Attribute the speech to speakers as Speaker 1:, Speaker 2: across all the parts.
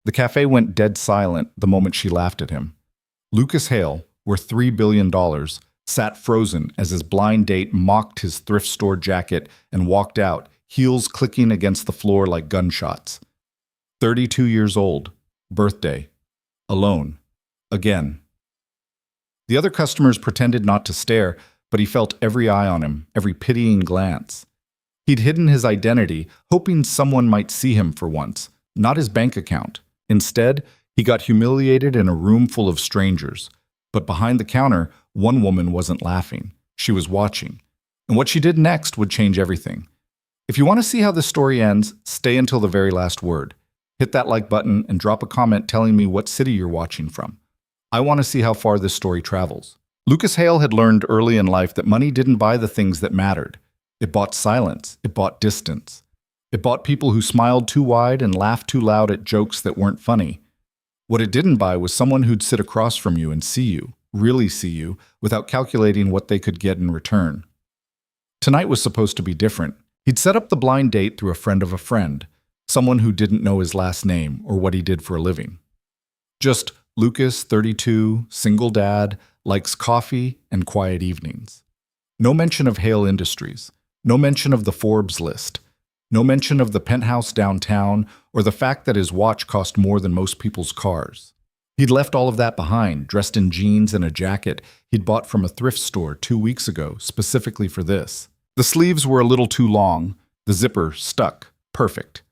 Speaker 1: The cafe went dead silent the moment she laughed at him. Lucas Hale, worth $3 billion, sat frozen as his blind date mocked his thrift store jacket and walked out, heels clicking against the floor like gunshots. 32 years old, birthday, alone, again. The other customers pretended not to stare, but he felt every eye on him, every pitying glance. He'd hidden his identity, hoping someone might see him for once, not his bank account. Instead, he got humiliated in a room full of strangers. But behind the counter, one woman wasn't laughing. She was watching. And what she did next would change everything. If you want to see how this story ends, stay until the very last word. Hit that like button and drop a comment telling me what city you're watching from. I want to see how far this story travels. Lucas Hale had learned early in life that money didn't buy the things that mattered. It bought silence. It bought distance. It bought people who smiled too wide and laughed too loud at jokes that weren't funny. What it didn't buy was someone who'd sit across from you and see you, really see you, without calculating what they could get in return. Tonight was supposed to be different. He'd set up the blind date through a friend of a friend, someone who didn't know his last name or what he did for a living. Just Lucas, 32, single dad, likes coffee and quiet evenings. No mention of Hale Industries. No mention of the Forbes list. No mention of the penthouse downtown or the fact that his watch cost more than most people's cars. He'd left all of that behind, dressed in jeans and a jacket he'd bought from a thrift store 2 weeks ago, specifically for this. The sleeves were a little too long, the zipper stuck, perfect.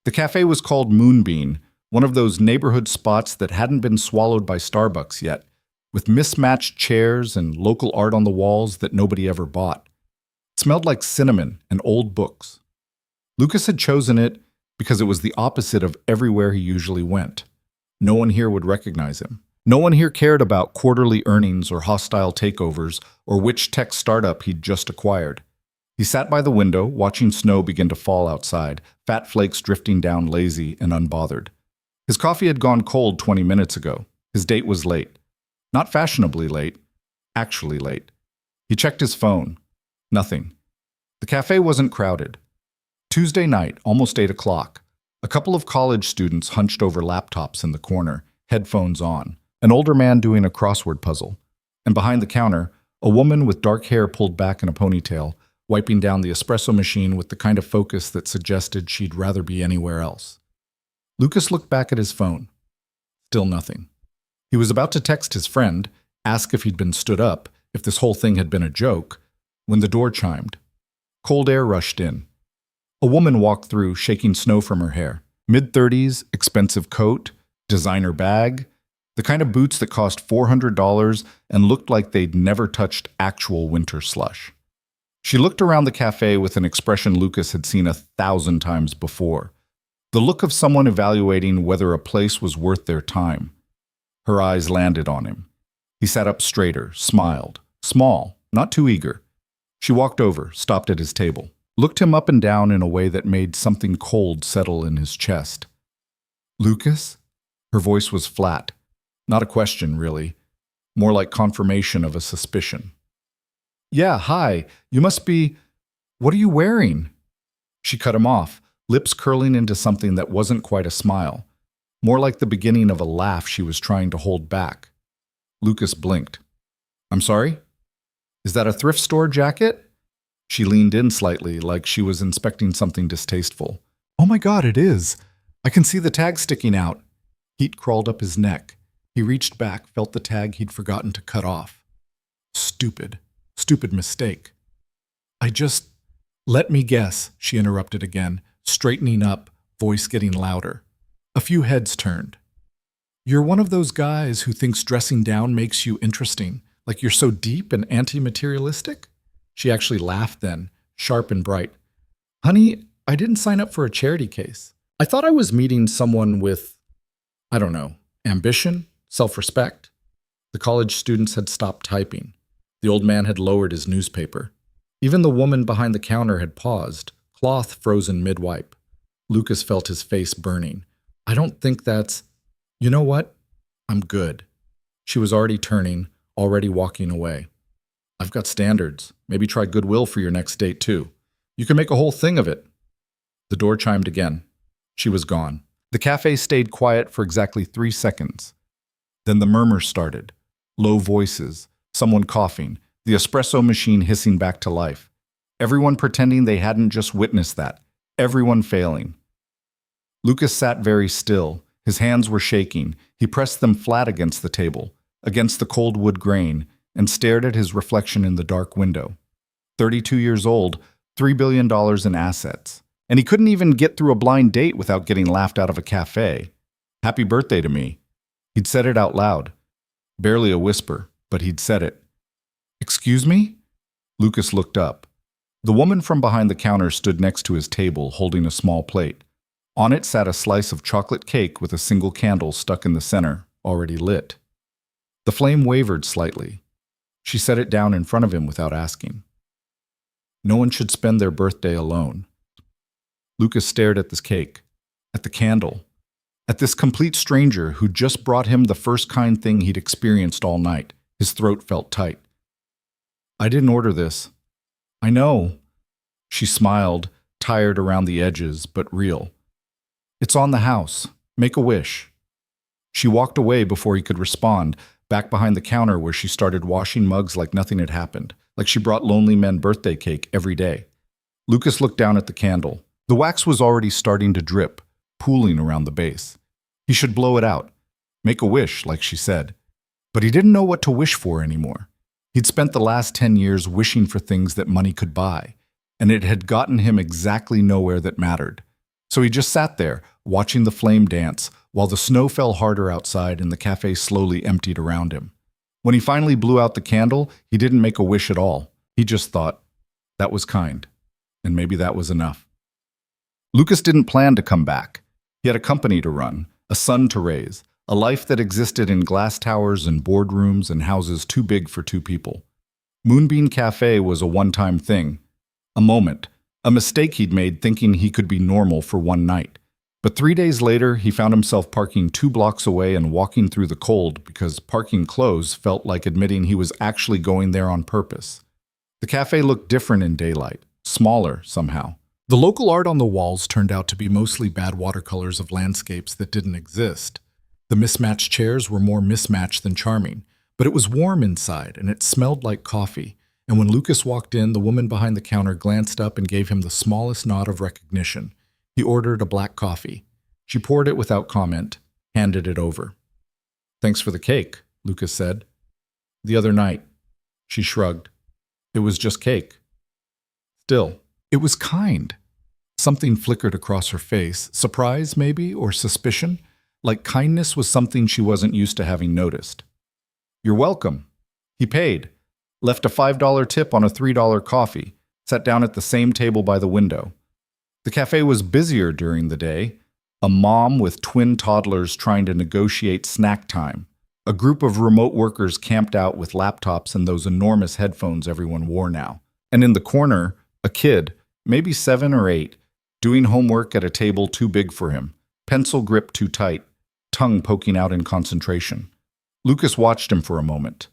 Speaker 1: The cafe was called Moonbeam, one of those neighborhood spots that hadn't been swallowed by Starbucks yet, with mismatched chairs and local art on the walls that nobody ever bought. It smelled like cinnamon and old books. Lucas had chosen it because it was the opposite of everywhere he usually went. No one here would recognize him. No one here cared about quarterly earnings or hostile takeovers or which tech startup he'd just acquired. He sat by the window, watching snow begin to fall outside, fat flakes drifting down lazy and unbothered. His coffee had gone cold 20 minutes ago. His date was late. Not fashionably late, actually late. He checked his phone. Nothing. The cafe wasn't crowded. Tuesday night, almost 8 o'clock. A couple of college students hunched over laptops in the corner, headphones on. An older man doing a crossword puzzle. And behind the counter, a woman with dark hair pulled back in a ponytail, wiping down the espresso machine with the kind of focus that suggested she'd rather be anywhere else. Lucas looked back at his phone. Still nothing. He was about to text his friend, ask if he'd been stood up, if this whole thing had been a joke, when the door chimed. Cold air rushed in. A woman walked through, shaking snow from her hair. Mid-30s, expensive coat, designer bag, the kind of boots that cost $400 and looked like they'd never touched actual winter slush. She looked around the cafe with an expression Lucas had seen 1,000 times before. The look of someone evaluating whether a place was worth their time. Her eyes landed on him. He sat up straighter, smiled. Small, not too eager. She walked over, stopped at his table, looked him up and down in a way that made something cold settle in his chest. "Lucas?" Her voice was flat. Not a question, really. More like confirmation of a suspicion. "Yeah, hi. You must be... What are you wearing?" She cut him off, lips curling into something that wasn't quite a smile. More like the beginning of a laugh she was trying to hold back. Lucas blinked. "I'm sorry? Is that a thrift store jacket?" She leaned in slightly, like she was inspecting something distasteful. "Oh my God, it is! I can see the tag sticking out." Heat crawled up his neck. He reached back, felt the tag he'd forgotten to cut off. Stupid mistake. Let me guess," she interrupted again, straightening up, voice getting louder. A few heads turned. "You're one of those guys who thinks dressing down makes you interesting, like you're so deep and anti-materialistic?" She actually laughed then, sharp and bright. "Honey, I didn't sign up for a charity case. I thought I was meeting someone with, I don't know, ambition, self-respect." The college students had stopped typing. The old man had lowered his newspaper. Even the woman behind the counter had paused, cloth frozen mid-wipe. Lucas felt his face burning. "I don't think that's... You know what? I'm good." She was already turning, already walking away. "I've got standards. Maybe try Goodwill for your next date, too. You can make a whole thing of it." The door chimed again. She was gone. The cafe stayed quiet for exactly 3 seconds. Then the murmurs started. Low voices, someone coughing, the espresso machine hissing back to life. Everyone pretending they hadn't just witnessed that. Everyone failing. Lucas sat very still. His hands were shaking. He pressed them flat against the table, against the cold wood grain, and stared at his reflection in the dark window. 32 years old, $3 billion in assets. And he couldn't even get through a blind date without getting laughed out of a cafe. Happy birthday to me. He'd said it out loud. Barely a whisper, but he'd said it. Excuse me? Lucas looked up. The woman from behind the counter stood next to his table, holding a small plate. On it sat a slice of chocolate cake with a single candle stuck in the center, already lit. The flame wavered slightly. She set it down in front of him without asking. No one should spend their birthday alone. Lucas stared at this cake, at the candle, at this complete stranger who just brought him the first kind thing he'd experienced all night. His throat felt tight. I didn't order this. I know. She smiled, tired around the edges, but real. It's on the house. Make a wish. She walked away before he could respond, back behind the counter where she started washing mugs like nothing had happened, like she brought lonely men birthday cake every day. Lucas looked down at the candle. The wax was already starting to drip, pooling around the base. He should blow it out. Make a wish, like she said. But he didn't know what to wish for anymore. He'd spent the last 10 years wishing for things that money could buy, and it had gotten him exactly nowhere that mattered. So he just sat there, watching the flame dance, while the snow fell harder outside and the cafe slowly emptied around him. When he finally blew out the candle, he didn't make a wish at all. He just thought, that was kind, and maybe that was enough. Lucas didn't plan to come back. He had a company to run, a son to raise, a life that existed in glass towers and boardrooms and houses too big for two people. Moonbeam Cafe was a one-time thing, a moment, a mistake he'd made thinking he could be normal for one night. But 3 days later, he found himself parking 2 blocks away and walking through the cold because parking closed felt like admitting he was actually going there on purpose. The cafe looked different in daylight, smaller somehow. The local art on the walls turned out to be mostly bad watercolors of landscapes that didn't exist. The mismatched chairs were more mismatched than charming, but it was warm inside and it smelled like coffee. And when Lucas walked in, the woman behind the counter glanced up and gave him the smallest nod of recognition. He ordered a black coffee. She poured it without comment, handed it over. Thanks for the cake, Lucas said. The other night, she shrugged. It was just cake. Still, it was kind. Something flickered across her face, surprise maybe, or suspicion, like kindness was something she wasn't used to having noticed. You're welcome. He paid, left a $5 tip on a $3 coffee, sat down at the same table by the window. The cafe was busier during the day, a mom with twin toddlers trying to negotiate snack time, a group of remote workers camped out with laptops and those enormous headphones everyone wore now, and in the corner, a kid, maybe 7 or 8, doing homework at a table too big for him, pencil grip too tight, tongue poking out in concentration. Lucas watched him for a moment.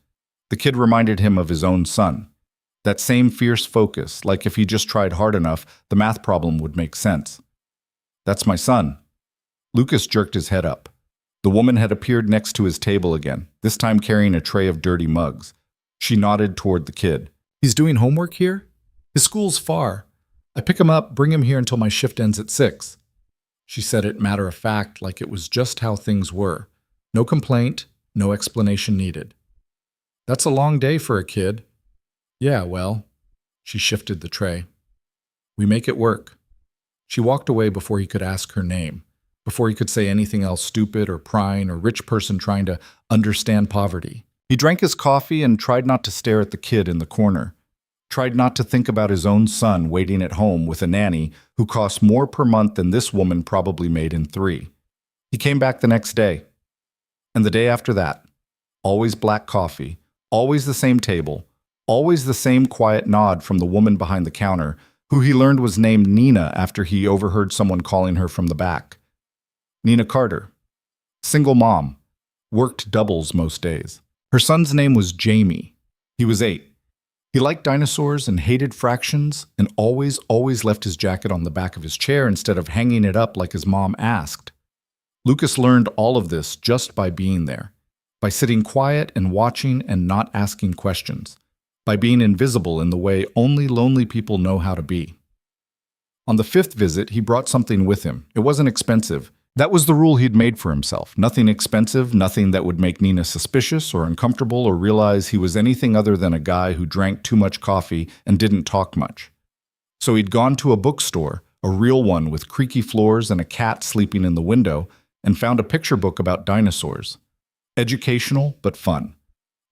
Speaker 1: The kid reminded him of his own son. That same fierce focus, like if he just tried hard enough, the math problem would make sense. That's my son. Lucas jerked his head up. The woman had appeared next to his table again, this time carrying a tray of dirty mugs. She nodded toward the kid. He's doing homework here? His school's far. I pick him up, bring him here until my shift ends at 6. She said it matter of fact, like it was just how things were. No complaint, no explanation needed. That's a long day for a kid. Yeah, well, she shifted the tray. We make it work. She walked away before he could ask her name, before he could say anything else stupid or prying or rich person trying to understand poverty. He drank his coffee and tried not to stare at the kid in the corner. Tried not to think about his own son waiting at home with a nanny who cost more per month than this woman probably made in 3. He came back the next day. And the day after that. Always black coffee, always the same table, always the same quiet nod from the woman behind the counter, who he learned was named Nina after he overheard someone calling her from the back. Nina Carter. Single mom. Worked doubles most days. Her son's name was Jamie. He was 8. He liked dinosaurs and hated fractions and always left his jacket on the back of his chair instead of hanging it up like his mom asked. Lucas learned all of this just by being there, by sitting quiet and watching and not asking questions, by being invisible in the way only lonely people know how to be. On the fifth visit, he brought something with him. It wasn't expensive. That was the rule he'd made for himself. Nothing expensive, nothing that would make Nina suspicious or uncomfortable or realize he was anything other than a guy who drank too much coffee and didn't talk much. So he'd gone to a bookstore, a real one with creaky floors and a cat sleeping in the window, and found a picture book about dinosaurs. Educational, but fun.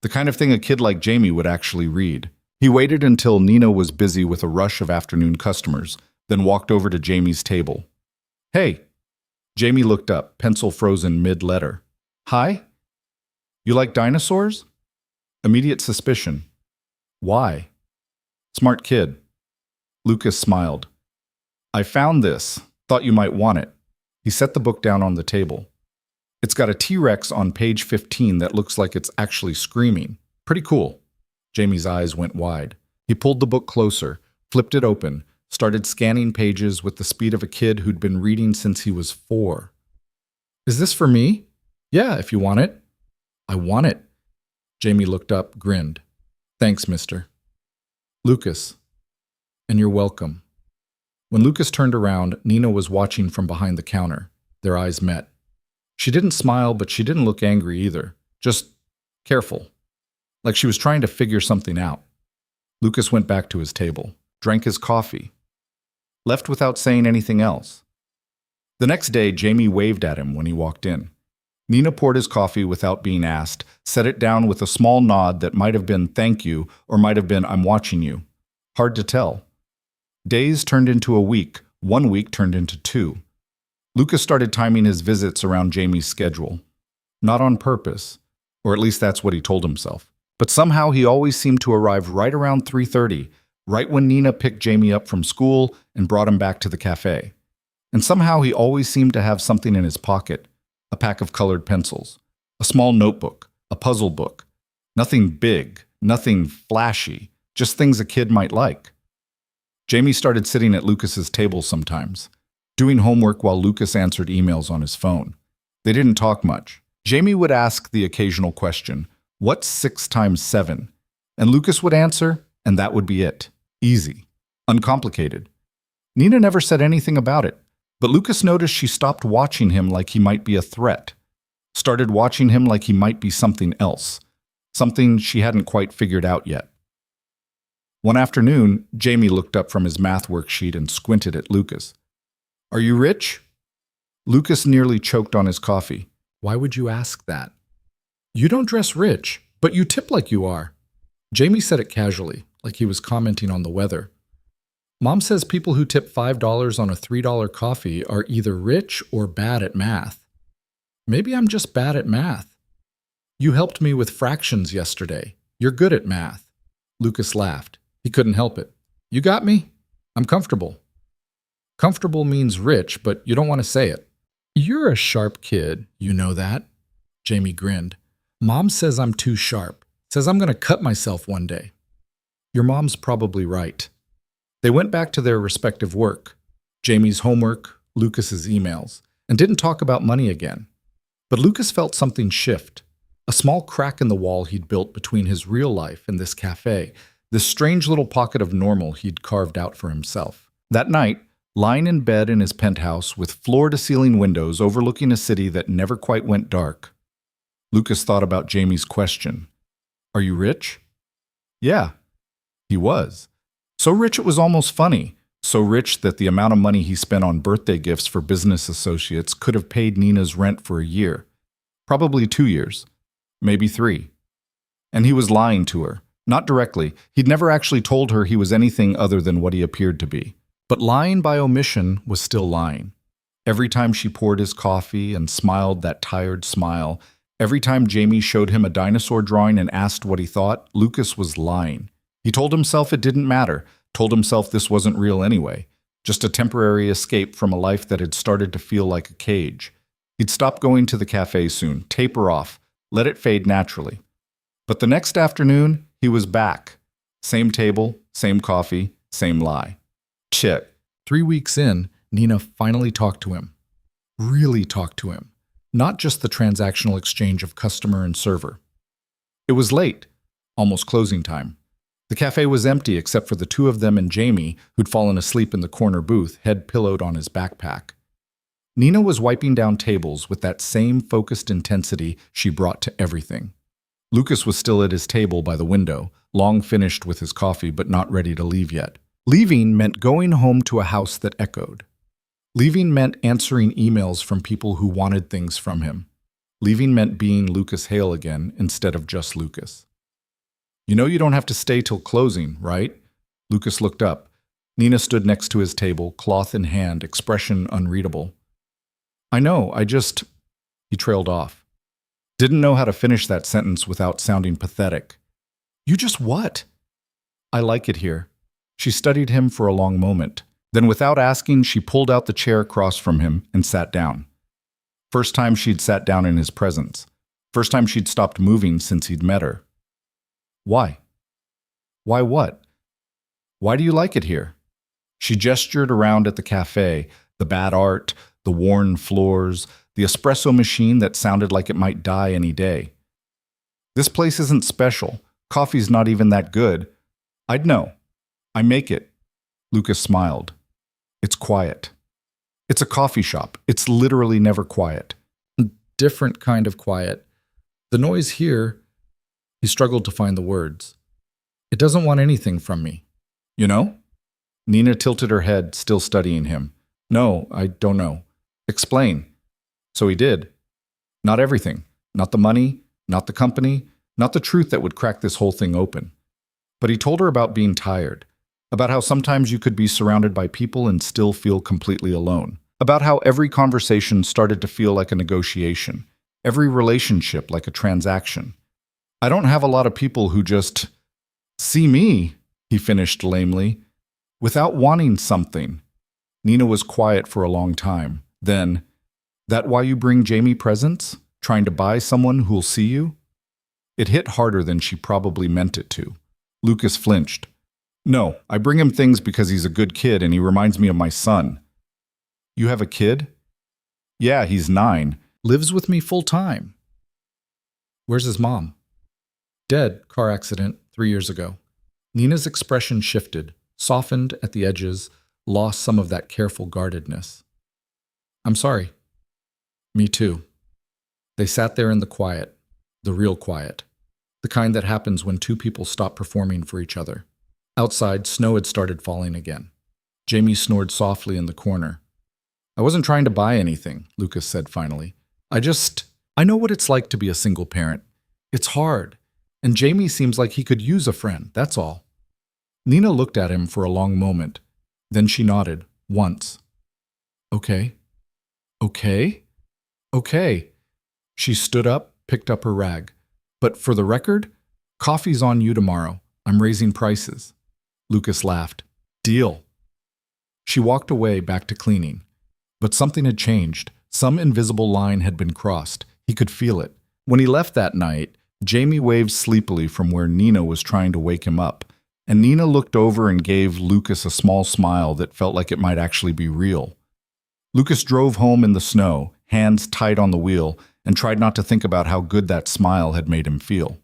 Speaker 1: The kind of thing a kid like Jamie would actually read. He waited until Nina was busy with a rush of afternoon customers, then walked over to Jamie's table. "Hey." Jamie looked up, pencil frozen mid-letter. "Hi? You like dinosaurs?" Immediate suspicion. "Why?" "Smart kid." Lucas smiled. "I found this. Thought you might want it." He set the book down on the table. "It's got a T-Rex on page 15 that looks like it's actually screaming. Pretty cool." Jamie's eyes went wide. He pulled the book closer, flipped it open, started scanning pages with the speed of a kid who'd been reading since he was 4. "Is this for me?" "Yeah, if you want it." "I want it." Jamie looked up, grinned. "Thanks, mister." "Lucas." "And you're welcome." When Lucas turned around, Nina was watching from behind the counter. Their eyes met. She didn't smile, but she didn't look angry either. Just careful. Like she was trying to figure something out. Lucas went back to his table, drank his coffee, left without saying anything else. The next day, Jamie waved at him when he walked in. Nina poured his coffee without being asked, set it down with a small nod that might have been "thank you" or might have been "I'm watching you." Hard to tell. Days turned into a week, 1 week turned into 2. Lucas started timing his visits around Jamie's schedule. Not on purpose, or at least that's what he told himself. But somehow he always seemed to arrive right around 3:30, right when Nina picked Jamie up from school and brought him back to the cafe. And somehow he always seemed to have something in his pocket, a pack of colored pencils, a small notebook, a puzzle book. Nothing big, nothing flashy, just things a kid might like. Jamie started sitting at Lucas's table sometimes, doing homework while Lucas answered emails on his phone. They didn't talk much. Jamie would ask the occasional question, "What's 6 times 7?" And Lucas would answer, and that would be it. Easy. Uncomplicated. Nina never said anything about it, but Lucas noticed she stopped watching him like he might be a threat, started watching him like he might be something else, something she hadn't quite figured out yet. One afternoon, Jamie looked up from his math worksheet and squinted at Lucas. "Are you rich?" Lucas nearly choked on his coffee. "Why would you ask that?" "You don't dress rich, but you tip like you are." Jamie said it casually, like he was commenting on the weather. "Mom says people who tip $5 on a $3 coffee are either rich or bad at math." "Maybe I'm just bad at math." "You helped me with fractions yesterday. You're good at math." Lucas laughed. He couldn't help it. "You got me? I'm comfortable." Comfortable means rich, but you don't want to say it. "You're a sharp kid, you know that." Jamie grinned. "Mom says I'm too sharp. Says I'm going to cut myself one day." "Your mom's probably right." They went back to their respective work, Jamie's homework, Lucas's emails, and didn't talk about money again. But Lucas felt something shift, a small crack in the wall he'd built between his real life and this cafe, this strange little pocket of normal he'd carved out for himself. That night, lying in bed in his penthouse with floor-to-ceiling windows overlooking a city that never quite went dark, Lucas thought about Jamie's question. "Are you rich?" Yeah, he was. So rich it was almost funny. So rich that the amount of money he spent on birthday gifts for business associates could have paid Nina's rent for a year. Probably 2 years. Maybe 3. And he was lying to her. Not directly. He'd never actually told her he was anything other than what he appeared to be. But lying by omission was still lying. Every time she poured his coffee and smiled that tired smile, every time Jamie showed him a dinosaur drawing and asked what he thought, Lucas was lying. He told himself it didn't matter, told himself this wasn't real anyway, just a temporary escape from a life that had started to feel like a cage. He'd stop going to the cafe soon, taper off, let it fade naturally. But the next afternoon, he was back. Same table, same coffee, same lie. Check. 3 weeks in, Nina finally talked to him. Really talked to him. not just the transactional exchange of customer and server. It was late, almost closing time. The cafe was empty except for the two of them and Jamie, who'd fallen asleep in the corner booth, head pillowed on his backpack. Nina was wiping down tables with that same focused intensity she brought to everything. Lucas was still at his table by the window, long finished with his coffee but not ready to leave yet. Leaving meant going home to a house that echoed. Leaving meant answering emails from people who wanted things from him. Leaving meant being Lucas Hale again instead of just Lucas. You know you don't have to stay till closing, right? Lucas looked up. Nina stood next to his table, cloth in hand, expression unreadable. I know, He trailed off. Didn't know how to finish that sentence without sounding pathetic. You just what? I like it here. She studied him for a long moment. Then without asking, she pulled out the chair across from him and sat down. First time she'd sat down in his presence. First time she'd stopped moving since he'd met her. Why? Why what? Why do you like it here? She gestured around at the cafe, the bad art, the worn floors, the espresso machine that sounded like it might die any day. This place isn't special. Coffee's not even that good. I'd know. I make it. Lucas smiled. It's quiet. It's a coffee shop. It's literally never quiet. Different kind of quiet. The noise here, he struggled to find the words. It doesn't want anything from me. You know? Nina tilted her head, still studying him. No, I don't know. Explain. So he did. Not everything. Not the money, not the company, not the truth that would crack this whole thing open. But he told her about being tired, about how sometimes you could be surrounded by people and still feel completely alone, about how every conversation started to feel like a negotiation, every relationship like a transaction. I don't have a lot of people who just see me, he finished lamely, without wanting something. Nina was quiet for a long time. Then, that why you bring Jamie presents? Trying to buy someone who'll see you? It hit harder than she probably meant it to. Lucas flinched. No, I bring him things because he's a good kid and he reminds me of my son. You have a kid? Yeah, he's 9. Lives with me full time. Where's his mom? Dead, car accident, 3 years ago. Nina's expression shifted, softened at the edges, lost some of that careful guardedness. I'm sorry. Me too. They sat there in the quiet, the real quiet, the kind that happens when two people stop performing for each other. Outside, snow had started falling again. Jamie snored softly in the corner. I wasn't trying to buy anything, Lucas said finally. I know what it's like to be a single parent. It's hard. And Jamie seems like he could use a friend, that's all. Nina looked at him for a long moment. Then she nodded, once. Okay. Okay? Okay. She stood up, picked up her rag. But for the record, coffee's on you tomorrow. I'm raising prices. Lucas laughed. Deal. She walked away back to cleaning. But something had changed. Some invisible line had been crossed. He could feel it. When he left that night, Jamie waved sleepily from where Nina was trying to wake him up, and Nina looked over and gave Lucas a small smile that felt like it might actually be real. Lucas drove home in the snow, hands tight on the wheel, and tried not to think about how good that smile had made him feel.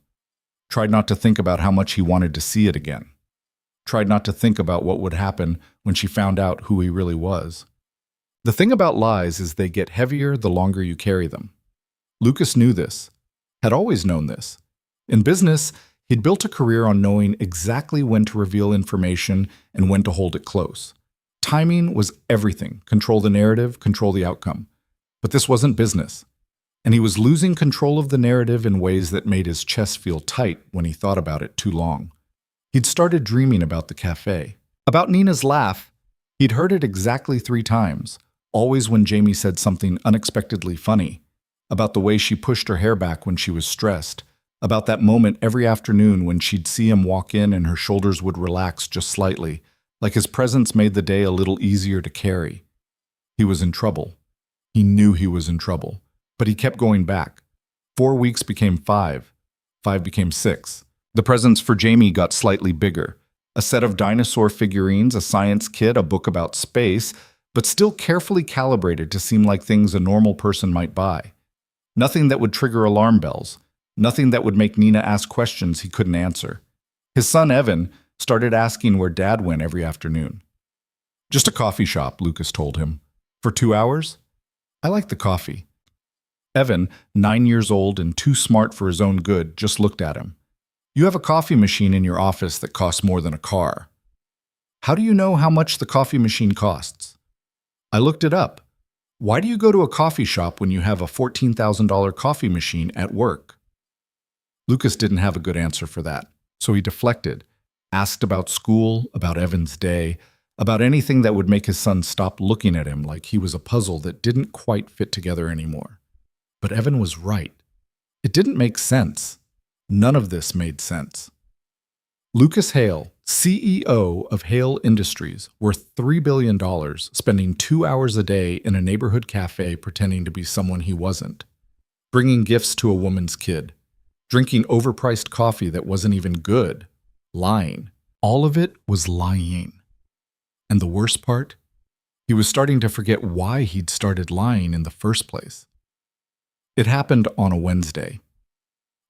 Speaker 1: Tried not to think about how much he wanted to see it again. Tried not to think about what would happen when she found out who he really was. The thing about lies is they get heavier the longer you carry them. Lucas knew this. Had always known this. In business, he'd built a career on knowing exactly when to reveal information and when to hold it close. Timing was everything. Control the narrative, control the outcome. But this wasn't business. And he was losing control of the narrative in ways that made his chest feel tight when he thought about it too long. He'd started dreaming about the cafe. About Nina's laugh. He'd heard it exactly 3 times, always when Jamie said something unexpectedly funny. About the way she pushed her hair back when she was stressed, about that moment every afternoon when she'd see him walk in and her shoulders would relax just slightly, like his presence made the day a little easier to carry. He was in trouble. He knew he was in trouble, but he kept going back. 4 weeks became 5. 5 became 6. The presents for Jamie got slightly bigger. A set of dinosaur figurines, a science kit, a book about space, but still carefully calibrated to seem like things a normal person might buy. Nothing that would trigger alarm bells. Nothing that would make Nina ask questions he couldn't answer. His son, Evan, started asking where Dad went every afternoon. Just a coffee shop, Lucas told him. For 2 hours? I like the coffee. Evan, 9 years old and too smart for his own good, just looked at him. You have a coffee machine in your office that costs more than a car. How do you know how much the coffee machine costs? I looked it up. Why do you go to a coffee shop when you have a $14,000 coffee machine at work? Lucas didn't have a good answer for that, so he deflected, asked about school, about Evan's day, about anything that would make his son stop looking at him like he was a puzzle that didn't quite fit together anymore. But Evan was right. It didn't make sense. None of this made sense. Lucas Hale, CEO of Hale Industries, worth $3 billion, spending 2 hours a day in a neighborhood cafe pretending to be someone he wasn't, bringing gifts to a woman's kid, drinking overpriced coffee that wasn't even good, lying. All of it was lying. And the worst part? He was starting to forget why he'd started lying in the first place. It happened on a Wednesday.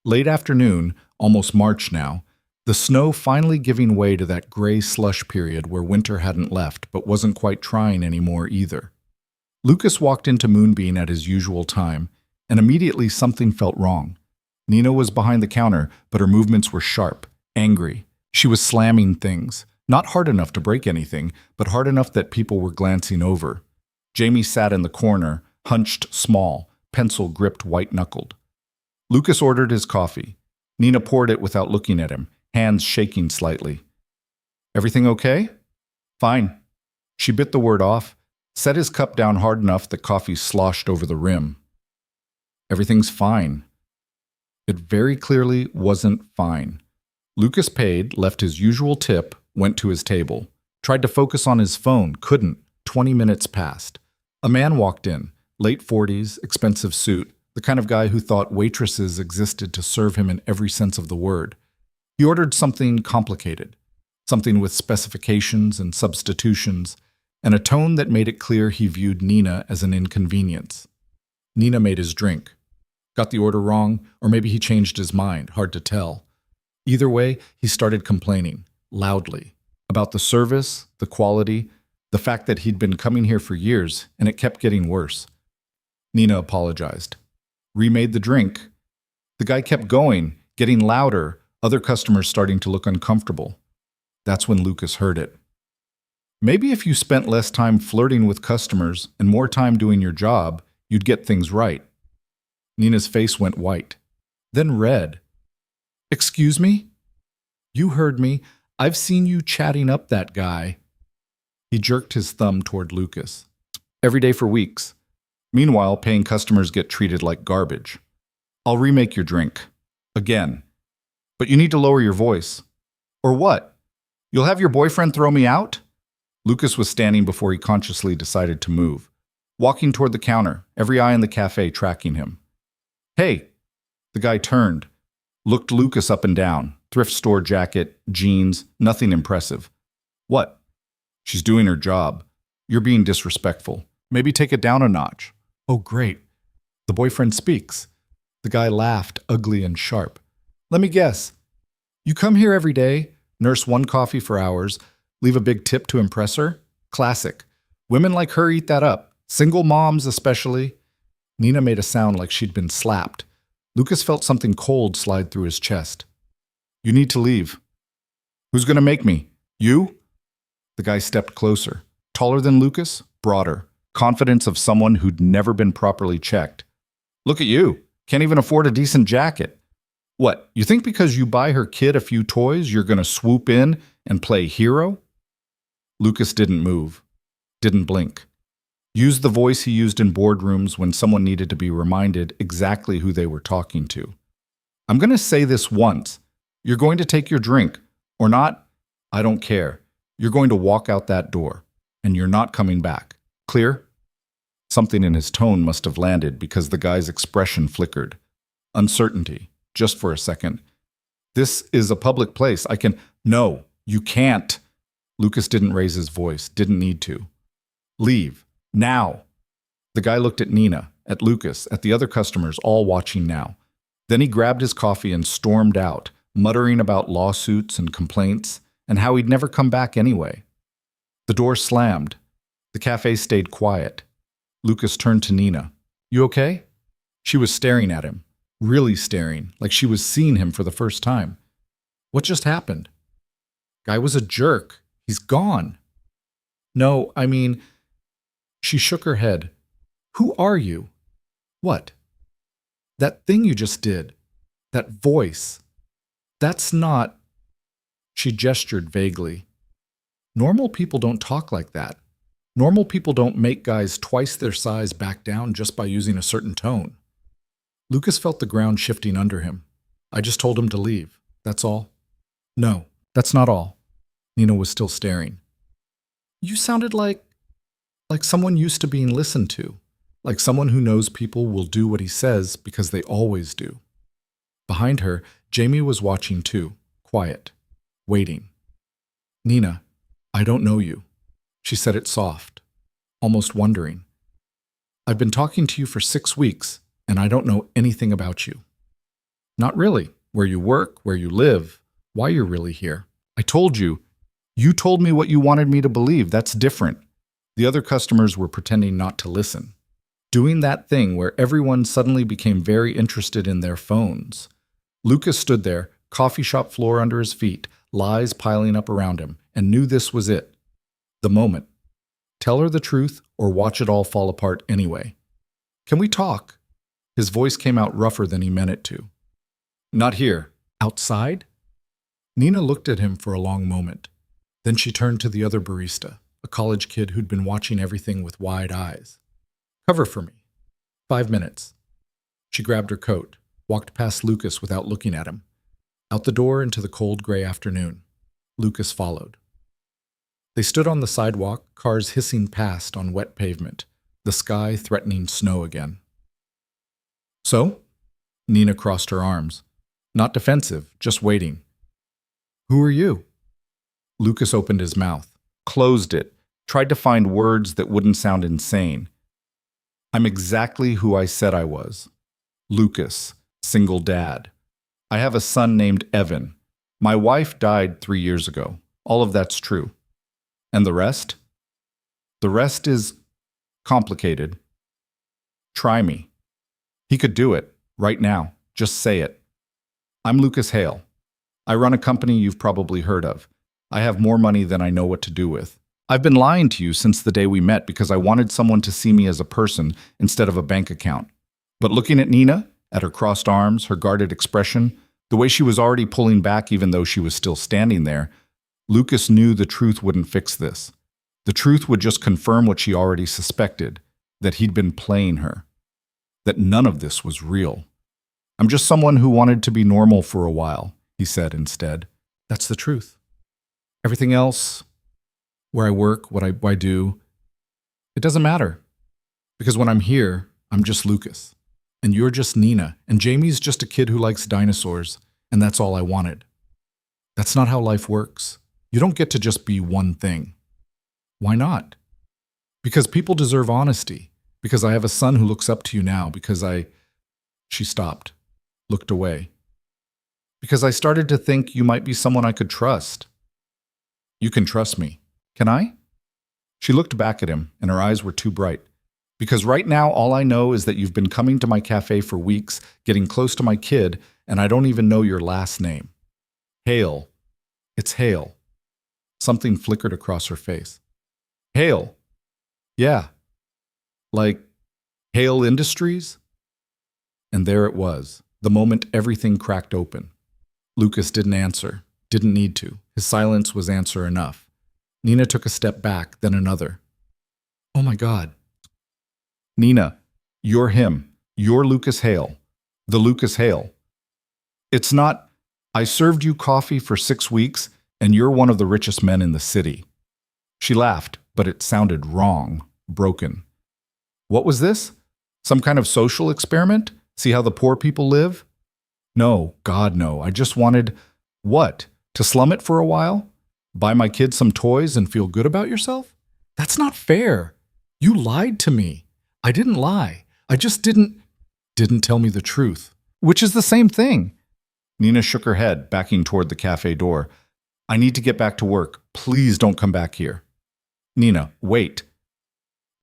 Speaker 1: Late afternoon, almost March now, the snow finally giving way to that gray slush period where winter hadn't left but wasn't quite trying anymore either. Lucas walked into Moonbeam at his usual time, and immediately something felt wrong. Nina was behind the counter, but her movements were sharp, angry. She was slamming things, not hard enough to break anything, but hard enough that people were glancing over. Jamie sat in the corner, hunched small, pencil gripped white-knuckled. Lucas ordered his coffee. Nina poured it without looking at him, hands shaking slightly. Everything okay? Fine. She bit the word off, set his cup down hard enough that coffee sloshed over the rim. Everything's fine. It very clearly wasn't fine. Lucas paid, left his usual tip, went to his table. Tried to focus on his phone, couldn't. 20 minutes passed. A man walked in, late 40s, expensive suit, the kind of guy who thought waitresses existed to serve him in every sense of the word. He ordered something complicated, something with specifications and substitutions, and a tone that made it clear he viewed Nina as an inconvenience. Nina made his drink. Got the order wrong, or maybe he changed his mind, hard to tell. Either way, he started complaining, loudly, about the service, the quality, the fact that he'd been coming here for years, and it kept getting worse. Nina apologized. Remade the drink. The guy kept going, getting louder, other customers starting to look uncomfortable. That's when Lucas heard it. Maybe if you spent less time flirting with customers and more time doing your job, you'd get things right. Nina's face went white, then red. Excuse me? You heard me. I've seen you chatting up that guy. He jerked his thumb toward Lucas. Every day for weeks. Meanwhile, paying customers get treated like garbage. I'll remake your drink. Again. But you need to lower your voice. Or what? You'll have your boyfriend throw me out? Lucas was standing before he consciously decided to move, walking toward the counter, every eye in the cafe tracking him. Hey! The guy turned, looked Lucas up and down, thrift store jacket, jeans, nothing impressive. What? She's doing her job. You're being disrespectful. Maybe take it down a notch. Oh, great. The boyfriend speaks. The guy laughed, ugly and sharp. Let me guess. You come here every day, nurse one coffee for hours, leave a big tip to impress her? Classic. Women like her eat that up. Single moms especially. Nina made a sound like she'd been slapped. Lucas felt something cold slide through his chest. You need to leave. Who's going to make me? You? The guy stepped closer. Taller than Lucas, broader. Confidence of someone who'd never been properly checked. Look at you. Can't even afford a decent jacket. What, you think because you buy her kid a few toys, you're going to swoop in and play hero? Lucas didn't move. Didn't blink. Used the voice he used in boardrooms when someone needed to be reminded exactly who they were talking to. I'm going to say this once. You're going to take your drink. Or not, I don't care. You're going to walk out that door. And you're not coming back. Clear? Something in his tone must have landed because the guy's expression flickered. Uncertainty, just for a second. This is a public place. I can... No, you can't. Lucas didn't raise his voice, didn't need to. Leave. Now. The guy looked at Nina, at Lucas, at the other customers, all watching now. Then he grabbed his coffee and stormed out, muttering about lawsuits and complaints, and how he'd never come back anyway. The door slammed. The cafe stayed quiet. Lucas turned to Nina. "You okay?" She was staring at him, really staring, like she was seeing him for the first time. "What just happened?" "Guy was a jerk. He's gone." "No, I mean..." She shook her head. "Who are you?" "What?" "That thing you just did. That voice. That's not..." She gestured vaguely. "Normal people don't talk like that. Normal people don't make guys twice their size back down just by using a certain tone." Lucas felt the ground shifting under him. "I just told him to leave. That's all." "No, that's not all." Nina was still staring. "You sounded like someone used to being listened to. Like someone who knows people will do what he says because they always do." Behind her, Jamie was watching too, quiet, waiting. "Nina, I don't know you." She said it soft, almost wondering. "I've been talking to you for 6 weeks, and I don't know anything about you." "Not really. Where you work, where you live, why you're really here." "I told you. You told me what you wanted me to believe. That's different." The other customers were pretending not to listen. Doing that thing where everyone suddenly became very interested in their phones. Lucas stood there, coffee shop floor under his feet, lies piling up around him, and knew this was it. The moment. Tell her the truth or watch it all fall apart anyway. "Can we talk?" His voice came out rougher than he meant it to. "Not here." "Outside?" Nina looked at him for a long moment. Then she turned to the other barista, a college kid who'd been watching everything with wide eyes. "Cover for me. 5 minutes." She grabbed her coat, walked past Lucas without looking at him, out the door into the cold gray afternoon. Lucas followed. They stood on the sidewalk, cars hissing past on wet pavement, the sky threatening snow again. "So?" Nina crossed her arms. Not defensive, just waiting. "Who are you?" Lucas opened his mouth, closed it, tried to find words that wouldn't sound insane. "I'm exactly who I said I was. Lucas, single dad. I have a son named Evan. My wife died 3 years ago. All of that's true. And the rest? The rest is complicated. Try me." He could do it, right now. Just say it. "I'm Lucas Hale. I run a company you've probably heard of. I have more money than I know what to do with. I've been lying to you since the day we met because I wanted someone to see me as a person instead of a bank account." But looking at Nina, at her crossed arms, her guarded expression, the way she was already pulling back even though she was still standing there, Lucas knew the truth wouldn't fix this. The truth would just confirm what she already suspected, that he'd been playing her. That none of this was real. "I'm just someone who wanted to be normal for a while," he said instead. "That's the truth. Everything else, where I work, what I do, it doesn't matter. Because when I'm here, I'm just Lucas. And you're just Nina, and Jamie's just a kid who likes dinosaurs, and that's all I wanted. That's not how life works. You don't get to just be one thing." "Why not?" "Because people deserve honesty. Because I have a son who looks up to you now. Because I..." She stopped, looked away. "Because I started to think you might be someone I could trust." "You can trust me. Can I?" She looked back at him, and her eyes were too bright. "Because right now all I know is that you've been coming to my cafe for weeks, getting close to my kid, and I don't even know your last name. Hale. It's Hale." Something flickered across her face. "Hale? Yeah. Like Hale Industries?" And there it was, the moment everything cracked open. Lucas didn't answer, didn't need to. His silence was answer enough. Nina took a step back, then another. "Oh my God." "Nina, you're him. You're Lucas Hale. The Lucas Hale. It's not, I served you coffee for 6 weeks, and you're one of the richest men in the city." She laughed, but it sounded wrong, broken. "What was this? Some kind of social experiment? See how the poor people live?" "No, God no. I just wanted..." "What? To slum it for a while? Buy my kid some toys and feel good about yourself? That's not fair. You lied to me." "I didn't lie. I just didn't tell me the truth. Which is the same thing. Nina shook her head, backing toward the cafe door. I need to get back to work. Please don't come back here. Nina, wait.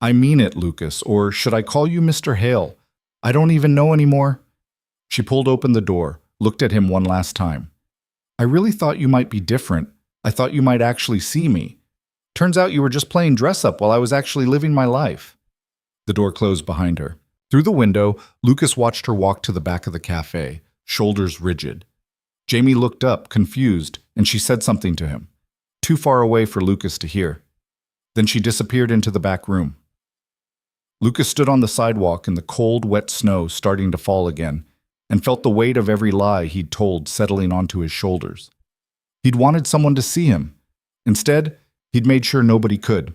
Speaker 1: I mean it, Lucas, or should I call you Mr. Hale? I don't even know anymore. She pulled open the door, looked at him one last time. I really thought you might be different. I thought you might actually see me. Turns out you were just playing dress-up while I was actually living my life. The door closed behind her. Through the window, Lucas watched her walk to the back of the cafe, shoulders rigid. Jamie looked up, confused, and she said something to him, too far away for Lucas to hear. Then she disappeared into the back room. Lucas stood on the sidewalk in the cold, wet snow starting to fall again, and felt the weight of every lie he'd told settling onto his shoulders. He'd wanted someone to see him. Instead, he'd made sure nobody could.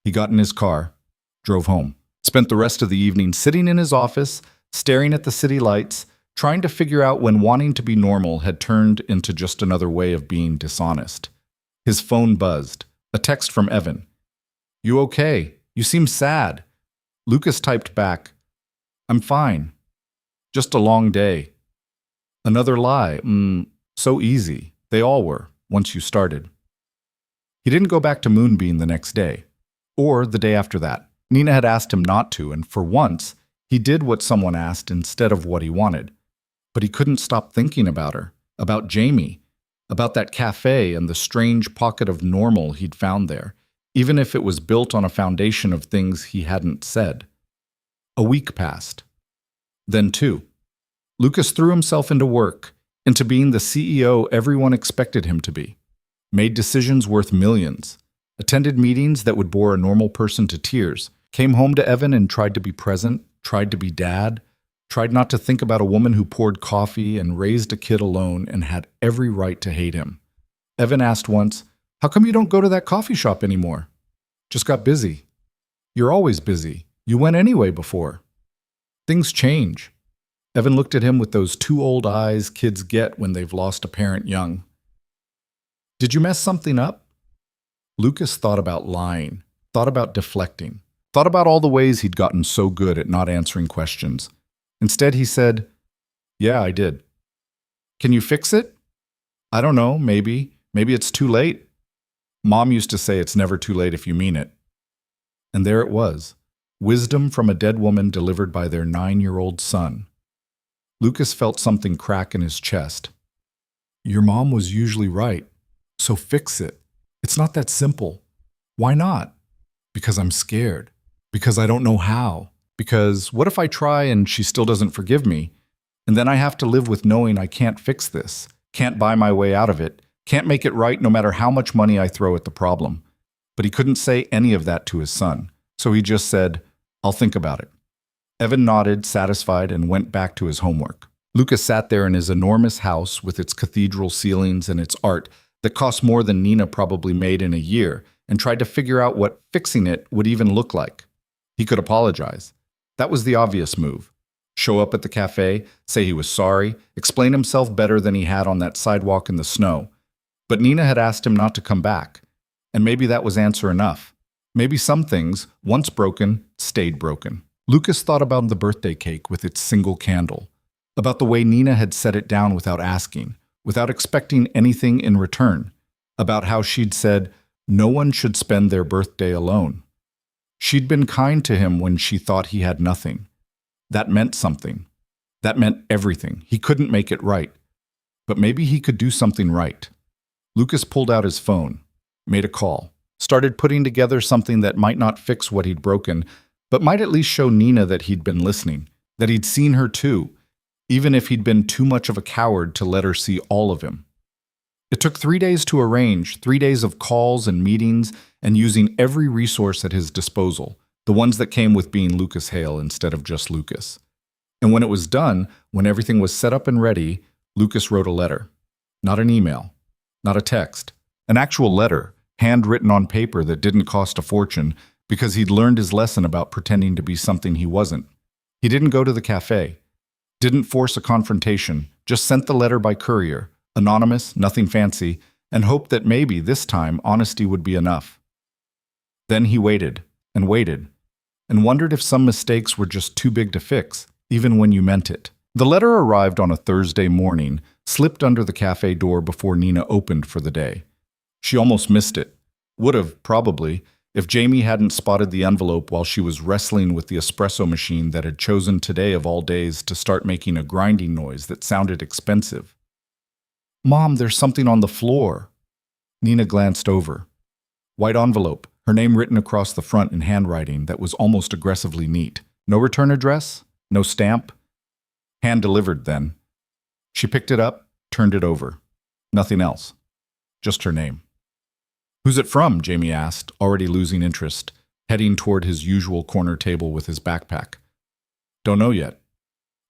Speaker 1: He got in his car, drove home, spent the rest of the evening sitting in his office, staring at the city lights, trying to figure out when wanting to be normal had turned into just another way of being dishonest. His phone buzzed. A text from Evan. You okay? You seem sad. Lucas typed back, I'm fine. Just a long day. Another lie. So easy. They all were, once you started. He didn't go back to Moonbeam the next day, or the day after that. Nina had asked him not to, and for once, he did what someone asked instead of what he wanted. But he couldn't stop thinking about her, about Jamie, about that cafe and the strange pocket of normal he'd found there, even if it was built on a foundation of things he hadn't said. A week passed. Then two. Lucas threw himself into work, into being the CEO everyone expected him to be. Made decisions worth millions. Attended meetings that would bore a normal person to tears. Came home to Evan and tried to be present, tried to be dad, tried not to think about a woman who poured coffee and raised a kid alone and had every right to hate him. Evan asked once, how come you don't go to that coffee shop anymore? Just got busy. You're always busy. You went anyway before. Things change. Evan looked at him with those two old eyes kids get when they've lost a parent young. Did you mess something up? Lucas thought about lying, thought about deflecting, thought about all the ways he'd gotten so good at not answering questions. Instead, he said, yeah, I did. Can you fix it? I don't know, maybe. Maybe it's too late. Mom used to say it's never too late if you mean it. And there it was, wisdom from a dead woman delivered by their 9-year-old son. Lucas felt something crack in his chest. Your mom was usually right, so fix it. It's not that simple. Why not? Because I'm scared. Because I don't know how. Because what if I try and she still doesn't forgive me? And then I have to live with knowing I can't fix this, can't buy my way out of it, can't make it right no matter how much money I throw at the problem. But he couldn't say any of that to his son, so he just said, I'll think about it. Evan nodded, satisfied, and went back to his homework. Lucas sat there in his enormous house with its cathedral ceilings and its art that cost more than Nina probably made in a year, and tried to figure out what fixing it would even look like. He could apologize. That was the obvious move. Show up at the cafe, say he was sorry, explain himself better than he had on that sidewalk in the snow. But Nina had asked him not to come back, and maybe that was answer enough. Maybe some things, once broken, stayed broken. Lucas thought about the birthday cake with its single candle, about the way Nina had set it down without asking, without expecting anything in return, about how she'd said, no one should spend their birthday alone. She'd been kind to him when she thought he had nothing. That meant something. That meant everything. He couldn't make it right. But maybe he could do something right. Lucas pulled out his phone, made a call, started putting together something that might not fix what he'd broken, but might at least show Nina that he'd been listening, that he'd seen her too, even if he'd been too much of a coward to let her see all of him. It took 3 days to arrange, 3 days of calls and meetings, and using every resource at his disposal, the ones that came with being Lucas Hale instead of just Lucas. And when it was done, when everything was set up and ready, Lucas wrote a letter. Not an email, not a text, an actual letter, handwritten on paper that didn't cost a fortune because he'd learned his lesson about pretending to be something he wasn't. He didn't go to the cafe, didn't force a confrontation, just sent the letter by courier, anonymous, nothing fancy, and hoped that maybe this time honesty would be enough. Then he waited, and waited, and wondered if some mistakes were just too big to fix, even when you meant it. The letter arrived on a Thursday morning, slipped under the cafe door before Nina opened for the day. She almost missed it. Would have, probably, if Jamie hadn't spotted the envelope while she was wrestling with the espresso machine that had chosen today of all days to start making a grinding noise that sounded expensive. "Mom, there's something on the floor." Nina glanced over. White envelope, her name written across the front in handwriting that was almost aggressively neat. No return address? No stamp? Hand-delivered, then. She picked it up, turned it over. Nothing else. Just her name. "Who's it from?" Jamie asked, already losing interest, heading toward his usual corner table with his backpack. "Don't know yet."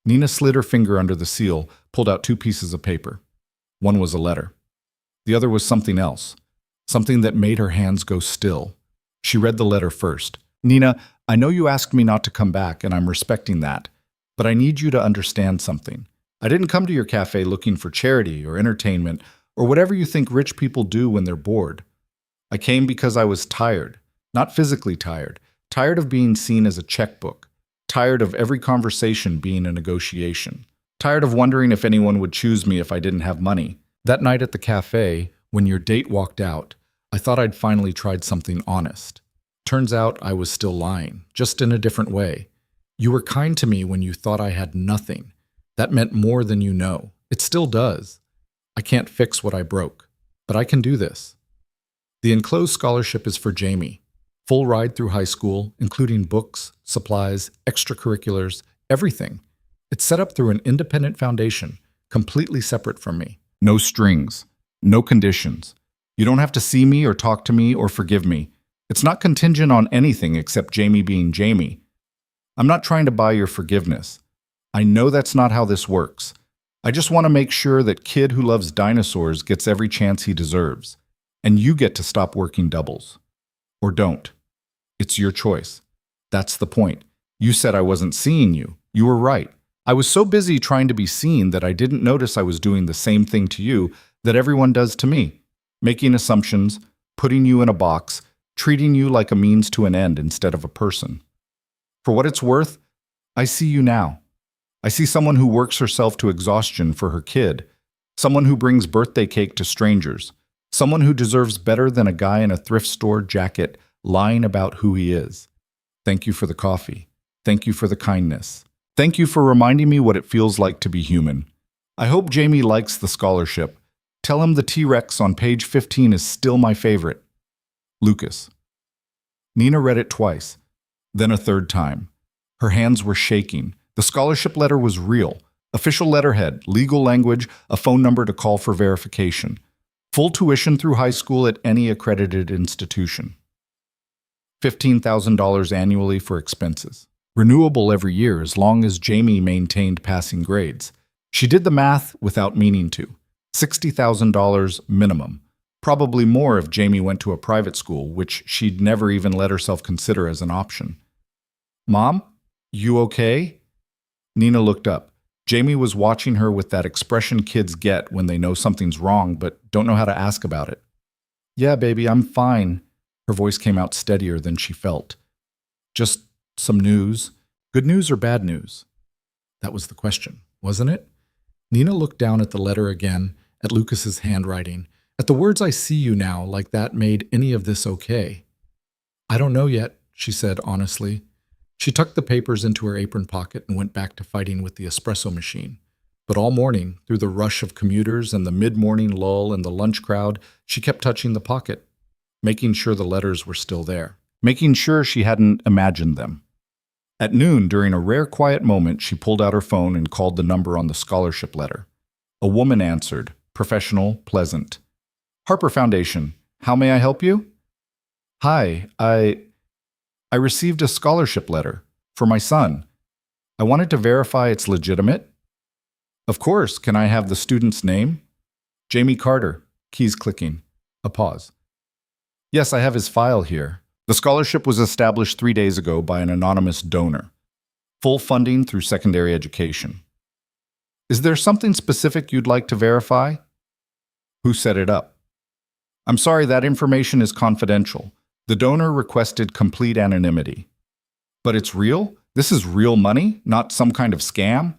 Speaker 1: Nina slid her finger under the seal, pulled out 2 pieces of paper. One was a letter. The other was something else, something that made her hands go still. She read the letter first. "Nina, I know you asked me not to come back, and I'm respecting that, but I need you to understand something. I didn't come to your cafe looking for charity or entertainment or whatever you think rich people do when they're bored. I came because I was tired, not physically tired, tired of being seen as a checkbook, tired of every conversation being a negotiation, tired of wondering if anyone would choose me if I didn't have money. That night at the cafe, when your date walked out, I thought I'd finally tried something honest. Turns out I was still lying, just in a different way. You were kind to me when you thought I had nothing. That meant more than you know. It still does. I can't fix what I broke, but I can do this." The enclosed scholarship is for Jamie. Full ride through high school, including books, supplies, extracurriculars, everything. It's set up through an independent foundation, completely separate from me. No strings, no conditions. You don't have to see me or talk to me or forgive me. It's not contingent on anything except Jamie being Jamie. I'm not trying to buy your forgiveness. I know that's not how this works. I just want to make sure that kid who loves dinosaurs gets every chance he deserves. And you get to stop working doubles. Or don't. It's your choice. That's the point. You said I wasn't seeing you. You were right. I was so busy trying to be seen that I didn't notice I was doing the same thing to you that everyone does to me. Making assumptions, putting you in a box, treating you like a means to an end instead of a person. For what it's worth, I see you now. I see someone who works herself to exhaustion for her kid, someone who brings birthday cake to strangers, someone who deserves better than a guy in a thrift store jacket lying about who he is. Thank you for the coffee. Thank you for the kindness. Thank you for reminding me what it feels like to be human. I hope Jamie likes the scholarship. Tell him the T-Rex on page 15 is still my favorite. Lucas. Nina read it twice, then a third time. Her hands were shaking. The scholarship letter was real. Official letterhead, legal language, a phone number to call for verification. Full tuition through high school at any accredited institution. $15,000 annually for expenses. Renewable every year as long as Jamie maintained passing grades. She did the math without meaning to. $60,000 minimum. Probably more if Jamie went to a private school, which she'd never even let herself consider as an option. "Mom, you okay?" Nina looked up. Jamie was watching her with that expression kids get when they know something's wrong but don't know how to ask about it. "Yeah, baby, I'm fine." Her voice came out steadier than she felt. "Just some news. Good news or bad news?" That was the question, wasn't it? Nina looked down at the letter again, at Lucas's handwriting, at the words "I see you now," like that made any of this okay. "I don't know yet," she said honestly. She tucked the papers into her apron pocket and went back to fighting with the espresso machine. But all morning, through the rush of commuters and the mid-morning lull and the lunch crowd, she kept touching the pocket, making sure the letters were still there, making sure she hadn't imagined them. At noon, during a rare quiet moment, she pulled out her phone and called the number on the scholarship letter. A woman answered, professional, pleasant. "Harper Foundation, how may I help you?" "Hi, I received a scholarship letter for my son. I wanted to verify it's legitimate." "Of course. Can I have the student's name?" "Jamie Carter." Keys clicking. A pause. "Yes, I have his file here. The scholarship was established 3 days ago by an anonymous donor. Full funding through secondary education." "Is there something specific you'd like to verify?" "Who set it up?" "I'm sorry, that information is confidential. The donor requested complete anonymity." But it's real? This is real money, not some kind of scam?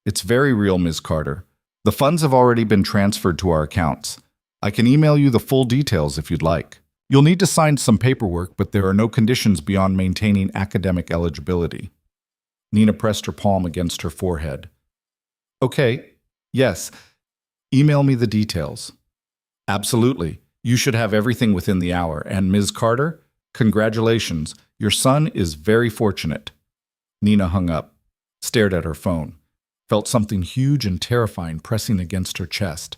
Speaker 1: It's very real, Ms. Carter. The funds have already been transferred to our accounts. I can email you the full details if you'd like. You'll need to sign some paperwork, but there are no conditions beyond maintaining academic eligibility. Nina pressed her palm against her forehead. Okay, yes. Email me the details. Absolutely. You should have everything within the hour. And Ms. Carter, congratulations. Your son is very fortunate. Nina hung up, stared at her phone, felt something huge and terrifying pressing against her chest.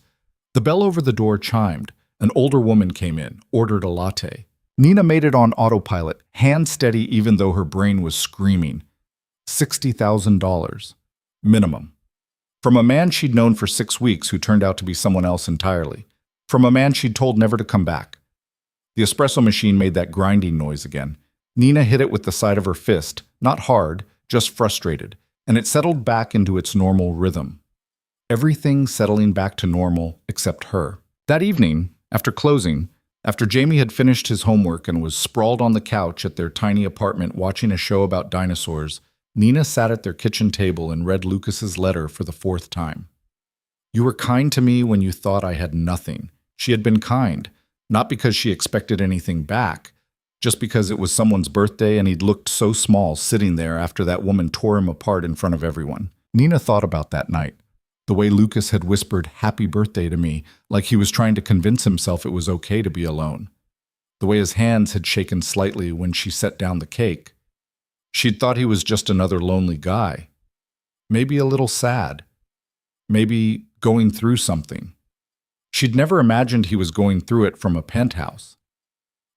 Speaker 1: The bell over the door chimed. An older woman came in, ordered a latte. Nina made it on autopilot, hand steady even though her brain was screaming. $60,000. Minimum. From a man she'd known for 6 weeks who turned out to be someone else entirely. From a man she'd told never to come back. The espresso machine made that grinding noise again. Nina hit it with the side of her fist, not hard, just frustrated, and it settled back into its normal rhythm. Everything settling back to normal except her. That evening, after closing, after Jamie had finished his homework and was sprawled on the couch at their tiny apartment watching a show about dinosaurs, Nina sat at their kitchen table and read Lucas's letter for the 4th time. You were kind to me when you thought I had nothing. She had been kind, not because she expected anything back, just because it was someone's birthday and he'd looked so small sitting there after that woman tore him apart in front of everyone. Nina thought about that night. The way Lucas had whispered happy birthday to me, like he was trying to convince himself it was okay to be alone. The way his hands had shaken slightly when she set down the cake. She'd thought he was just another lonely guy. Maybe a little sad. Maybe going through something. She'd never imagined he was going through it from a penthouse.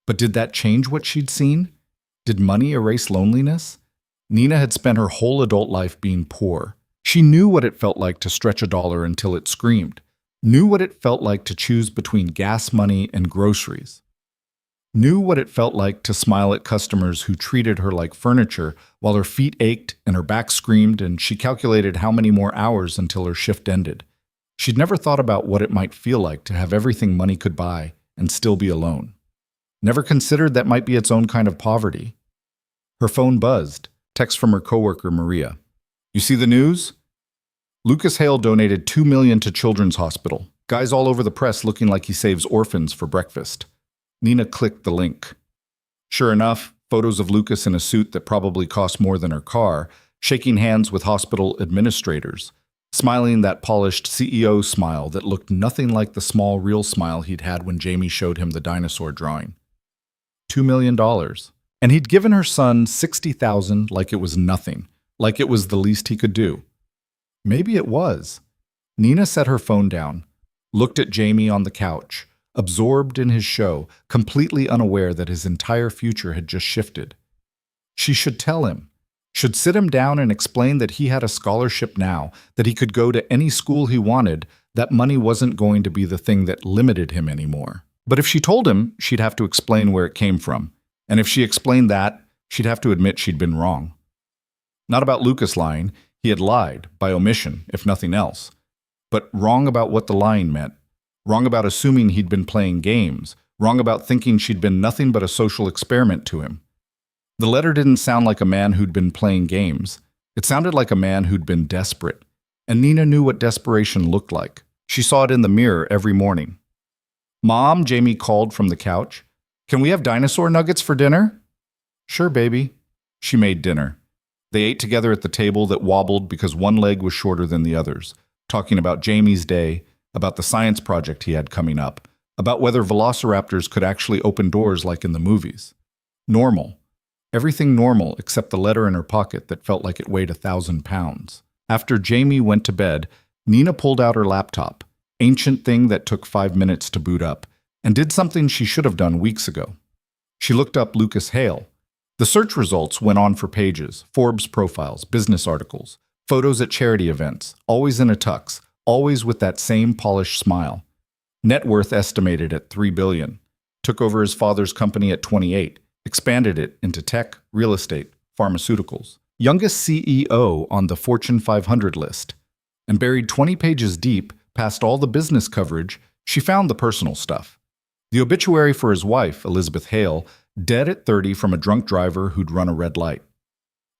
Speaker 1: But did that change what she'd seen? Did money erase loneliness? Nina had spent her whole adult life being poor. She knew what it felt like to stretch a dollar until it screamed. Knew what it felt like to choose between gas money and groceries. Knew what it felt like to smile at customers who treated her like furniture while her feet ached and her back screamed and she calculated how many more hours until her shift ended. She'd never thought about what it might feel like to have everything money could buy and still be alone. Never considered that might be its own kind of poverty. Her phone buzzed. Text from her coworker, Maria. You see the news? Lucas Hale donated $2 million to Children's Hospital. Guys all over the press looking like he saves orphans for breakfast. Nina clicked the link. Sure enough, photos of Lucas in a suit that probably cost more than her car, shaking hands with hospital administrators, smiling that polished CEO smile that looked nothing like the small, real smile he'd had when Jamie showed him the dinosaur drawing. $2 million. And he'd given her son $60,000 like it was nothing, like it was the least he could do. Maybe it was. Nina set her phone down, looked at Jamie on the couch, absorbed in his show, completely unaware that his entire future had just shifted. She should tell him, should sit him down and explain that he had a scholarship now, that he could go to any school he wanted, that money wasn't going to be the thing that limited him anymore. But if she told him, she'd have to explain where it came from. And if she explained that, she'd have to admit she'd been wrong. Not about Lucas lying. He had lied, by omission, if nothing else. But wrong about what the lying meant. Wrong about assuming he'd been playing games. Wrong about thinking she'd been nothing but a social experiment to him. The letter didn't sound like a man who'd been playing games. It sounded like a man who'd been desperate. And Nina knew what desperation looked like. She saw it in the mirror every morning. Mom, Jamie called from the couch. Can we have dinosaur nuggets for dinner? Sure, baby. She made dinner. They ate together at the table that wobbled because one leg was shorter than the others, talking about Jamie's day, about the science project he had coming up, about whether velociraptors could actually open doors like in the movies. Normal. Everything normal except the letter in her pocket that felt like it weighed 1,000 pounds. After Jamie went to bed, Nina pulled out her laptop, ancient thing that took 5 minutes to boot up, and did something she should have done weeks ago. She looked up Lucas Hale. The search results went on for pages, Forbes profiles, business articles, photos at charity events, always in a tux, always with that same polished smile. Net worth estimated at $3 billion. Took over his father's company at 28, expanded it into tech, real estate, pharmaceuticals. Youngest CEO on the Fortune 500 list. And buried 20 pages deep, past all the business coverage, she found the personal stuff. The obituary for his wife, Elizabeth Hale, dead at 30 from a drunk driver who'd run a red light.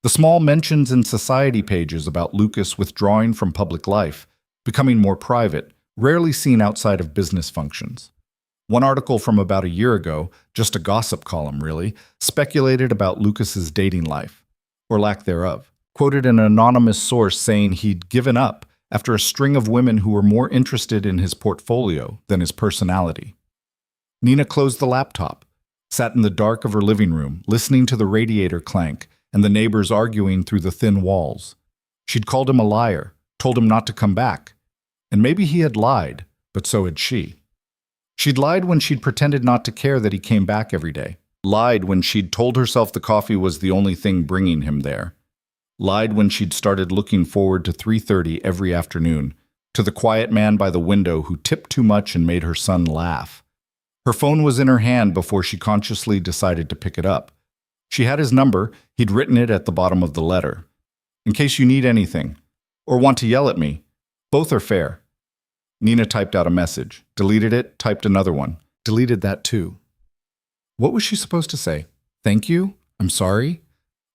Speaker 1: The small mentions in society pages about Lucas withdrawing from public life, becoming more private, rarely seen outside of business functions. One article from about a year ago, just a gossip column really, speculated about Lucas's dating life, or lack thereof. Quoted an anonymous source saying he'd given up after a string of women who were more interested in his portfolio than his personality. Nina closed the laptop, sat in the dark of her living room, listening to the radiator clank and the neighbors arguing through the thin walls. She'd called him a liar, told him not to come back. And maybe he had lied, but so had she. She'd lied when she'd pretended not to care that he came back every day. Lied when she'd told herself the coffee was the only thing bringing him there. Lied when she'd started looking forward to 3:30 every afternoon, to the quiet man by the window who tipped too much and made her son laugh. Her phone was in her hand before she consciously decided to pick it up. She had his number, he'd written it at the bottom of the letter. In case you need anything, or want to yell at me, both are fair. Nina typed out a message, deleted it, typed another one, deleted that too. What was she supposed to say? Thank you? I'm sorry?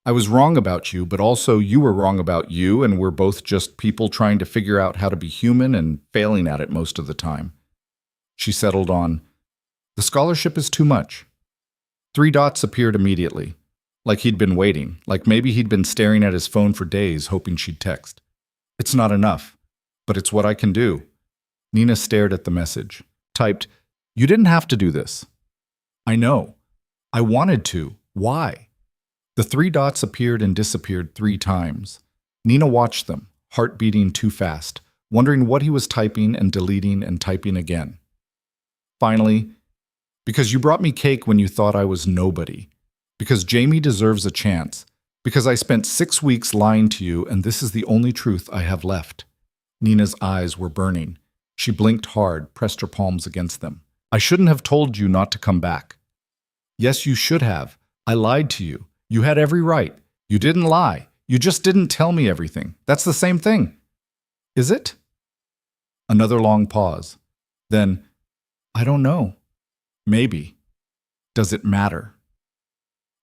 Speaker 1: I was wrong about you, but also you were wrong about you, and we're both just people trying to figure out how to be human and failing at it most of the time. She settled on, the scholarship is too much. 3 dots appeared immediately, like he'd been waiting, like maybe he'd been staring at his phone for days hoping she'd text. It's not enough, but it's what I can do. Nina stared at the message, typed, you didn't have to do this. I know. I wanted to. Why? The 3 dots appeared and disappeared 3 times. Nina watched them, heart beating too fast, wondering what he was typing and deleting and typing again. Finally, because you brought me cake when you thought I was nobody. Because Jamie deserves a chance. Because I spent 6 weeks lying to you and this is the only truth I have left. Nina's eyes were burning. She blinked hard, pressed her palms against them. I shouldn't have told you not to come back. Yes, you should have. I lied to you. You had every right. You didn't lie. You just didn't tell me everything. That's the same thing. Is it? Another long pause. Then, I don't know. Maybe. Does it matter?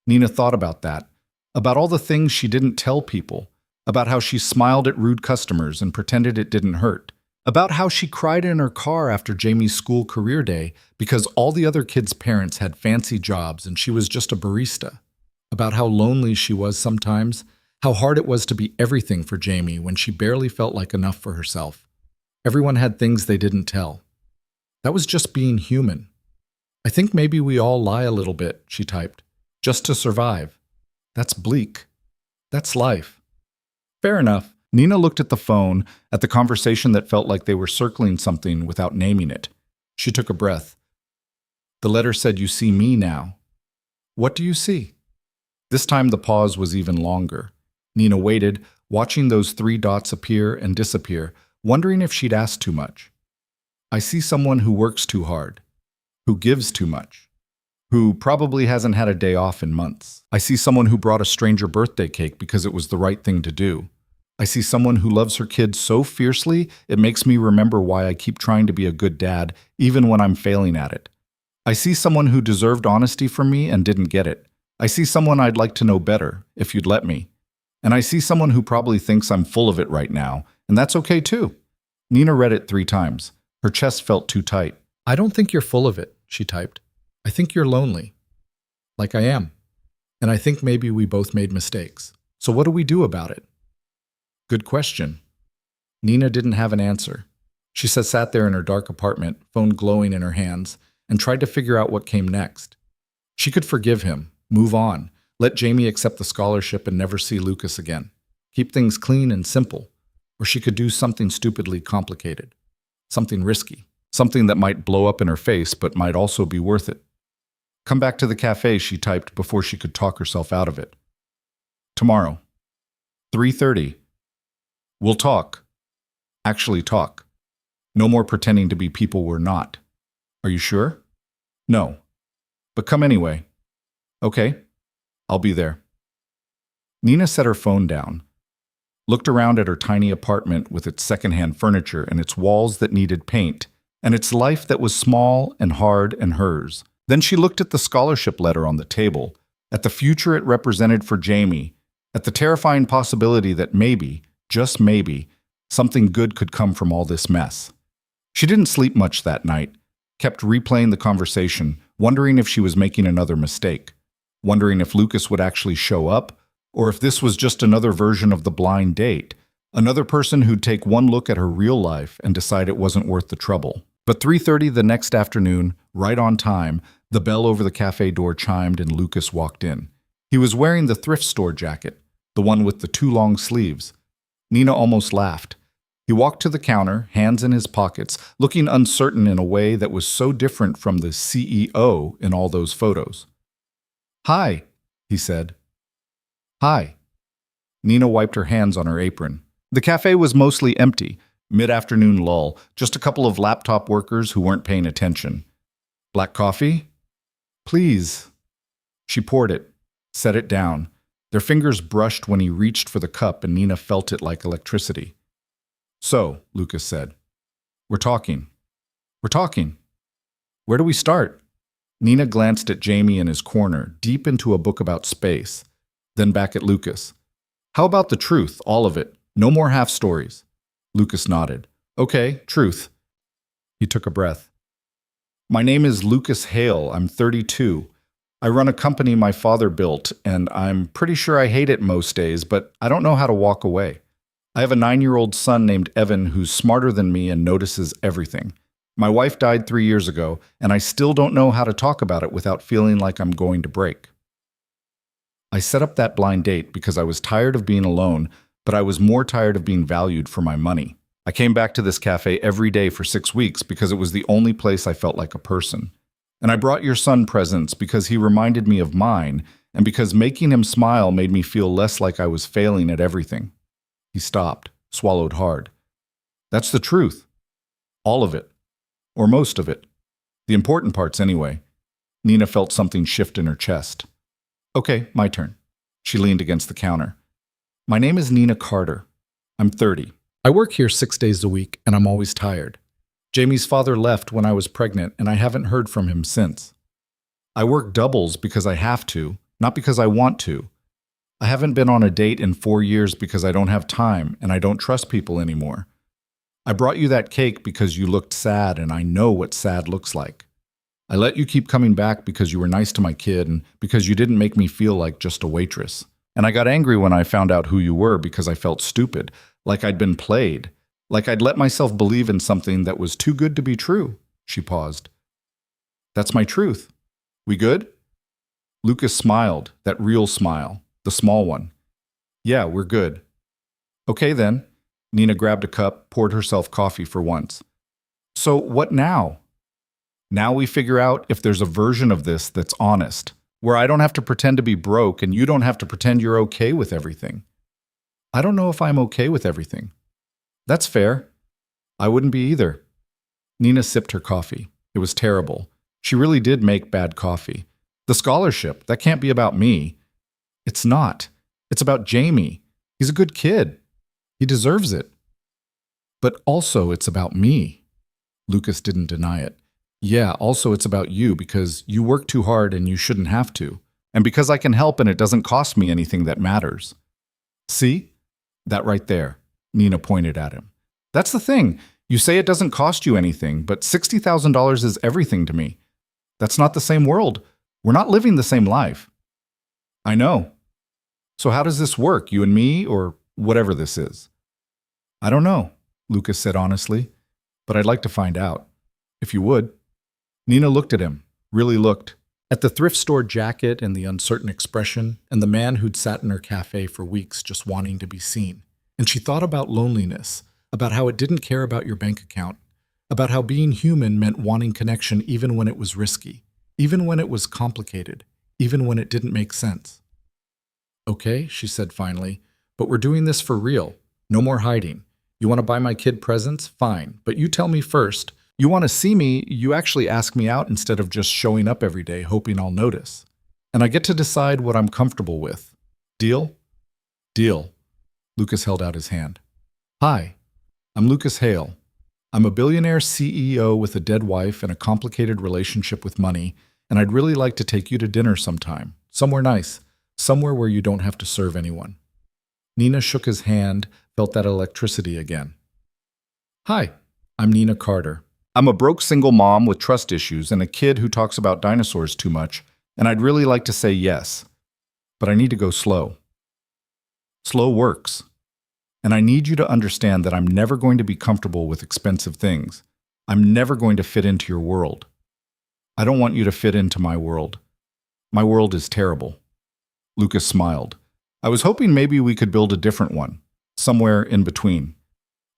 Speaker 1: Nina thought about that, about all the things she didn't tell people, about how she smiled at rude customers and pretended it didn't hurt, about how she cried in her car after Jamie's school career day because all the other kids' parents had fancy jobs and she was just a barista, about how lonely she was sometimes, how hard it was to be everything for Jamie when she barely felt like enough for herself. Everyone had things they didn't tell. That was just being human. I think maybe we all lie a little bit, she typed, just to survive. That's bleak. That's life. Fair enough. Nina looked at the phone, at the conversation that felt like they were circling something without naming it. She took a breath. The letter said, you see me now. What do you see? This time the pause was even longer. Nina waited, watching those 3 dots appear and disappear, wondering if she'd asked too much. I see someone who works too hard, who gives too much, who probably hasn't had a day off in months. I see someone who brought a stranger birthday cake because it was the right thing to do. I see someone who loves her kids so fiercely it makes me remember why I keep trying to be a good dad, even when I'm failing at it. I see someone who deserved honesty from me and didn't get it. I see someone I'd like to know better, if you'd let me. And I see someone who probably thinks I'm full of it right now, and that's okay too. Nina read it 3 times. Her chest felt too tight. I don't think you're full of it, she typed. I think you're lonely. Like I am. And I think maybe we both made mistakes. So what do we do about it? Good question. Nina didn't have an answer. She sat there in her dark apartment, phone glowing in her hands, and tried to figure out what came next. She could forgive him, move on, let Jamie accept the scholarship and never see Lucas again. Keep things clean and simple. Or she could do something stupidly complicated. Something risky. Something that might blow up in her face but might also be worth it. Come back to the cafe, she typed before she could talk herself out of it. Tomorrow. 3:30. We'll talk. Actually talk. No more pretending to be people we're not. Are you sure? No. But come anyway. Okay. I'll be there. Nina set her phone down, looked around at her tiny apartment with its secondhand furniture and its walls that needed paint, and its life that was small and hard and hers. Then she looked at the scholarship letter on the table, at the future it represented for Jamie, at the terrifying possibility that maybe, just maybe, something good could come from all this mess. She didn't sleep much that night, kept replaying the conversation, wondering if she was making another mistake, wondering if Lucas would actually show up, or if this was just another version of the blind date, another person who'd take one look at her real life and decide it wasn't worth the trouble. But 3:30 the next afternoon, right on time, the bell over the cafe door chimed and Lucas walked in. He was wearing the thrift store jacket, the one with the too long sleeves. Nina almost laughed. He walked to the counter, hands in his pockets, looking uncertain in a way that was so different from the CEO in all those photos. "Hi," he said. "Hi." Nina wiped her hands on her apron. The cafe was mostly empty, mid-afternoon lull, just a couple of laptop workers who weren't paying attention. "Black coffee?" "Please." She poured it, set it down. Their fingers brushed when he reached for the cup and Nina felt it like electricity. "So," Lucas said, We're talking. Where do we start?" Nina glanced at Jamie in his corner, deep into a book about space, then back at Lucas. "How about the truth, all of it? No more half stories." Lucas nodded. "Okay, truth." He took a breath. "My name is Lucas Hale. I'm 32. I run a company my father built, and I'm pretty sure I hate it most days, but I don't know how to walk away. I have a 9-year-old son named Evan who's smarter than me and notices everything. My wife died 3 years ago, and I still don't know how to talk about it without feeling like I'm going to break. I set up that blind date because I was tired of being alone, but I was more tired of being valued for my money. I came back to this cafe every day for 6 weeks because it was the only place I felt like a person. And I brought your son presents because he reminded me of mine, and because making him smile made me feel less like I was failing at everything." He stopped, swallowed hard. "That's the truth. All of it. Or most of it. The important parts, anyway." Nina felt something shift in her chest. "Okay, my turn." She leaned against the counter. "My name is Nina Carter. I'm 30. I work here 6 days a week, and I'm always tired. Jamie's father left when I was pregnant, and I haven't heard from him since. I work doubles because I have to, not because I want to. I haven't been on a date in 4 years because I don't have time, and I don't trust people anymore. I brought you that cake because you looked sad, and I know what sad looks like. I let you keep coming back because you were nice to my kid and because you didn't make me feel like just a waitress. And I got angry when I found out who you were because I felt stupid, like I'd been played, like I'd let myself believe in something that was too good to be true." She paused. "That's my truth. We good?" Lucas smiled, that real smile, the small one. "Yeah, we're good." "Okay then." Nina grabbed a cup, poured herself coffee for once. "So what now?" "Now we figure out if there's a version of this that's honest, where I don't have to pretend to be broke and you don't have to pretend you're okay with everything." "I don't know if I'm okay with everything." "That's fair. I wouldn't be either." Nina sipped her coffee. It was terrible. She really did make bad coffee. "The scholarship, that can't be about me." "It's not. It's about Jamie. He's a good kid. He deserves it." "But also it's about me." Lucas didn't deny it. "Yeah, also it's about you because you work too hard and you shouldn't have to. And because I can help and it doesn't cost me anything that matters." "See? That right there." Nina pointed at him. "That's the thing. You say it doesn't cost you anything, but $60,000 is everything to me. That's not the same world. We're not living the same life." "I know. So how does this work, you and me, or whatever this is?" "I don't know," Lucas said honestly, "but I'd like to find out. If you would." Nina looked at him, really looked, at the thrift store jacket and the uncertain expression, and the man who'd sat in her cafe for weeks just wanting to be seen. And she thought about loneliness, about how it didn't care about your bank account, about how being human meant wanting connection even when it was risky, even when it was complicated, even when it didn't make sense. "Okay," she said finally, "but we're doing this for real. No more hiding. You want to buy my kid presents? Fine, but you tell me first. You want to see me, you actually ask me out instead of just showing up every day hoping I'll notice. And I get to decide what I'm comfortable with. Deal?" "Deal." Lucas held out his hand. "Hi, I'm Lucas Hale. I'm a billionaire CEO with a dead wife and a complicated relationship with money, and I'd really like to take you to dinner sometime. Somewhere nice. Somewhere where you don't have to serve anyone." Nina shook his hand, felt that electricity again. Hi, I'm Nina Carter. I'm a broke single mom with trust issues and a kid who talks about dinosaurs too much, and I'd really like to say yes. But I need to go slow. Slow works. And I need you to understand that I'm never going to be comfortable with expensive things. I'm never going to fit into your world. I don't want you to fit into my world. My world is terrible. Lucas smiled. I was hoping maybe we could build a different one, somewhere in between.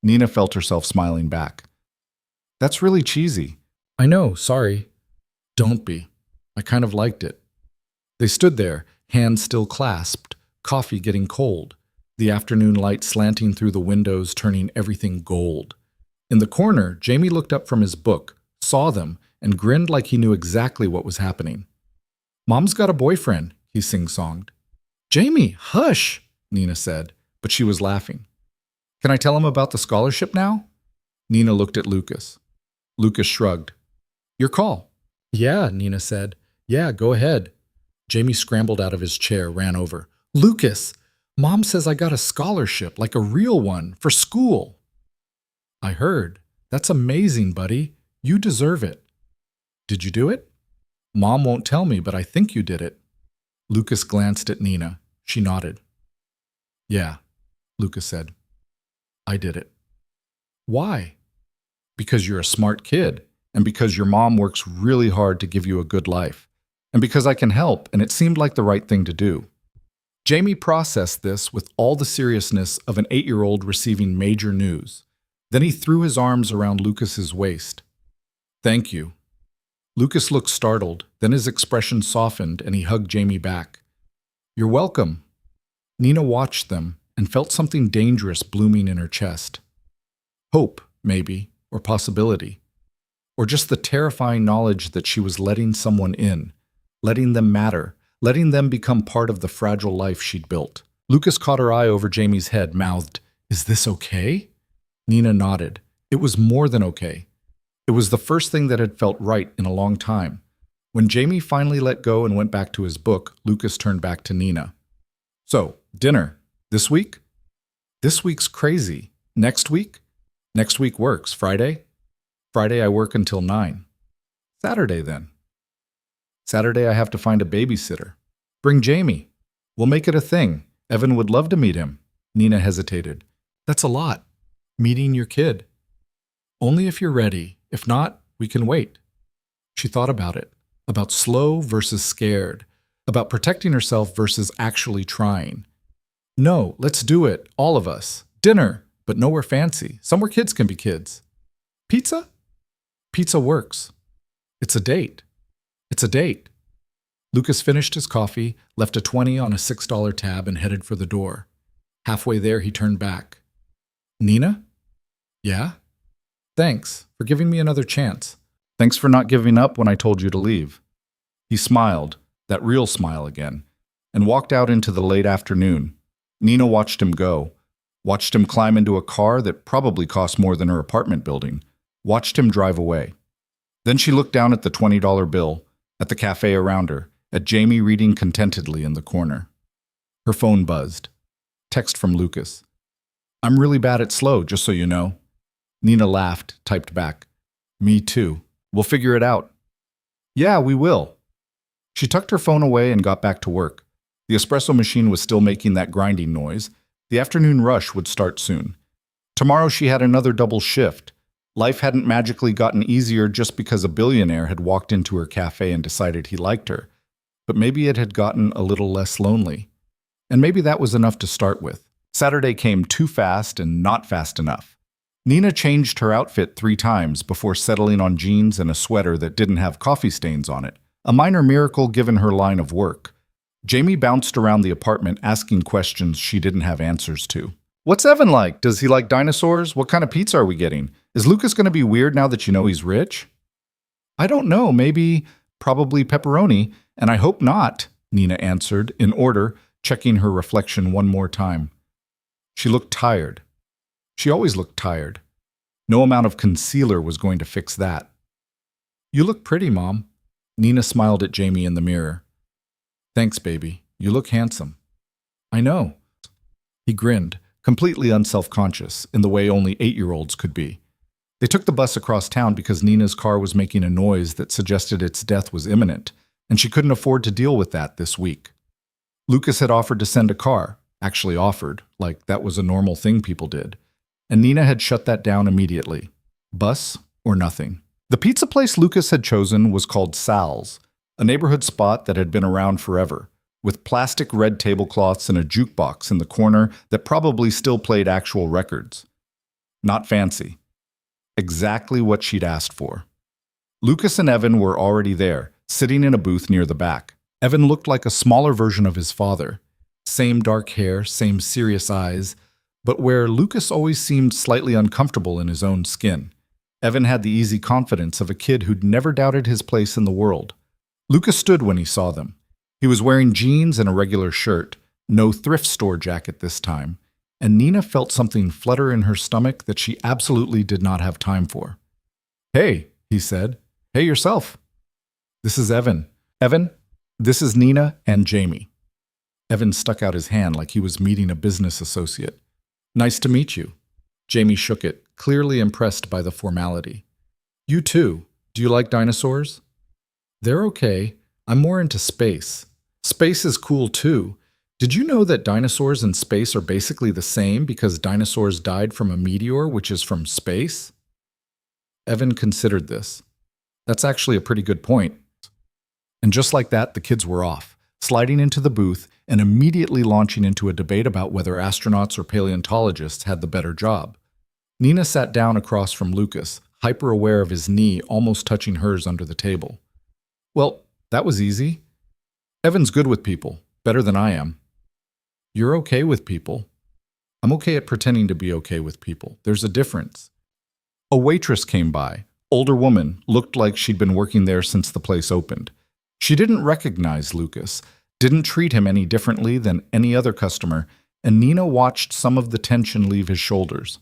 Speaker 1: Nina felt herself smiling back. That's really cheesy. I know, sorry. Don't be. I kind of liked it. They stood there, hands still clasped, coffee getting cold, the afternoon light slanting through the windows, turning everything gold. In the corner, Jamie looked up from his book, saw them, and grinned like he knew exactly what was happening. Mom's got a boyfriend, he sing-songed. Jamie, hush, Nina said, but she was laughing. Can I tell him about the scholarship now? Nina looked at Lucas. Lucas shrugged. Your call. Yeah, Nina said. Yeah, go ahead. Jamie scrambled out of his chair, ran over. Lucas, Mom says I got a scholarship, like a real one, for school. I heard. That's amazing, buddy. You deserve it. Did you do it? Mom won't tell me, but I think you did it. Lucas glanced at Nina. She nodded. Yeah, Lucas said. I did it. Why? Because you're a smart kid, and because your mom works really hard to give you a good life, and because I can help, and it seemed like the right thing to do. Jamie processed this with all the seriousness of an 8-year-old receiving major news. Then he threw his arms around Lucas's waist. Thank you. Lucas looked startled, then his expression softened and he hugged Jamie back. You're welcome. Nina watched them and felt something dangerous blooming in her chest. Hope, maybe, or possibility. Or just the terrifying knowledge that she was letting someone in, letting them matter, letting them become part of the fragile life she'd built. Lucas caught her eye over Jamie's head, mouthed, Is this okay? Nina nodded. It was more than okay. It was the first thing that had felt right in a long time. When Jamie finally let go and went back to his book, Lucas turned back to Nina. So, dinner. This week? This week's crazy. Next week? Next week works. Friday? Friday I work until 9. Saturday then? Saturday I have to find a babysitter. Bring Jamie. We'll make it a thing. Evan would love to meet him. Nina hesitated. That's a lot. Meeting your kid. Only if you're ready. If not, we can wait. She thought about it. About slow versus scared. About protecting herself versus actually trying. No, let's do it. All of us. Dinner, but nowhere fancy. Somewhere kids can be kids. Pizza? Pizza works. It's a date. It's a date. Lucas finished his coffee, left a 20 on a $6 tab, and headed for the door. Halfway there, he turned back. Nina? Yeah? Thanks for giving me another chance. Thanks for not giving up when I told you to leave. He smiled, that real smile again, and walked out into the late afternoon. Nina watched him go, watched him climb into a car that probably cost more than her apartment building, watched him drive away. Then she looked down at the $20 bill, at the cafe around her, at Jamie reading contentedly in the corner. Her phone buzzed. Text from Lucas. I'm really bad at slow, just so you know. Nina laughed, typed back. Me too. We'll figure it out. Yeah, we will. She tucked her phone away and got back to work. The espresso machine was still making that grinding noise. The afternoon rush would start soon. Tomorrow she had another double shift. Life hadn't magically gotten easier just because a billionaire had walked into her cafe and decided he liked her. But maybe it had gotten a little less lonely. And maybe that was enough to start with. Saturday came too fast and not fast enough. Nina changed her outfit 3 times before settling on jeans and a sweater that didn't have coffee stains on it, a minor miracle given her line of work. Jamie bounced around the apartment asking questions she didn't have answers to. What's Evan like? Does he like dinosaurs? What kind of pizza are we getting? Is Lucas going to be weird now that you know he's rich? I don't know, probably pepperoni, and I hope not, Nina answered, in order, checking her reflection one more time. She looked tired. She always looked tired. No amount of concealer was going to fix that. You look pretty, Mom. Nina smiled at Jamie in the mirror. Thanks, baby. You look handsome. I know. He grinned, completely unself-conscious, in the way only 8-year-olds could be. They took the bus across town because Nina's car was making a noise that suggested its death was imminent, and she couldn't afford to deal with that this week. Lucas had offered to send a car, actually offered, like that was a normal thing people did, and Nina had shut that down immediately. Bus or nothing. The pizza place Lucas had chosen was called Sal's, a neighborhood spot that had been around forever, with plastic red tablecloths and a jukebox in the corner that probably still played actual records. Not fancy. Exactly what she'd asked for. Lucas and Evan were already there, sitting in a booth near the back. Evan looked like a smaller version of his father. Same dark hair, same serious eyes, but where Lucas always seemed slightly uncomfortable in his own skin, Evan had the easy confidence of a kid who'd never doubted his place in the world. Lucas stood when he saw them. He was wearing jeans and a regular shirt, no thrift store jacket this time, and Nina felt something flutter in her stomach that she absolutely did not have time for. "Hey," he said. "Hey yourself. This is Evan. Evan, this is Nina and Jamie." Evan stuck out his hand like he was meeting a business associate. "Nice to meet you." Jamie shook it, clearly impressed by the formality. "You too. Do you like dinosaurs?" "They're okay. I'm more into space." "Space is cool too. Did you know that dinosaurs and space are basically the same because dinosaurs died from a meteor, which is from space?" Evan considered this. That's actually a pretty good point. And just like that, the kids were off, sliding into the booth and immediately launching into a debate about whether astronauts or paleontologists had the better job. Nina sat down across from Lucas, hyper-aware of his knee almost touching hers under the table. "Well, that was easy. Evan's good with people, better than I am." "You're okay with people." "I'm okay at pretending to be okay with people. There's a difference." A waitress came by. Older woman, looked like she'd been working there since the place opened. She didn't recognize Lucas, didn't treat him any differently than any other customer, and Nina watched some of the tension leave his shoulders.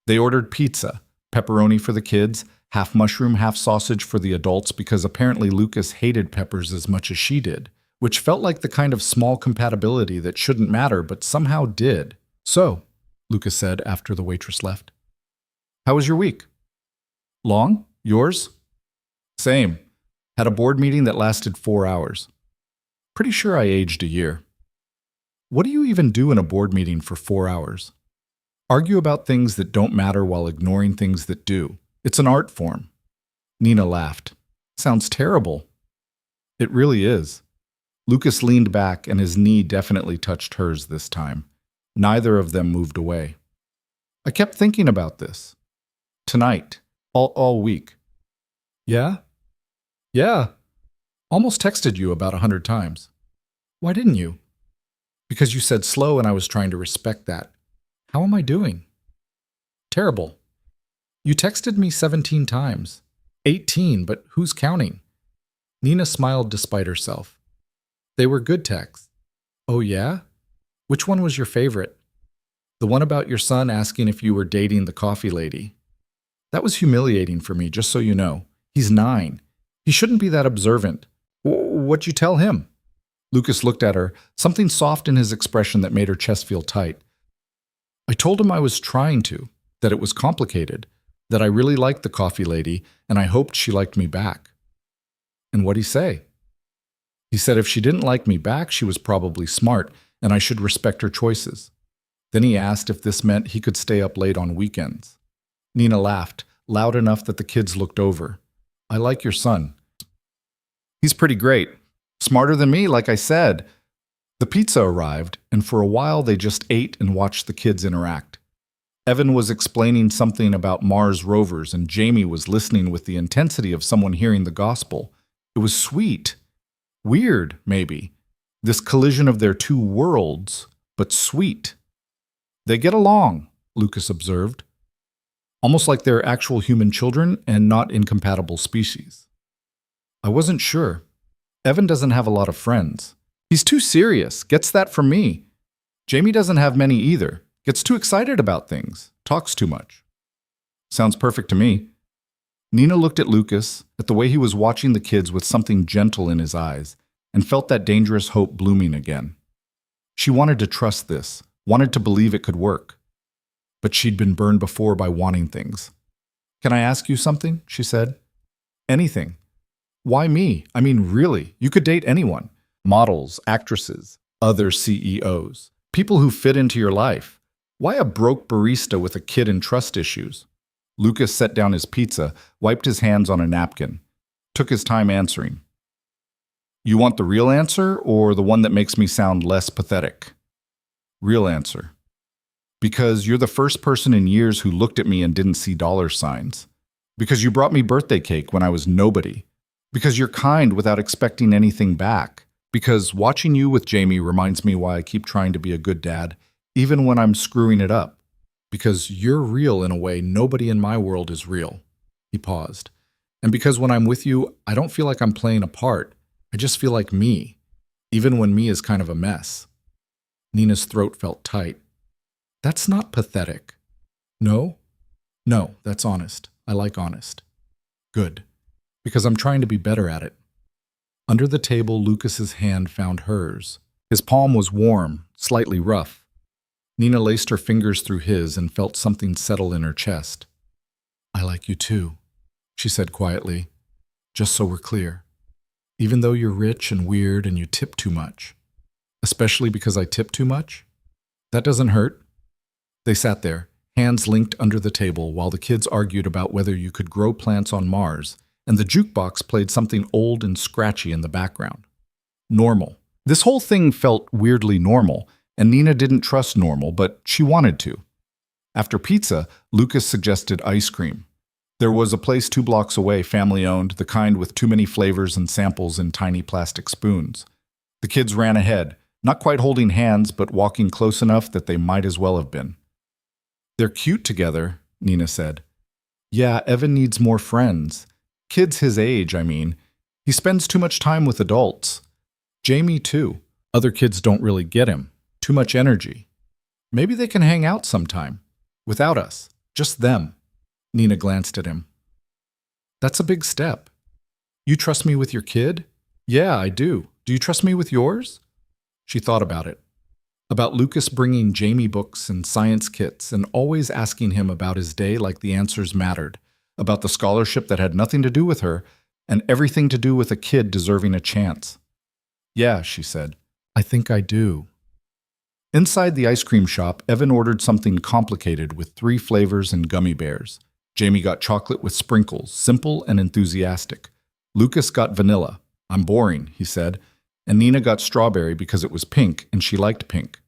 Speaker 1: They ordered pizza, pepperoni for the kids, half mushroom, half sausage for the adults because apparently Lucas hated peppers as much as she did, which felt like the kind of small compatibility that shouldn't matter but somehow did. "So," Lucas said after the waitress left. "How was your week?" "Long? Yours?" "Same. Had a board meeting that lasted 4 hours. Pretty sure I aged a year." "What do you even do in a board meeting for 4 hours?" "Argue about things that don't matter while ignoring things that do. It's an art form." Nina laughed. "Sounds terrible." "It really is." Lucas leaned back and his knee definitely touched hers this time. Neither of them moved away. "I kept thinking about this. Tonight. All week." "Yeah?" "Yeah. Almost texted you about 100 times." "Why didn't you?" "Because you said slow and I was trying to respect that." "How am I doing?" "Terrible. You texted me 17 times. 18, but who's counting?" Nina smiled despite herself. "They were good texts." "Oh yeah? Which one was your favorite?" "The one about your son asking if you were dating the coffee lady." "That was humiliating for me, just so you know. He's 9. He shouldn't be that observant." "What'd you tell him?" Lucas looked at her, something soft in his expression that made her chest feel tight. "I told him I was trying to, that it was complicated, that I really liked the coffee lady, and I hoped she liked me back." "And what'd he say?" "He said if she didn't like me back, she was probably smart, and I should respect her choices. Then he asked if this meant he could stay up late on weekends." Nina laughed, loud enough that the kids looked over. "I like your son. He's pretty great. Smarter than me, like I said." The pizza arrived, and for a while they just ate and watched the kids interact. Evan was explaining something about Mars rovers, and Jamie was listening with the intensity of someone hearing the gospel. It was sweet. Weird, maybe. This collision of their two worlds, but sweet. "They get along," Lucas observed. "Almost like they're actual human children and not incompatible species." "I wasn't sure. Evan doesn't have a lot of friends. He's too serious, gets that from me. Jamie doesn't have many either, gets too excited about things, talks too much." "Sounds perfect to me." Nina looked at Lucas, at the way he was watching the kids with something gentle in his eyes, and felt that dangerous hope blooming again. She wanted to trust this, wanted to believe it could work. But she'd been burned before by wanting things. "Can I ask you something?" she said. "Anything." "Why me? I mean, really, you could date anyone. Models, actresses, other CEOs, people who fit into your life. Why a broke barista with a kid and trust issues?" Lucas set down his pizza, wiped his hands on a napkin, took his time answering. "You want the real answer or the one that makes me sound less pathetic?" "Real answer. Because you're the first person in years who looked at me and didn't see dollar signs. Because you brought me birthday cake when I was nobody. Because you're kind without expecting anything back. Because watching you with Jamie reminds me why I keep trying to be a good dad, even when I'm screwing it up. Because you're real in a way nobody in my world is real." He paused. "And because when I'm with you, I don't feel like I'm playing a part. I just feel like me, even when me is kind of a mess." Nina's throat felt tight. "That's not pathetic." "No? No, that's honest. I like honest." "Good. Because I'm trying to be better at it." Under the table, Lucas's hand found hers. His palm was warm, slightly rough. Nina laced her fingers through his and felt something settle in her chest. "I like you too," she said quietly. "Just so we're clear. Even though you're rich and weird and you tip too much. Especially because I tip too much? That doesn't hurt." They sat there, hands linked under the table, while the kids argued about whether you could grow plants on Mars, and the jukebox played something old and scratchy in the background. Normal. This whole thing felt weirdly normal, and Nina didn't trust normal, but she wanted to. After pizza, Lucas suggested ice cream. There was a place 2 blocks away, family-owned, the kind with too many flavors and samples in tiny plastic spoons. The kids ran ahead, not quite holding hands, but walking close enough that they might as well have been. "They're cute together," Nina said. "Yeah, Evan needs more friends. Kids his age, I mean. He spends too much time with adults. Jamie, too. Other kids don't really get him. Too much energy. Maybe they can hang out sometime. Without us. Just them." Nina glanced at him. "That's a big step. You trust me with your kid?" "Yeah, I do. Do you trust me with yours?" She thought about it. About Lucas bringing Jamie books and science kits and always asking him about his day like the answers mattered. About the scholarship that had nothing to do with her and everything to do with a kid deserving a chance. "Yeah," she said. "I think I do." Inside the ice cream shop, Evan ordered something complicated with 3 flavors and gummy bears. Jamie got chocolate with sprinkles, simple and enthusiastic. Lucas got vanilla. "I'm boring," he said. And Nina got strawberry because it was pink and she liked pink.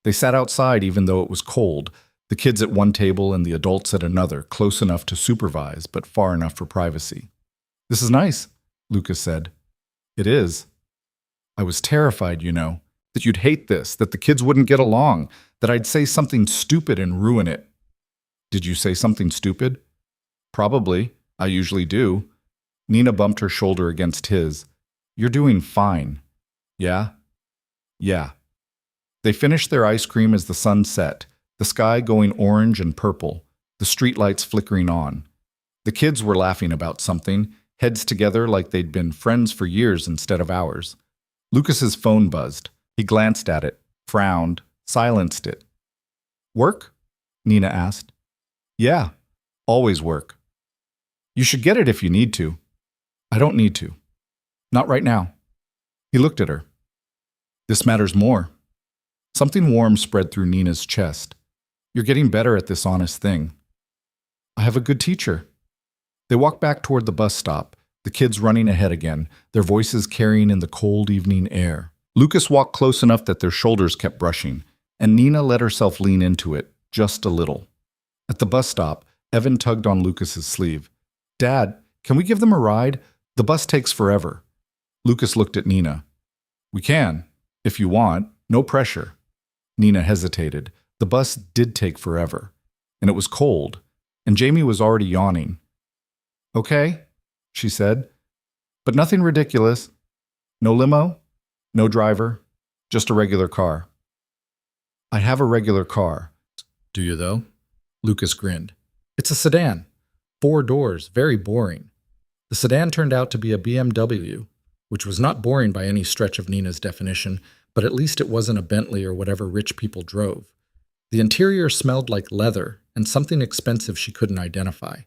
Speaker 1: They sat outside even though it was cold, the kids at one table and the adults at another, close enough to supervise but far enough for privacy. "This is nice," Lucas said. "It is. I was terrified, you know. That you'd hate this, that the kids wouldn't get along, that I'd say something stupid and ruin it." "Did you say something stupid?" "Probably. I usually do." Nina bumped her shoulder against his. "You're doing fine." "Yeah?" "Yeah." They finished their ice cream as the sun set, the sky going orange and purple, the streetlights flickering on. The kids were laughing about something, heads together like they'd been friends for years instead of hours. Lucas's phone buzzed. He glanced at it, frowned, silenced it. "Work?" Nina asked. "Yeah, always work." "You should get it if you need to." "I don't need to. Not right now." He looked at her. "This matters more." Something warm spread through Nina's chest. "You're getting better at this honest thing." "I have a good teacher." They walked back toward the bus stop, the kids running ahead again, their voices carrying in the cold evening air. Lucas walked close enough that their shoulders kept brushing, and Nina let herself lean into it, just a little. At the bus stop, Evan tugged on Lucas's sleeve. "Dad, can we give them a ride? The bus takes forever." Lucas looked at Nina. "We can, if you want. No pressure." Nina hesitated. The bus did take forever, and it was cold, and Jamie was already yawning. "Okay," she said, "but nothing ridiculous. No limo, no driver, just a regular car." "I have a regular car." "Do you, though?" Lucas grinned. "It's a sedan. 4 doors, very boring." The sedan turned out to be a BMW, which was not boring by any stretch of Nina's definition,
Speaker 2: but at least it wasn't a Bentley or whatever rich people drove. The interior smelled like leather and something expensive she couldn't identify.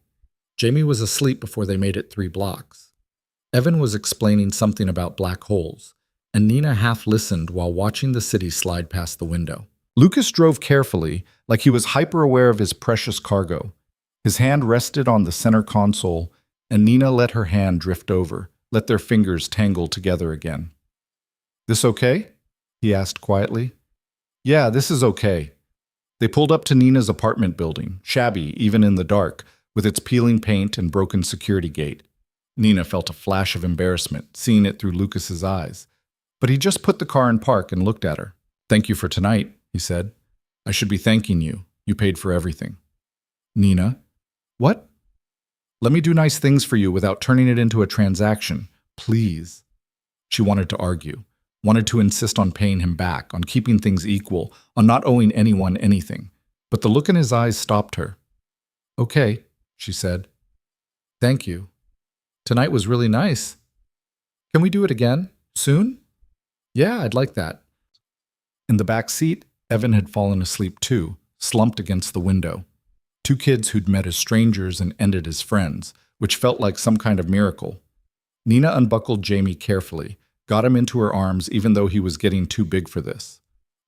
Speaker 2: Jamie was asleep before they made it 3 blocks. Evan was explaining something about black holes, and Nina half listened while watching the city slide past the window.
Speaker 1: Lucas drove carefully, like he was hyper-aware of his precious cargo. His hand rested on the center console, and Nina let her hand drift over, let their fingers tangle together again. "This okay?" he asked quietly. "Yeah, this is okay." They pulled up to Nina's apartment building, shabby even in the dark, with its peeling paint and broken security gate. Nina felt a flash of embarrassment, seeing it through Lucas's eyes. But he just put the car in park and looked at her. "Thank you for tonight," he said. "I should be thanking you. You paid for everything." "Nina?" "What?" "Let me do nice things for you without turning it into a transaction. Please." She wanted to argue, wanted to insist on paying him back, on keeping things equal, on not owing anyone anything. But the look in his eyes stopped her. "Okay," she said. "Thank you. Tonight was really nice. Can we do it again? Soon?" "Yeah, I'd like that." In the back seat, Evan had fallen asleep too, slumped against the window. 2 kids who'd met as strangers and ended as friends, which felt like some kind of miracle. Nina unbuckled Jamie carefully, got him into her arms even though he was getting too big for this.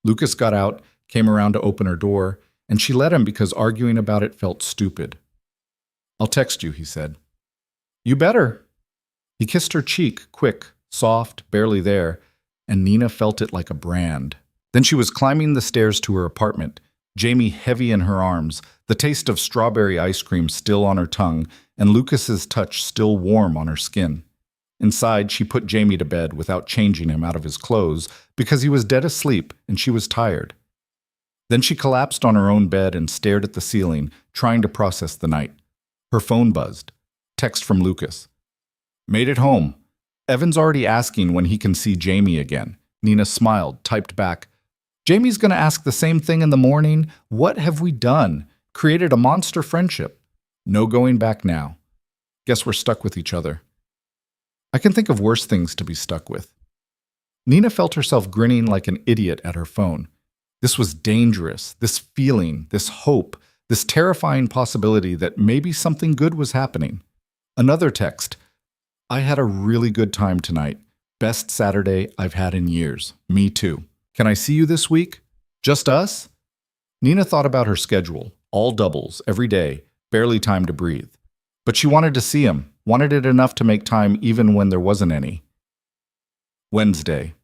Speaker 1: Lucas got out, came around to open her door, and she let him because arguing about it felt stupid. "I'll text you," he said. "You better." He kissed her cheek, quick, soft, barely there, and Nina felt it like a brand. Then she was climbing the stairs to her apartment, Jamie heavy in her arms, the taste of strawberry ice cream still on her tongue, and Lucas's touch still warm on her skin. Inside, she put Jamie to bed without changing him out of his clothes because he was dead asleep and she was tired. Then she collapsed on her own bed and stared at the ceiling, trying to process the night. Her phone buzzed. Text from Lucas. "Made it home. Evan's already asking when he can see Jamie again." Nina smiled, typed back, "Jamie's going to ask the same thing in the morning. What have we done? Created a monster friendship. No going back now. Guess we're stuck with each other." I can think of worse things to be stuck with. Nina felt herself grinning like an idiot at her phone. This was dangerous, this feeling, this hope, this terrifying possibility that maybe something good was happening. Another text. "I had a really good time tonight. Best Saturday I've had in years. Me too. Can I see you this week? Just us?" Nina thought about her schedule, all doubles, every day, barely time to breathe. But she wanted to see him, wanted it enough to make time even when there wasn't any. Wednesday.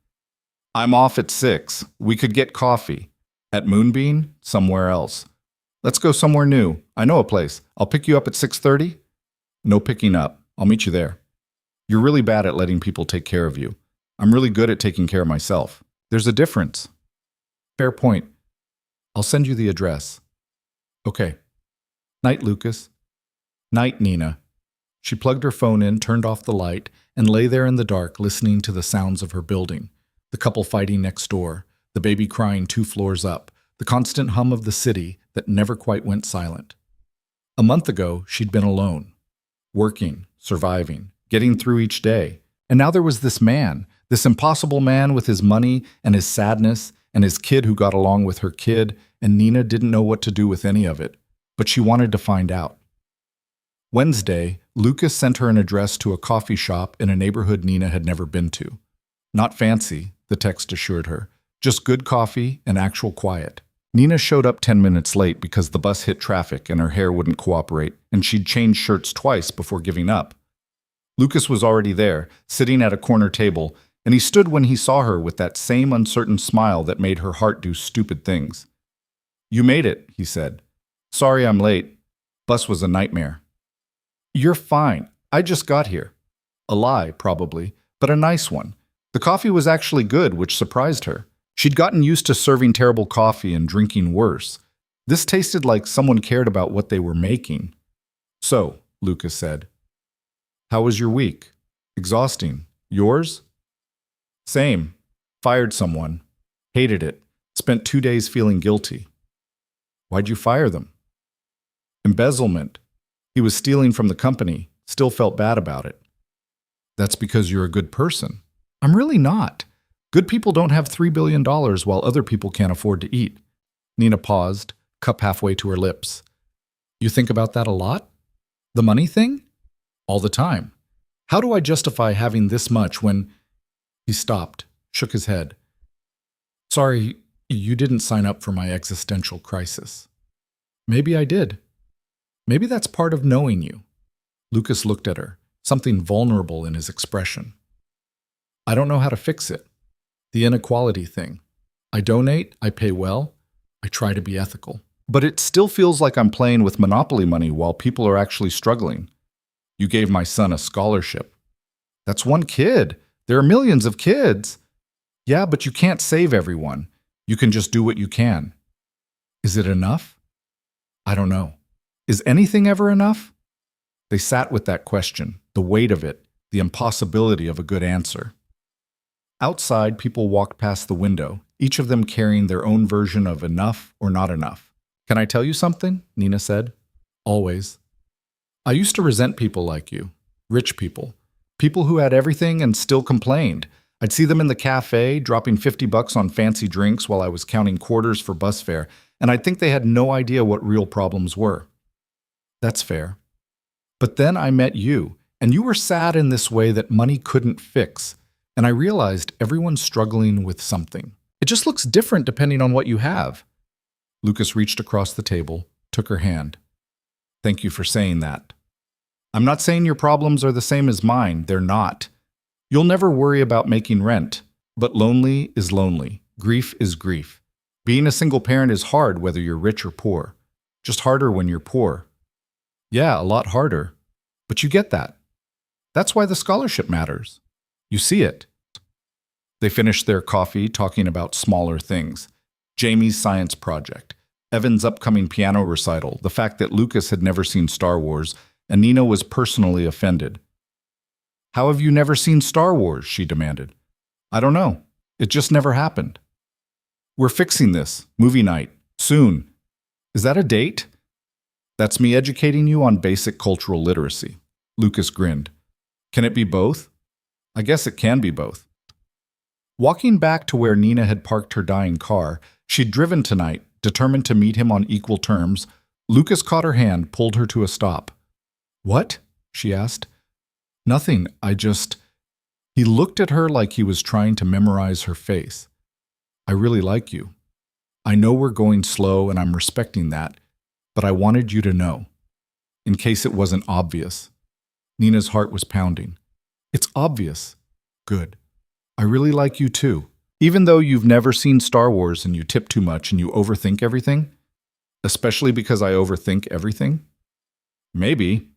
Speaker 1: "I'm off at 6. We could get coffee. At Moonbeam? Somewhere else. Let's go somewhere new. I know a place. I'll pick you up at 6:30? "No picking up. I'll meet you there. You're really bad at letting people take care of you. I'm really good at taking care of myself. There's a difference." "Fair point. I'll send you the address." "Okay. Night, Lucas." "Night, Nina." She plugged her phone in, turned off the light, and lay there in the dark listening to the sounds of her building. The couple fighting next door, the baby crying 2 floors up, the constant hum of the city that never quite went silent. A month ago, she'd been alone, working, surviving, getting through each day. And now there was this man, this impossible man with his money and his sadness and his kid who got along with her kid, and Nina didn't know what to do with any of it. But she wanted to find out. Wednesday, Lucas sent her an address to a coffee shop in a neighborhood Nina had never been to. Not fancy, the text assured her, just good coffee and actual quiet. Nina showed up 10 minutes late because the bus hit traffic and her hair wouldn't cooperate, and she'd changed shirts twice before giving up. Lucas was already there, sitting at a corner table, and he stood when he saw her with that same uncertain smile that made her heart do stupid things. "You made it," he said. "Sorry I'm late. Bus was a nightmare." "You're fine. I just got here." A lie, probably, but a nice one. The coffee was actually good, which surprised her. She'd gotten used to serving terrible coffee and drinking worse. This tasted like someone cared about what they were making. "So," Lucas said. "How was your week?" "Exhausting. Yours?" "Same. Fired someone. Hated it. Spent 2 days feeling guilty." "Why'd you fire them?" "Embezzlement. He was stealing from the company. Still felt bad about it." "That's because you're a good person." "I'm really not. Good people don't have $3 billion while other people can't afford to eat. Nina paused, cup halfway to her lips. You think about that a lot? The money thing? All the time. How do I justify having this much when... He stopped, shook his head. Sorry, you didn't sign up for my existential crisis. Maybe I did. Maybe that's part of knowing you. Lucas looked at her, something vulnerable in his expression. I don't know how to fix it. The inequality thing. I donate, I pay well, I try to be ethical. But it still feels like I'm playing with monopoly money while people are actually struggling. You gave my son a scholarship. That's one kid. There are millions of kids. Yeah, but you can't save everyone. You can just do what you can. Is it enough? I don't know. Is anything ever enough? They sat with that question, the weight of it, the impossibility of a good answer. Outside, people walked past the window, each of them carrying their own version of enough or not enough. Can I tell you something? Nina said. Always. I used to resent people like you, rich people, people who had everything and still complained. I'd see them in the cafe, dropping $50 on fancy drinks while I was counting quarters for bus fare, and I'd think they had no idea what real problems were. That's fair. But then I met you, and you were sad in this way that money couldn't fix, and I realized everyone's struggling with something. It just looks different depending on what you have. Lucas reached across the table, took her hand. Thank you for saying that. I'm not saying your problems are the same as mine. They're not. You'll never worry about making rent, but lonely is lonely. Grief is grief. Being a single parent is hard whether you're rich or poor. Just harder when you're poor. Yeah, a lot harder. But you get that. That's why the scholarship matters. You see it. They finished their coffee talking about smaller things. Jamie's science project, Evan's upcoming piano recital, the fact that Lucas had never seen Star Wars, and Nina was personally offended. How have you never seen Star Wars? She demanded. I don't know. It just never happened. We're fixing this. Movie night. Soon. Is that a date? That's me educating you on basic cultural literacy. Lucas grinned. Can it be both? I guess it can be both. Walking back to where Nina had parked her dying car, she'd driven tonight, determined to meet him on equal terms. Lucas caught her hand, pulled her to a stop. What? She asked. Nothing, He looked at her like he was trying to memorize her face. I really like you. I know we're going slow and I'm respecting that, but I wanted you to know, in case it wasn't obvious. Nina's heart was pounding. It's obvious. Good. I really like you too. Even though you've never seen Star Wars and you tip too much and you overthink everything? Especially because I overthink everything? Maybe.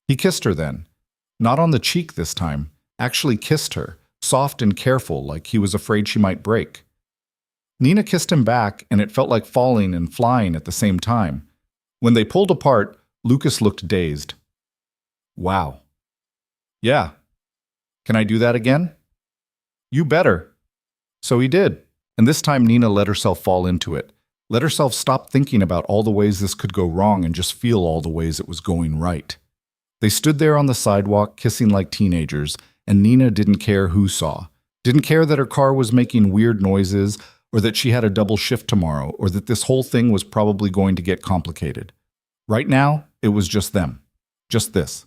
Speaker 1: He kissed her then. Not on the cheek this time. Actually kissed her, soft and careful, like he was afraid she might break. Nina kissed him back, and it felt like falling and flying at the same time. When they pulled apart, Lucas looked dazed. Wow. Yeah. Can I do that again? You better. So he did. And this time Nina let herself fall into it. Let herself stop thinking about all the ways this could go wrong and just feel all the ways it was going right. They stood there on the sidewalk, kissing like teenagers, and Nina didn't care who saw. Didn't care that her car was making weird noises, or that she had a double shift tomorrow, or that this whole thing was probably going to get complicated. Right now, it was just them. Just this.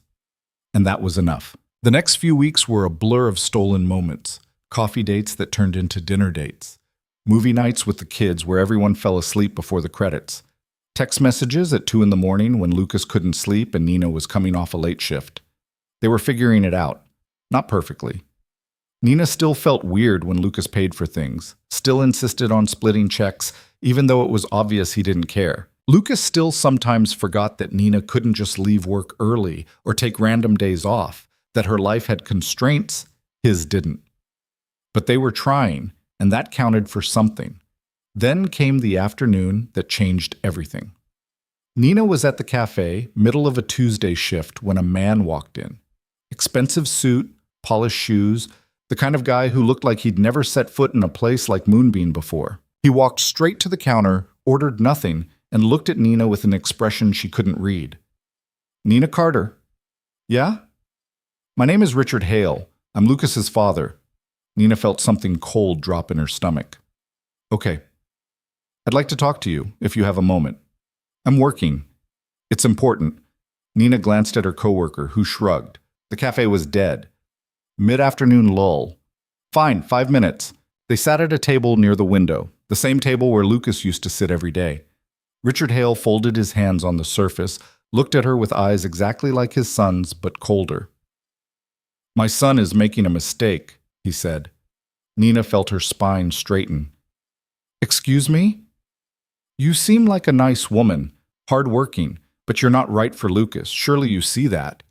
Speaker 1: And that was enough. The next few weeks were a blur of stolen moments. Coffee dates that turned into dinner dates. Movie nights with the kids where everyone fell asleep before the credits. Text messages at 2 a.m. when Lucas couldn't sleep and Nina was coming off a late shift. They were figuring it out. Not perfectly. Nina still felt weird when Lucas paid for things, still insisted on splitting checks, even though it was obvious he didn't care. Lucas still sometimes forgot that Nina couldn't just leave work early or take random days off, that her life had constraints, his didn't. But they were trying, and that counted for something. Then came the afternoon that changed everything. Nina was at the cafe, middle of a Tuesday shift, when a man walked in. Expensive suit, polished shoes, the kind of guy who looked like he'd never set foot in a place like Moonbeam before. He walked straight to the counter, ordered nothing, and looked at Nina with an expression she couldn't read. Nina Carter. Yeah? My name is Richard Hale. I'm Lucas's father. Nina felt something cold drop in her stomach. Okay. I'd like to talk to you, if you have a moment. I'm working. It's important. Nina glanced at her coworker, who shrugged. The cafe was dead. Mid-afternoon lull. Fine, 5 minutes. They sat at a table near the window, the same table where Lucas used to sit every day. Richard Hale folded his hands on the surface, looked at her with eyes exactly like his son's, but colder. My son is making a mistake, he said. Nina felt her spine straighten. Excuse me? You seem like a nice woman, hard-working, but you're not right for Lucas. Surely you see that.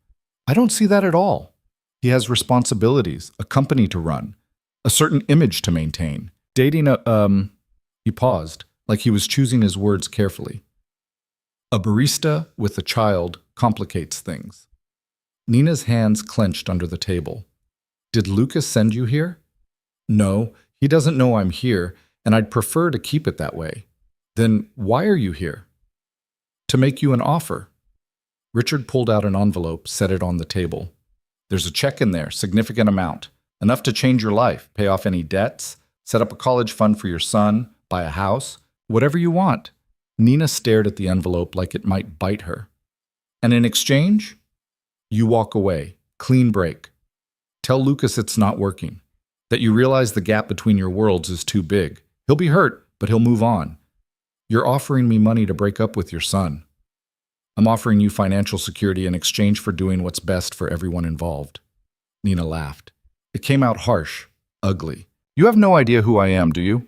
Speaker 1: I don't see that at all. He has responsibilities, a company to run, a certain image to maintain. Dating He paused, like he was choosing his words carefully. A barista with a child complicates things. Nina's hands clenched under the table. Did Lucas send you here? No, he doesn't know I'm here, and I'd prefer to keep it that way. Then why are you here? To make you an offer. Richard pulled out an envelope, set it on the table. There's a check in there, significant amount. Enough to change your life, pay off any debts, set up a college fund for your son, buy a house, whatever you want. Nina stared at the envelope like it might bite her. And in exchange? You walk away, clean break. Tell Lucas it's not working, that you realize the gap between your worlds is too big. He'll be hurt, but he'll move on. You're offering me money to break up with your son. I'm offering you financial security in exchange for doing what's best for everyone involved. Nina laughed. It came out harsh, ugly. You have no idea who I am, do you?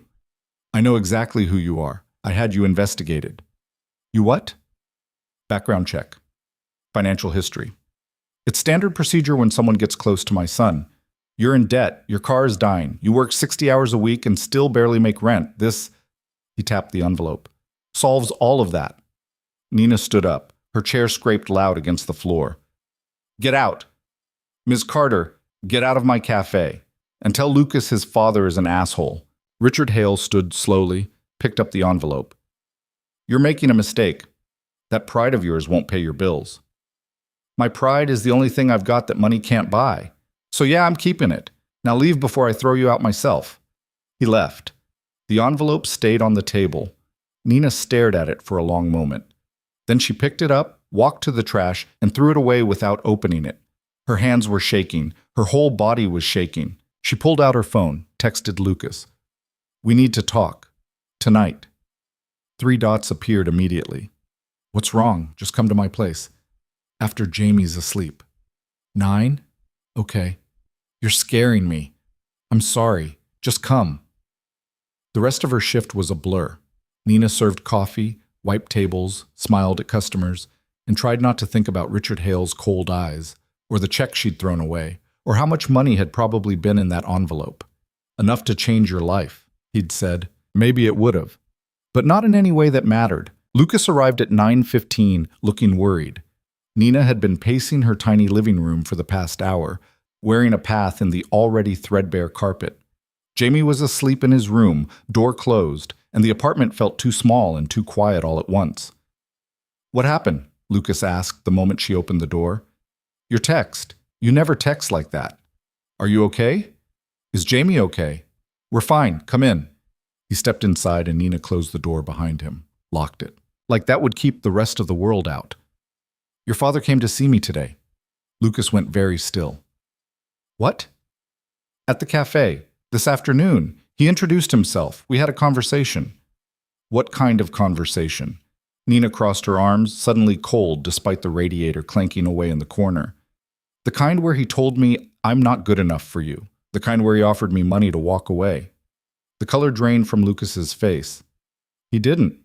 Speaker 1: I know exactly who you are. I had you investigated. You what? Background check. Financial history. It's standard procedure when someone gets close to my son. You're in debt, your car is dying, you work 60 hours a week and still barely make rent. This, he tapped the envelope, solves all of that. Nina stood up. Her chair scraped loud against the floor. Get out. Ms. Carter, get out of my cafe. And tell Lucas his father is an asshole. Richard Hale stood slowly, picked up the envelope. You're making a mistake. That pride of yours won't pay your bills. My pride is the only thing I've got that money can't buy. So yeah, I'm keeping it. Now leave before I throw you out myself. He left. The envelope stayed on the table. Nina stared at it for a long moment. Then she picked it up, walked to the trash, and threw it away without opening it. Her hands were shaking. Her whole body was shaking. She pulled out her phone, texted Lucas. We need to talk. Tonight. 3 dots appeared immediately. What's wrong? Just come to my place. After Jamie's asleep. 9? Okay. You're scaring me. I'm sorry. Just come. The rest of her shift was a blur. Nina served coffee, wiped tables, smiled at customers, and tried not to think about Richard Hale's cold eyes, or the check she'd thrown away, or how much money had probably been in that envelope. Enough to change your life, he'd said. Maybe it would have. But not in any way that mattered. Lucas arrived at 9:15, looking worried. Nina had been pacing her tiny living room for the past hour, wearing a path in the already threadbare carpet. Jamie was asleep in his room, door closed, and the apartment felt too small and too quiet all at once. What happened? Lucas asked the moment she opened the door. Your text. You never text like that. Are you okay? Is Jamie okay? We're fine. Come in. He stepped inside and Nina closed the door behind him, locked it. Like that would keep the rest of the world out. Your father came to see me today. Lucas went very still. What? At the cafe. This afternoon. He introduced himself. We had a conversation. What kind of conversation? Nina crossed her arms, suddenly cold despite the radiator clanking away in the corner. The kind where he told me I'm not good enough for you. The kind where he offered me money to walk away. The color drained from Lucas's face. He didn't.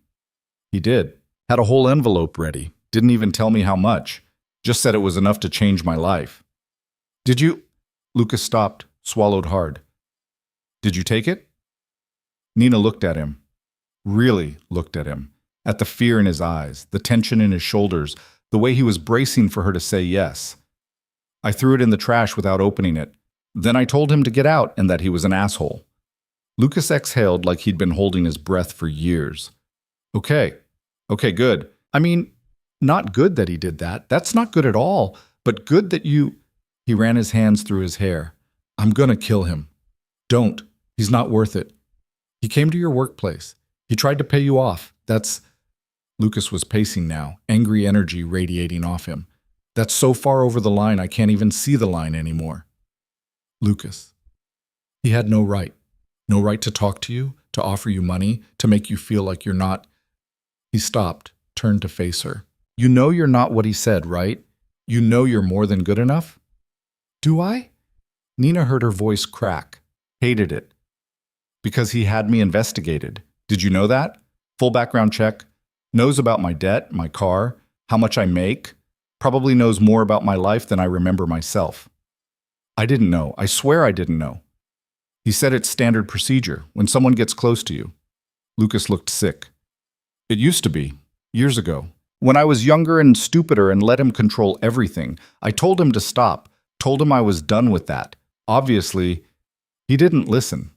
Speaker 1: He did. Had a whole envelope ready. Didn't even tell me how much. Just said it was enough to change my life. Did you? Lucas stopped, swallowed hard. Did you take it? Nina looked at him. Really looked at him. At the fear in his eyes, the tension in his shoulders, the way he was bracing for her to say yes. I threw it in the trash without opening it. Then I told him to get out and that he was an asshole. Lucas exhaled like he'd been holding his breath for years. Okay, good. I mean, not good that he did that. That's not good at all. But good that you... He ran his hands through his hair. I'm gonna kill him. Don't. He's not worth it. He came to your workplace. He tried to pay you off. Lucas was pacing now, angry energy radiating off him. That's so far over the line I can't even see the line anymore. Lucas. He had no right. No right to talk to you, to offer you money, to make you feel like you're not. He stopped, turned to face her. You know you're not what he said, right? You know you're more than good enough? Do I? Nina heard her voice crack. Hated it. Because he had me investigated. Did you know that? Full background check. Knows about my debt, my car, how much I make. Probably knows more about my life than I remember myself. I didn't know. I swear I didn't know. He said it's standard procedure when someone gets close to you. Lucas looked sick. It used to be, years ago. When I was younger and stupider and let him control everything, I told him to stop, told him I was done with that. Obviously, he didn't listen.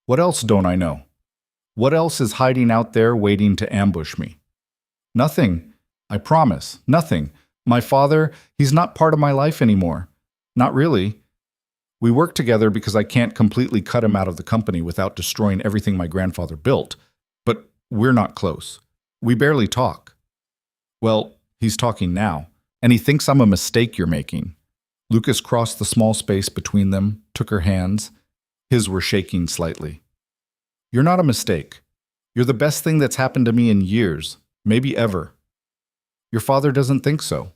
Speaker 1: What else don't I know? What else is hiding out there waiting to ambush me? Nothing. I promise. Nothing. My father, he's not part of my life anymore. Not really. We work together because I can't completely cut him out of the company without destroying everything my grandfather built. But we're not close. We barely talk. Well, he's talking now, and he thinks I'm a mistake you're making. Lucas crossed the small space between them, took her hands. His were shaking slightly. You're not a mistake. You're the best thing that's happened to me in years, maybe ever. Your father doesn't think so.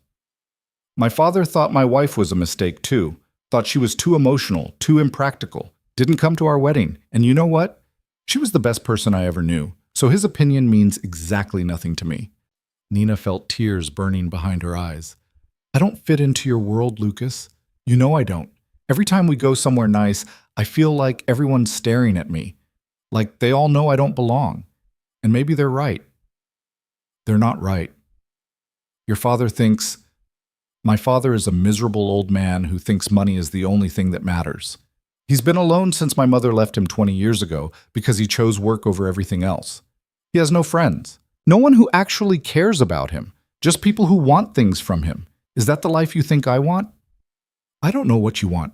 Speaker 1: My father thought my wife was a mistake too, thought she was too emotional, too impractical, didn't come to our wedding, and you know what? She was the best person I ever knew, so his opinion means exactly nothing to me. Nina felt tears burning behind her eyes. I don't fit into your world, Lucas. You know I don't. Every time we go somewhere nice, I feel like everyone's staring at me. Like they all know I don't belong. And maybe they're right. They're not right. Your father thinks... My father is a miserable old man who thinks money is the only thing that matters. He's been alone since my mother left him 20 years ago because he chose work over everything else. He has no friends. No one who actually cares about him. Just people who want things from him. Is that the life you think I want? I don't know what you want.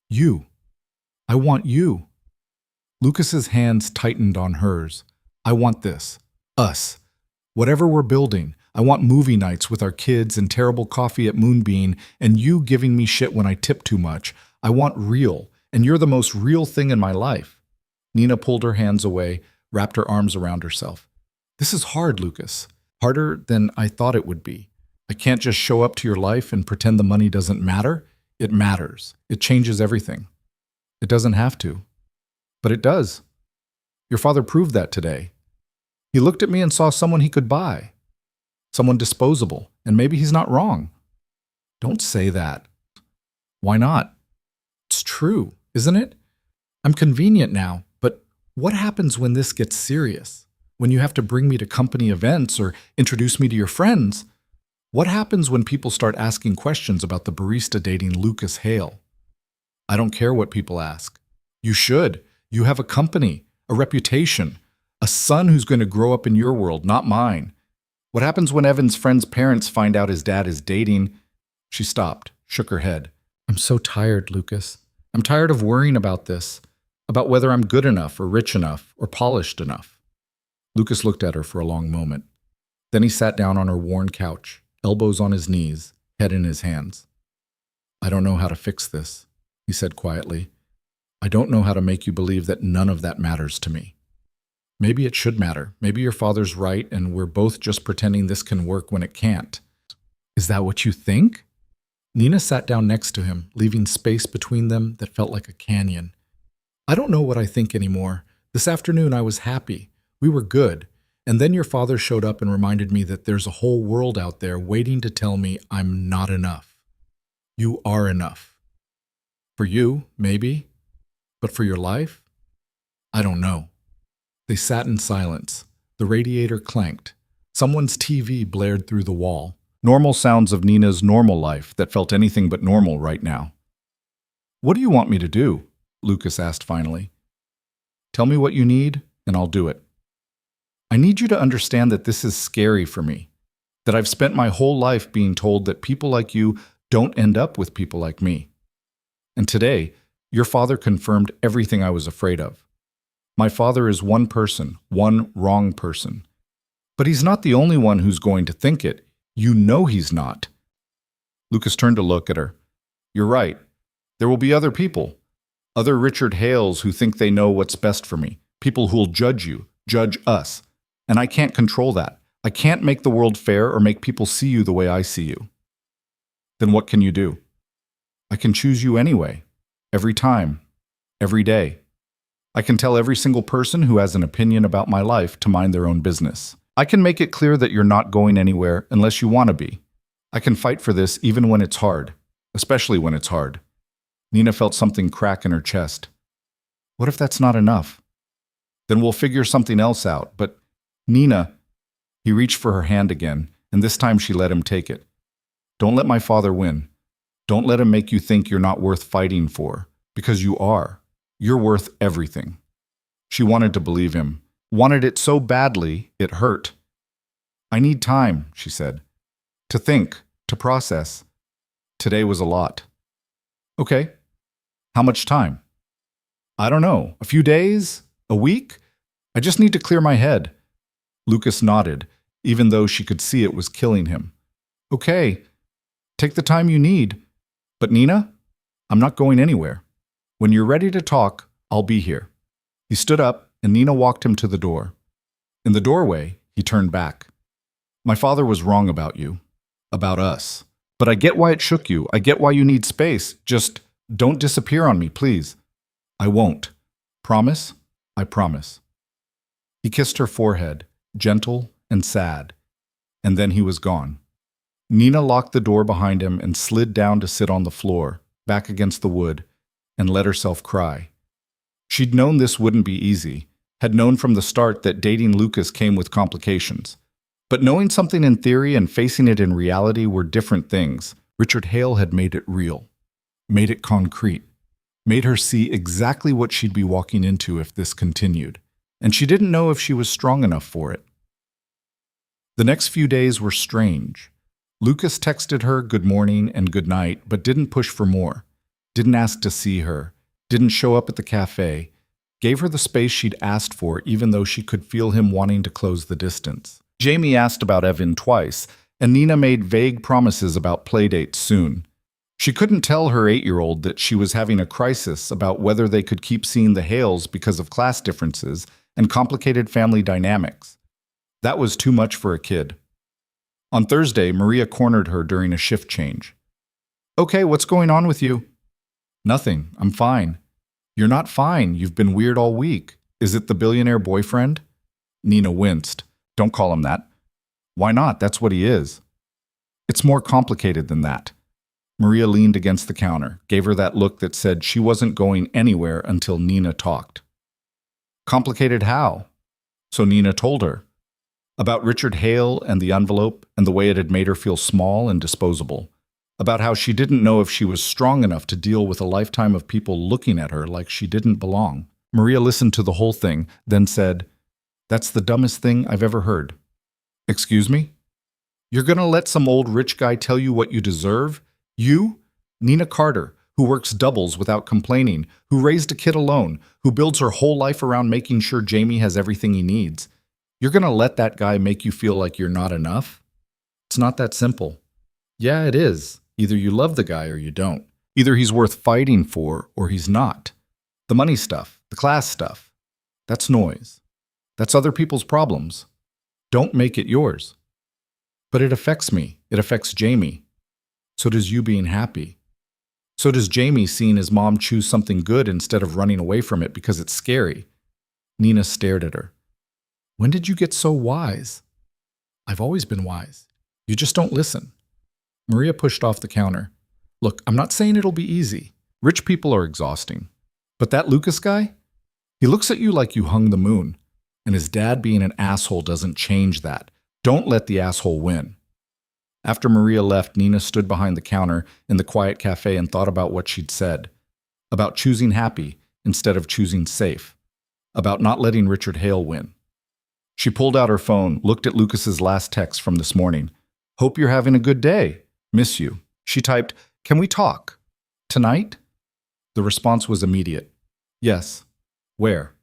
Speaker 1: You. I want you. Lucas's hands tightened on hers. I want this. Us. Whatever we're building. I want movie nights with our kids and terrible coffee at Moonbeam and you giving me shit when I tip too much. I want real, and you're the most real thing in my life. Nina pulled her hands away, wrapped her arms around herself. This is hard, Lucas. Harder than I thought it would be. I can't just show up to your life and pretend the money doesn't matter. It matters. It changes everything. It doesn't have to. But it does. Your father proved that today. He looked at me and saw someone he could buy. Someone disposable, and maybe he's not wrong. Don't say that. Why not? It's true, isn't it? I'm convenient now, but what happens when this gets serious? When you have to bring me to company events or introduce me to your friends? What happens when people start asking questions about the barista dating Lucas Hale? I don't care what people ask. You should. You have a company, a reputation, a son who's going to grow up in your world, not mine. What happens when Evan's friend's parents find out his dad is dating? She stopped, shook her head. I'm so tired, Lucas. I'm tired of worrying about this, about whether I'm good enough or rich enough or polished enough. Lucas looked at her for a long moment. Then he sat down on her worn couch, elbows on his knees, head in his hands. I don't know how to fix this, he said quietly. I don't know how to make you believe that none of that matters to me. Maybe it should matter. Maybe your father's right and we're both just pretending this can work when it can't. Is that what you think? Nina sat down next to him, leaving space between them that felt like a canyon. I don't know what I think anymore. This afternoon I was happy. We were good. And then your father showed up and reminded me that there's a whole world out there waiting to tell me I'm not enough. You are enough. For you, maybe. But for your life? I don't know. They sat in silence. The radiator clanked. Someone's TV blared through the wall. Normal sounds of Nina's normal life that felt anything but normal right now. What do you want me to do? Lucas asked finally. Tell me what you need, and I'll do it. I need you to understand that this is scary for me. That I've spent my whole life being told that people like you don't end up with people like me. And today, Your father confirmed everything I was afraid of. My father is one person, one wrong person. But he's not the only one who's going to think it. You know he's not. Lucas turned to look at her. You're right. There will be other people. Other Richard Hales who think they know what's best for me. People who'll judge you, judge us. And I can't control that. I can't make the world fair or make people see you the way I see you. Then what can you do? I can choose you anyway. Every time. Every day. I can tell every single person who has an opinion about my life to mind their own business. I can make it clear that you're not going anywhere unless you want to be. I can fight for this even when it's hard, especially when it's hard. Nina felt something crack in her chest. What if that's not enough? Then we'll figure something else out. But, Nina, he reached for her hand again, and this time she let him take it. Don't let my father win. Don't let him make you think you're not worth fighting for, because you are. You're worth everything. She wanted to believe him, wanted it so badly it hurt. I need time, she said, to think, to process. Today was a lot. Okay. How much time? I don't know. A few days? A week? I just need to clear my head. Lucas nodded, even though she could see it was killing him. Okay. Take the time you need. But Nina, I'm not going anywhere. When you're ready to talk, I'll be here. He stood up, and Nina walked him to the door. In the doorway, he turned back. My father was wrong about you. About us. But I get why it shook you. I get why you need space. Just don't disappear on me, please. I won't. Promise? I promise. He kissed her forehead, gentle and sad, and then he was gone. Nina locked the door behind him and slid down to sit on the floor, back against the wood, and let herself cry. She'd known this wouldn't be easy, had known from the start that dating Lucas came with complications. But knowing something in theory and facing it in reality were different things. Richard Hale had made it real, made it concrete, made her see exactly what she'd be walking into if this continued, and she didn't know if she was strong enough for it. The next few days were strange. Lucas texted her good morning and good night, but didn't push for more, didn't ask to see her, didn't show up at the cafe, gave her the space she'd asked for even though she could feel him wanting to close the distance. Jamie asked about Evan twice, and Nina made vague promises about playdates soon. She couldn't tell her 8-year-old that she was having a crisis about whether they could keep seeing the Hales because of class differences and complicated family dynamics. That was too much for a kid. On Thursday, Maria cornered her during a shift change. Okay, what's going on with you? Nothing, I'm fine. You're not fine, you've been weird all week. Is it the billionaire boyfriend? Nina winced. Don't call him that. Why not? That's what he is. It's more complicated than that. Maria leaned against the counter, gave her that look that said she wasn't going anywhere until Nina talked. Complicated how? So Nina told her. About Richard Hale and the envelope and the way it had made her feel small and disposable. About how she didn't know if she was strong enough to deal with a lifetime of people looking at her like she didn't belong. Maria listened to the whole thing, then said, That's the dumbest thing I've ever heard. Excuse me? You're gonna let some old rich guy tell you what you deserve? You? Nina Carter, who works doubles without complaining, who raised a kid alone, who builds her whole life around making sure Jamie has everything he needs. You're gonna let that guy make you feel like you're not enough? It's not that simple. Yeah, it is. Either you love the guy or you don't. Either he's worth fighting for or he's not. The money stuff, the class stuff, that's noise. That's other people's problems. Don't make it yours. But it affects me. It affects Jamie. So does you being happy. So does Jamie seeing his mom choose something good instead of running away from it because it's scary. Nina stared at her. When did you get so wise? I've always been wise. You just don't listen. Maria pushed off the counter. Look, I'm not saying it'll be easy. Rich people are exhausting. But that Lucas guy? He looks at you like you hung the moon. And his dad being an asshole doesn't change that. Don't let the asshole win. After Maria left, Nina stood behind the counter in the quiet cafe and thought about what she'd said. About choosing happy instead of choosing safe. About not letting Richard Hale win. She pulled out her phone, looked at Lucas's last text from this morning. Hope you're having a good day. Miss you. She typed, Can we talk? Tonight? The response was immediate. Yes. Where?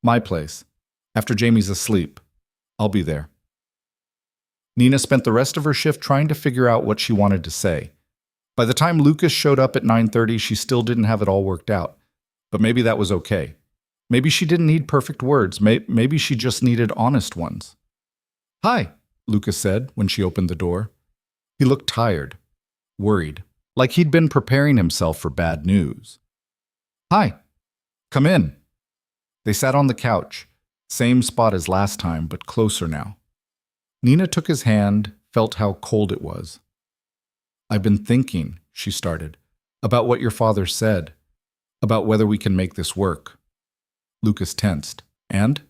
Speaker 1: My place. After Jamie's asleep. I'll be there. Nina spent the rest of her shift trying to figure out what she wanted to say. By the time Lucas showed up at 9:30, she still didn't have it all worked out. But maybe that was okay. Maybe she didn't need perfect words. Maybe she just needed honest ones. Hi, Lucas said when she opened the door. He looked tired, worried, like he'd been preparing himself for bad news. Hi, come in. They sat on the couch, same spot as last time, but closer now. Nina took his hand, felt how cold it was. I've been thinking, she started, about what your father said, about whether we can make this work. Lucas tensed. And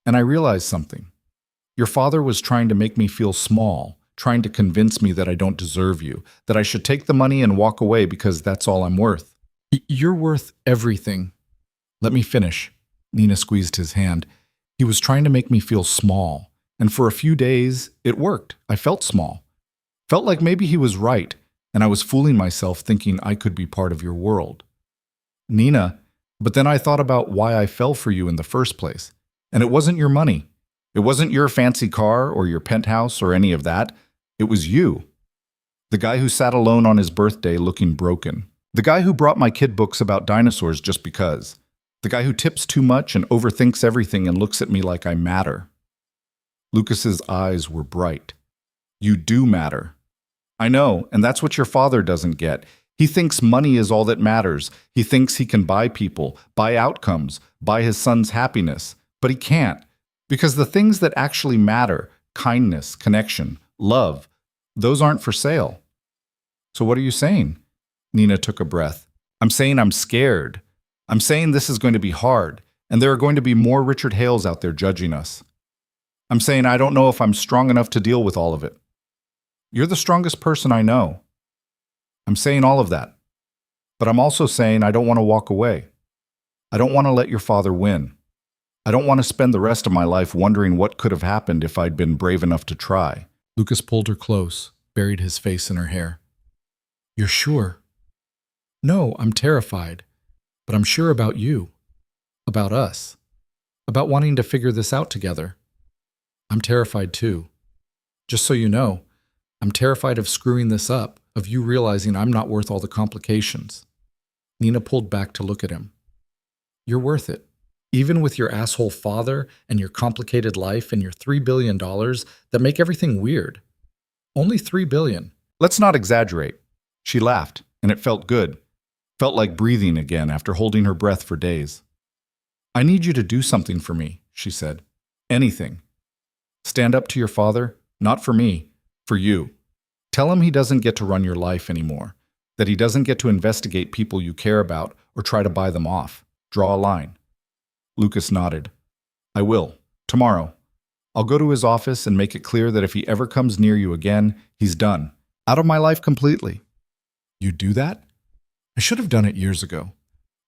Speaker 1: I realized something. Your father was trying to make me feel small, trying to convince me that I don't deserve you, that I should take the money and walk away because that's all I'm worth. You're worth everything. Let me finish. Nina squeezed his hand. He was trying to make me feel small, and for a few days, it worked. I felt small. Felt like maybe he was right, and I was fooling myself thinking I could be part of your world. Nina, but then I thought about why I fell for you in the first place, and it wasn't your money. It wasn't your fancy car or your penthouse or any of that. It was you. The guy who sat alone on his birthday looking broken. The guy who brought my kid books about dinosaurs just because. The guy who tips too much and overthinks everything and looks at me like I matter. Lucas's eyes were bright. You do matter. I know, and that's what your father doesn't get. He thinks money is all that matters. He thinks he can buy people, buy outcomes, buy his son's happiness. But he can't. Because the things that actually matter, kindness, connection, love, those aren't for sale. So what are you saying? Nina took a breath. I'm saying I'm scared. I'm saying this is going to be hard, and there are going to be more Richard Hales out there judging us. I'm saying I don't know if I'm strong enough to deal with all of it. You're the strongest person I know. I'm saying all of that. But I'm also saying I don't want to walk away. I don't want to let your father win. I don't want to spend the rest of my life wondering what could have happened if I'd been brave enough to try. Lucas pulled her close, buried his face in her hair. You're sure? No, I'm terrified. But I'm sure about you. About us. About wanting to figure this out together. I'm terrified too. Just so you know, I'm terrified of screwing this up, of you realizing I'm not worth all the complications. Nina pulled back to look at him. You're worth it. Even with your asshole father and your complicated life and your $3 billion that make everything weird. Only $3 billion. Let's not exaggerate. She laughed, and it felt good. Felt like breathing again after holding her breath for days. I need you to do something for me, she said. Anything. Stand up to your father, not for me, for you. Tell him he doesn't get to run your life anymore, that he doesn't get to investigate people you care about or try to buy them off. Draw a line. Lucas nodded. I will. Tomorrow. I'll go to his office and make it clear that if he ever comes near you again, he's done. Out of my life completely. You do that? I should have done it years ago.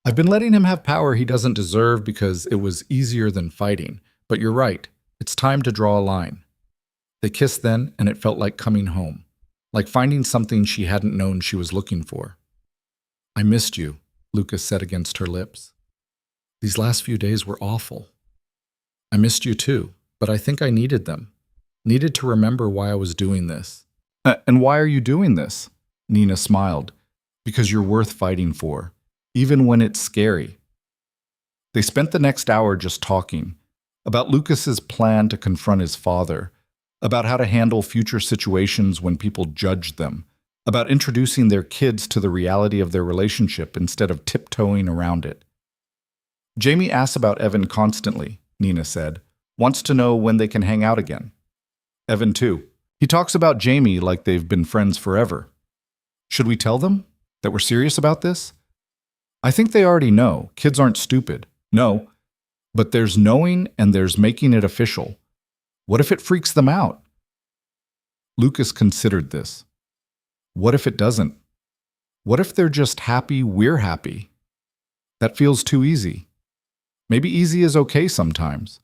Speaker 1: I've been letting him have power he doesn't deserve because it was easier than fighting. But you're right. It's time to draw a line. They kissed then, and it felt like coming home. Like finding something she hadn't known she was looking for. I missed you, Lucas said against her lips. These last few days were awful. I missed you too, but I think I needed them. Needed to remember why I was doing this. And why are you doing this? Nina smiled. Because you're worth fighting for, even when it's scary. They spent the next hour just talking, about Lucas's plan to confront his father, about how to handle future situations when people judged them, about introducing their kids to the reality of their relationship instead of tiptoeing around it. Jamie asks about Evan constantly, Nina said, wants to know when they can hang out again. Evan too. He talks about Jamie like they've been friends forever. Should we tell them that we're serious about this? I think they already know. Kids aren't stupid. No. But there's knowing and there's making it official. What if it freaks them out? Lucas considered this. What if it doesn't? What if they're just happy we're happy? That feels too easy. Maybe easy is okay sometimes.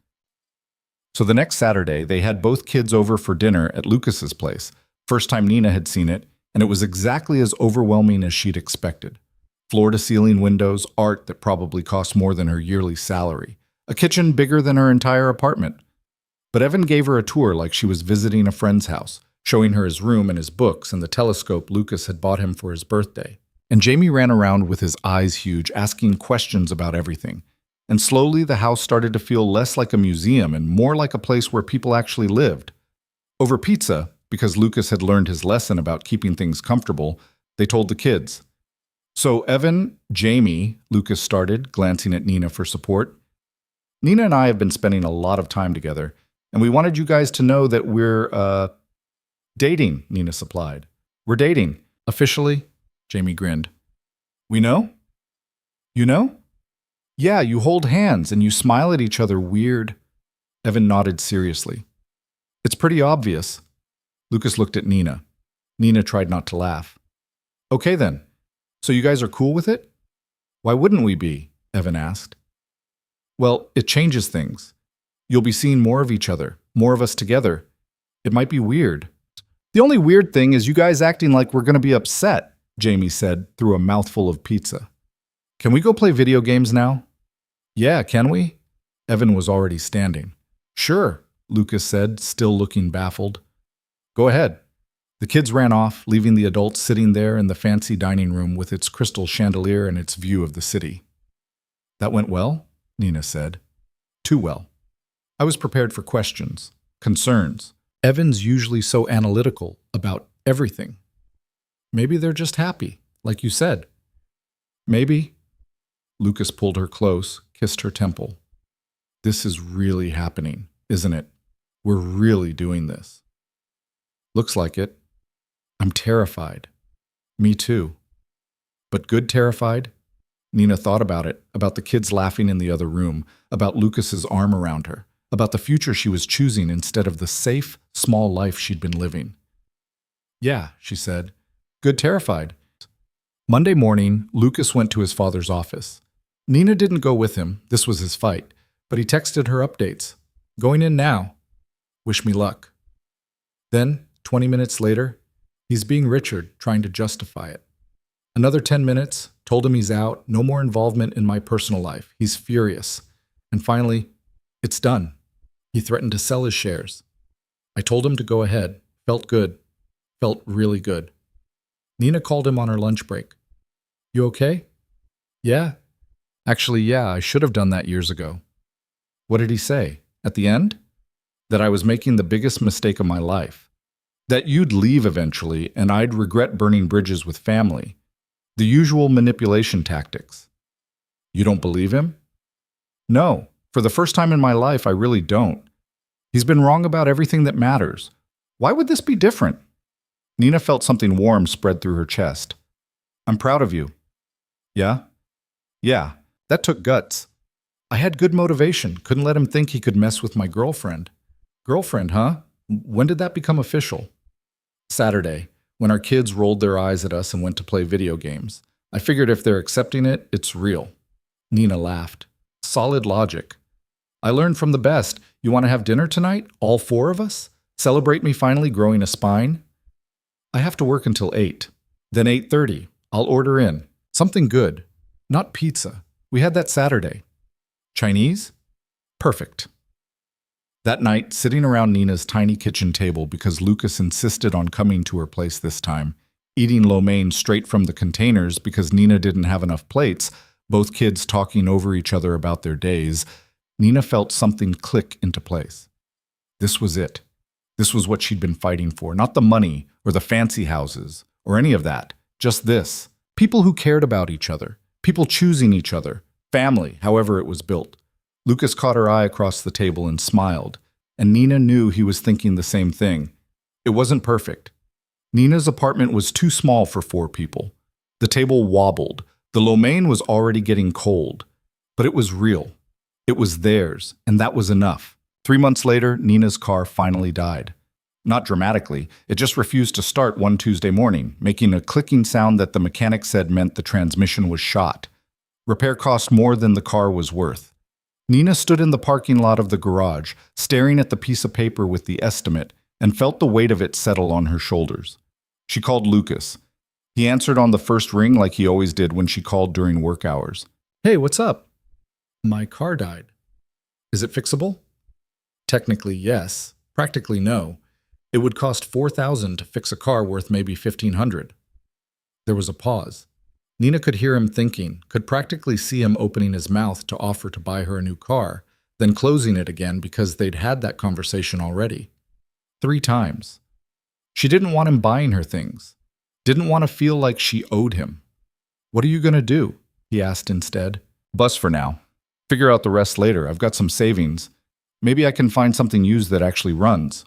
Speaker 1: So the next Saturday, they had both kids over for dinner at Lucas's place. First time Nina had seen it, and it was exactly as overwhelming as she'd expected. Floor-to-ceiling windows, art that probably cost more than her yearly salary, a kitchen bigger than her entire apartment. But Evan gave her a tour like she was visiting a friend's house, showing her his room and his books and the telescope Lucas had bought him for his birthday. And Jamie ran around with his eyes huge, asking questions about everything. And slowly the house started to feel less like a museum and more like a place where people actually lived. Over pizza, because Lucas had learned his lesson about keeping things comfortable, they told the kids. "So Evan, Jamie," Lucas started, glancing at Nina for support. "Nina and I have been spending a lot of time together, and we wanted you guys to know that we're, dating," Nina supplied. "We're dating." "Officially?" Jamie grinned. "We know? You know?" "Yeah, you hold hands and you smile at each other weird." Evan nodded seriously. "It's pretty obvious." Lucas looked at Nina. Nina tried not to laugh. "Okay then. So you guys are cool with it?" "Why wouldn't we be?" Evan asked. "Well, it changes things. You'll be seeing more of each other, more of us together. It might be weird." "The only weird thing is you guys acting like we're going to be upset," Jamie said through a mouthful of pizza. "Can we go play video games now?" "Yeah, can we?" Evan was already standing. "Sure," Lucas said, still looking baffled. "Go ahead." The kids ran off, leaving the adults sitting there in the fancy dining room with its crystal chandelier and its view of the city. "That went well?" Nina said. "Too well." I was prepared for questions, concerns. Evan's usually so analytical about everything. Maybe they're just happy, like you said. Maybe. Lucas pulled her close, kissed her temple. "This is really happening, isn't it? We're really doing this." "Looks like it." "I'm terrified." "Me too." "But good terrified?" Nina thought about it, about the kids laughing in the other room, about Lucas's arm around her, about the future she was choosing instead of the safe, small life she'd been living. "Yeah," she said. "Good terrified." Monday morning, Lucas went to his father's office. Nina didn't go with him, this was his fight, but he texted her updates. "Going in now. Wish me luck." Then, 20 minutes later, he's being Richard, trying to justify it. Another 10 minutes, told him he's out, no more involvement in my personal life. He's furious. And finally, it's done. He threatened to sell his shares. I told him to go ahead. Felt good. Felt really good. Nina called him on her lunch break. "You okay?" "Yeah." "Actually, yeah, I should have done that years ago." "What did he say? At the end?" "That I was making the biggest mistake of my life. That you'd leave eventually, and I'd regret burning bridges with family. The usual manipulation tactics." "You don't believe him?" "No. For the first time in my life, I really don't. He's been wrong about everything that matters. Why would this be different?" Nina felt something warm spread through her chest. "I'm proud of you." "Yeah?" "Yeah. That took guts. I had good motivation, couldn't let him think he could mess with my girlfriend." "Girlfriend, huh? When did that become official?" "Saturday, when our kids rolled their eyes at us and went to play video games. I figured if they're accepting it, it's real." Nina laughed. "Solid logic. I learned from the best. You want to have dinner tonight? All four of us? Celebrate me finally growing a spine?" "I have to work until 8. Then 8:30. I'll order in. Something good. Not pizza. We had that Saturday." "Chinese?" "Perfect." That night, sitting around Nina's tiny kitchen table because Lucas insisted on coming to her place this time, eating lo mein straight from the containers because Nina didn't have enough plates, both kids talking over each other about their days, Nina felt something click into place. This was it. This was what she'd been fighting for, not the money or the fancy houses or any of that, just this. People who cared about each other, people choosing each other, family, however it was built. Lucas caught her eye across the table and smiled, and Nina knew he was thinking the same thing. It wasn't perfect. Nina's apartment was too small for 4 people. The table wobbled. The lo mein was already getting cold. But it was real. It was theirs, and that was enough. 3 months later, Nina's car finally died. Not dramatically, it just refused to start one Tuesday morning, making a clicking sound that the mechanic said meant the transmission was shot. Repair cost more than the car was worth. Nina stood in the parking lot of the garage, staring at the piece of paper with the estimate, and felt the weight of it settle on her shoulders. She called Lucas. He answered on the first ring like he always did when she called during work hours.
Speaker 2: Hey, what's up? My car died. Is it fixable? Technically, yes. Practically, no. It would cost $4,000 to fix a car worth maybe $1,500. There was a pause. Nina could hear him thinking, could practically see him opening his mouth to offer to buy her a new car, then closing it again because they'd had that conversation already. 3 times. She didn't want him buying her things. Didn't want to feel like she owed him. What are you going to do? He asked instead. Bus for now. Figure out the rest later. I've got some savings. Maybe I can find something used that actually runs.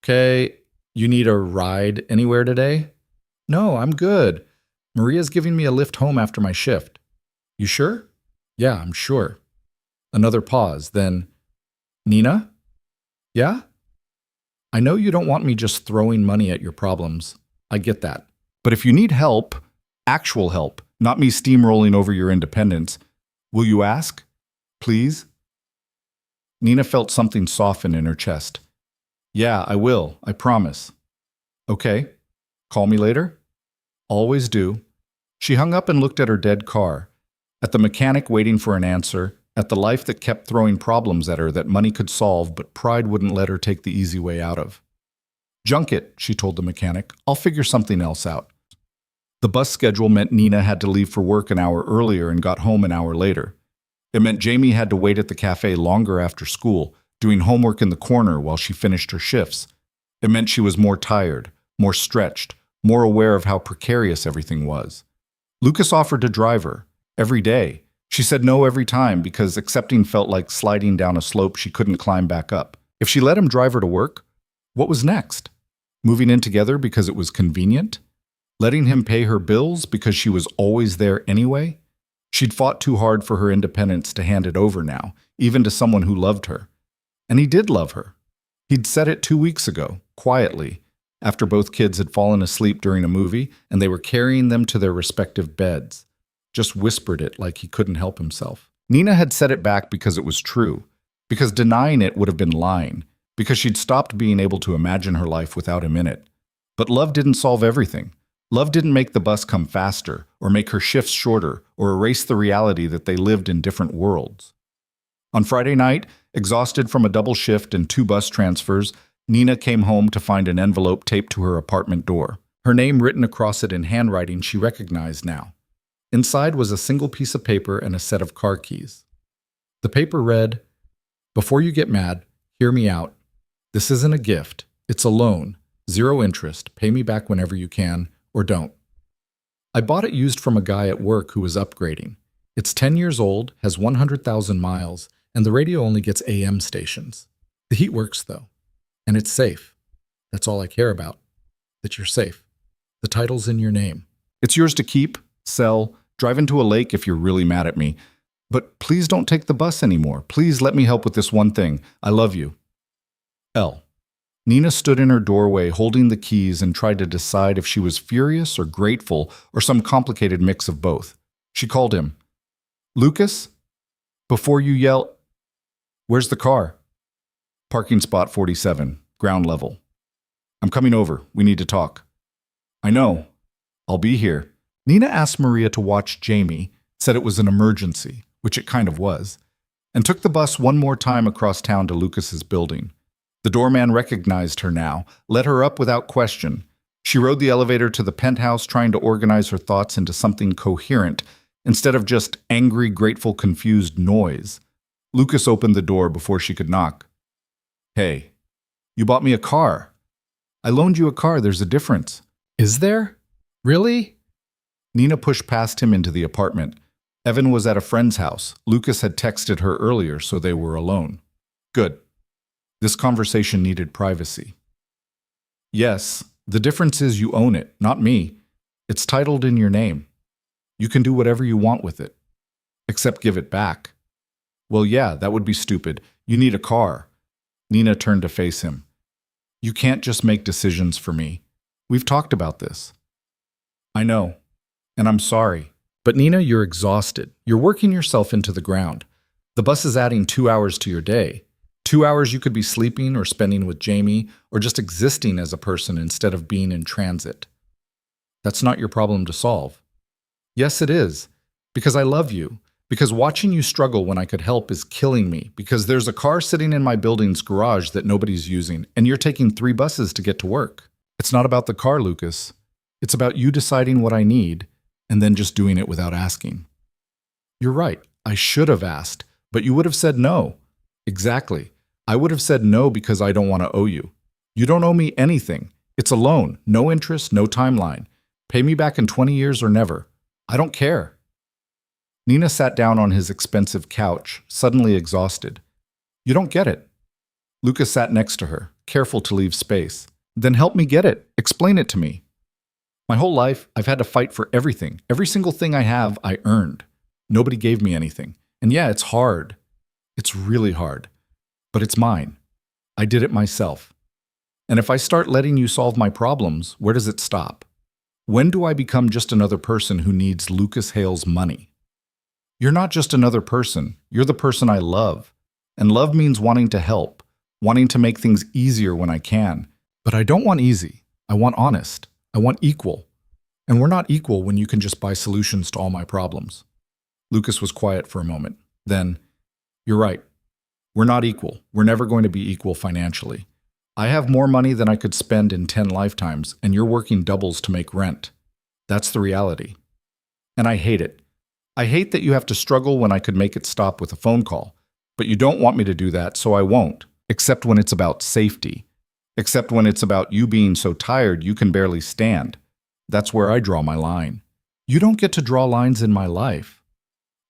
Speaker 2: Okay, you need a ride anywhere today? No, I'm good. Maria's giving me a lift home after my shift. You sure? Yeah, I'm sure. Another pause, then, Nina? Yeah? I know you don't want me just throwing money at your problems. I get that. But if you need help, actual help, not me steamrolling over your independence, will you ask? Please? Nina felt something soften in her chest. Yeah, I will. I promise. Okay. Call me later? Always do. She hung up and looked at her dead car, at the mechanic waiting for an answer, at the life that kept throwing problems at her that money could solve but pride wouldn't let her take the easy way out of. Junk it, she told the mechanic. I'll figure something else out. The bus schedule meant Nina had to leave for work an hour earlier and got home an hour later. It meant Jamie had to wait at the cafe longer after school, doing homework in the corner while she finished her shifts. It meant she was more tired, more stretched, more aware of how precarious everything was. Lucas offered to drive her, every day. She said no every time because accepting felt like sliding down a slope she couldn't climb back up. If she let him drive her to work, what was next? Moving in together because it was convenient? Letting him pay her bills because she was always there anyway? She'd fought too hard for her independence to hand it over now, even to someone who loved her. And he did love her. He'd said it 2 weeks ago, quietly, after both kids had fallen asleep during a movie and they were carrying them to their respective beds. Just whispered it like he couldn't help himself. Nina had said it back because it was true, because denying it would have been lying, because she'd stopped being able to imagine her life without him in it. But love didn't solve everything. Love didn't make the bus come faster, or make her shifts shorter, or erase the reality that they lived in different worlds. On Friday night, exhausted from a double shift and 2 bus transfers, Nina came home to find an envelope taped to her apartment door, her name written across it in handwriting she recognized now. Inside was a single piece of paper and a set of car keys. The paper read, "Before you get mad, hear me out. This isn't a gift. It's a loan. 0 interest. Pay me back whenever you can, or don't. I bought it used from a guy at work who was upgrading. It's 10 years old, has 100,000 miles, and the radio only gets AM stations. The heat works, though. And it's safe. That's all I care about. That you're safe. The title's in your name. It's yours to keep, sell, drive into a lake if you're really mad at me. But please don't take the bus anymore. Please let me help with this one thing. I love you. L." Nina stood in her doorway holding the keys and tried to decide if she was furious or grateful or some complicated mix of both. She called him. "Lucas? Before you yell, where's the car?" "Parking spot 47, ground level." "I'm coming over. We need to talk." "I know. I'll be here." Nina asked Maria to watch Jamie, said it was an emergency, which it kind of was, and took the bus one more time across town to Lucas's building. The doorman recognized her now, let her up without question. She rode the elevator to the penthouse, trying to organize her thoughts into something coherent, instead of just angry, grateful, confused noise. Lucas opened the door before she could knock. "Hey, you bought me a car." "I loaned you a car, there's a difference." "Is there? Really?" Nina pushed past him into the apartment. Evan was at a friend's house. Lucas had texted her earlier, so they were alone. Good. This conversation needed privacy. "Yes, the difference is you own it, not me. It's titled in your name. You can do whatever you want with it. Except give it back." "Well, yeah, that would be stupid. You need a car." Nina turned to face him. "You can't just make decisions for me. We've talked about this." "I know. And I'm sorry. But Nina, you're exhausted. You're working yourself into the ground. The bus is adding 2 hours to your day. 2 hours you could be sleeping or spending with Jamie or just existing as a person instead of being in transit."
Speaker 1: That's not your problem to solve. Yes, it is. Because I love you. Because watching you struggle when I could help is killing me. Because there's a car sitting in my building's garage that nobody's using, and you're taking 3 buses to get to work. It's not about the car, Lucas. It's about you deciding what I need and then just doing it without asking. You're right. I should have asked, but you would have said no. Exactly. I would have said no because I don't want to owe you. You don't owe me anything. It's a loan, no interest, no timeline. Pay me back in 20 years or never. I don't care. Nina sat down on his expensive couch, suddenly exhausted. You don't get it. Lucas sat next to her, careful to leave space. Then help me get it. Explain it to me. My whole life, I've had to fight for everything. Every single thing I have, I earned. Nobody gave me anything. And yeah, it's hard. It's really hard. But it's mine. I did it myself. And if I start letting you solve my problems, where does it stop? When do I become just another person who needs Lucas Hale's money? You're not just another person. You're the person I love. And love means wanting to help, wanting to make things easier when I can. But I don't want easy. I want honest. I want equal. And we're not equal when you can just buy solutions to all my problems. Lucas was quiet for a moment. Then, you're right. We're not equal. We're never going to be equal financially. I have more money than I could spend in 10 lifetimes, and you're working doubles to make rent. That's the reality. And I hate it. I hate that you have to struggle when I could make it stop with a phone call. But you don't want me to do that, so I won't. Except when it's about safety. Except when it's about you being so tired you can barely stand. That's where I draw my line. You don't get to draw lines in my life.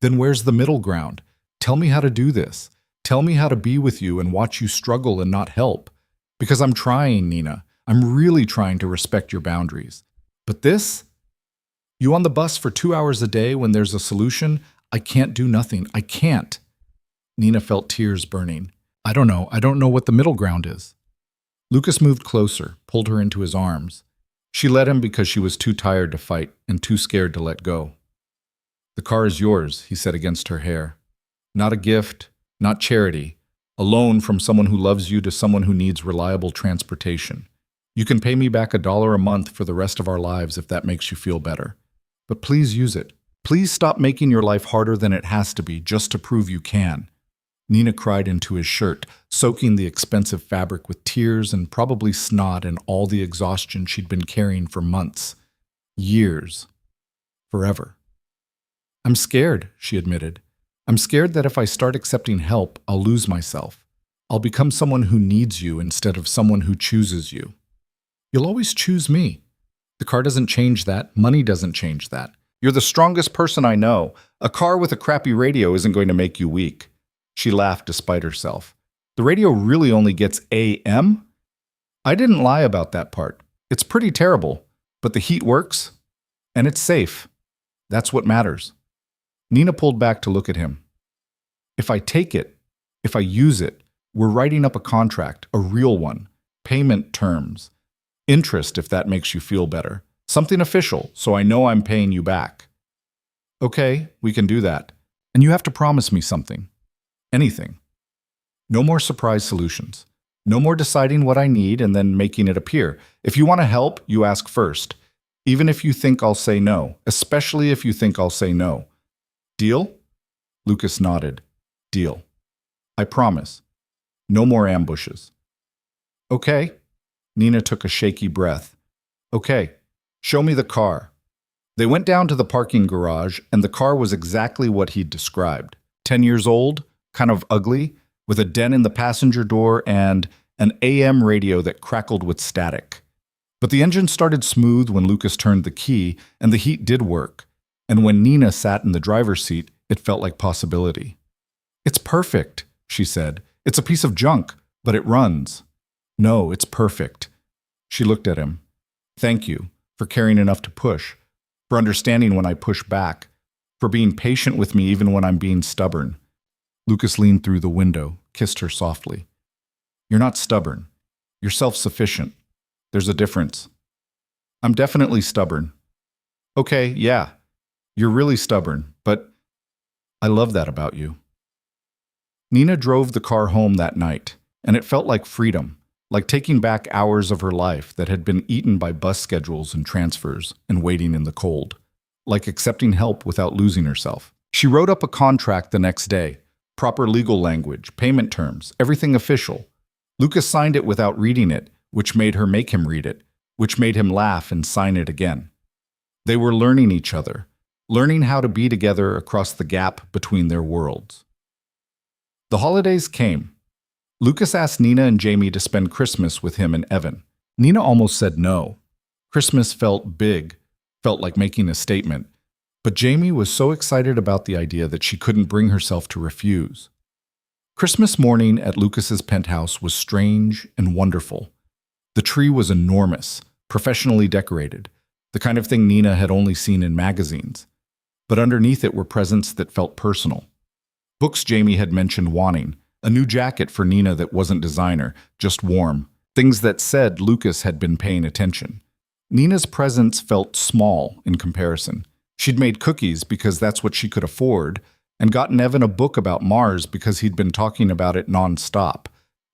Speaker 1: Then where's the middle ground? Tell me how to do this. Tell me how to be with you and watch you struggle and not help. Because I'm trying, Nina. I'm really trying to respect your boundaries. But this? You on the bus for 2 hours a day when there's a solution? I can't do nothing. I can't. Nina felt tears burning. I don't know what the middle ground is. Lucas moved closer, pulled her into his arms. She let him because she was too tired to fight and too scared to let go. The car is yours, he said against her hair. Not a gift, not charity. A loan from someone who loves you to someone who needs reliable transportation. You can pay me back $1 a month for the rest of our lives if that makes you feel better. But please use it. Please stop making your life harder than it has to be just to prove you can. Nina cried into his shirt, soaking the expensive fabric with tears and probably snot and all the exhaustion she'd been carrying for months. Years. Forever. I'm scared, she admitted. I'm scared that if I start accepting help, I'll lose myself. I'll become someone who needs you instead of someone who chooses you. You'll always choose me. The car doesn't change that. Money doesn't change that. You're the strongest person I know. A car with a crappy radio isn't going to make you weak. She laughed despite herself. The radio really only gets AM? I didn't lie about that part. It's pretty terrible, but the heat works, and it's safe. That's what matters. Nina pulled back to look at him. If I take it, if I use it, we're writing up a contract, a real one, payment terms, interest if that makes you feel better, something official so I know I'm paying you back. Okay, we can do that. And you have to promise me something. Anything. No more surprise solutions. No more deciding what I need and then making it appear. If you want to help, you ask first. Even if you think I'll say no, especially if you think I'll say no. Deal? Lucas nodded. Deal. I promise. No more ambushes. Okay. Nina took a shaky breath. Okay. Show me the car. They went down to the parking garage, and the car was exactly what he'd described. 10 years old, kind of ugly, with a dent in the passenger door and an AM radio that crackled with static. But the engine started smooth when Lucas turned the key, and the heat did work. And when Nina sat in the driver's seat, it felt like possibility. It's perfect, she said. It's a piece of junk, but it runs. No, it's perfect. She looked at him. Thank you for caring enough to push, for understanding when I push back, for being patient with me even when I'm being stubborn. Lucas leaned through the window, kissed her softly. You're not stubborn. You're self-sufficient. There's a difference. I'm definitely stubborn. Okay, yeah. You're really stubborn, but I love that about you. Nina drove the car home that night, and it felt like freedom. like taking back hours of her life that had been eaten by bus schedules and transfers and waiting in the cold, like accepting help without losing herself. She wrote up a contract the next day, proper legal language, payment terms, everything official. Lucas signed it without reading it, which made her make him read it, which made him laugh and sign it again. They were learning each other, learning how to be together across the gap between their worlds. The holidays came. Lucas asked Nina and Jamie to spend Christmas with him and Evan. Nina almost said no. Christmas felt big, felt like making a statement, but Jamie was so excited about the idea that she couldn't bring herself to refuse. Christmas morning at Lucas's penthouse was strange and wonderful. The tree was enormous, professionally decorated, the kind of thing Nina had only seen in magazines. But underneath it were presents that felt personal. Books Jamie had mentioned wanting, a new jacket for Nina that wasn't designer, just warm, things that said Lucas had been paying attention. Nina's presents felt small in comparison. She'd made cookies because that's what she could afford, and gotten Evan a book about Mars because he'd been talking about it nonstop,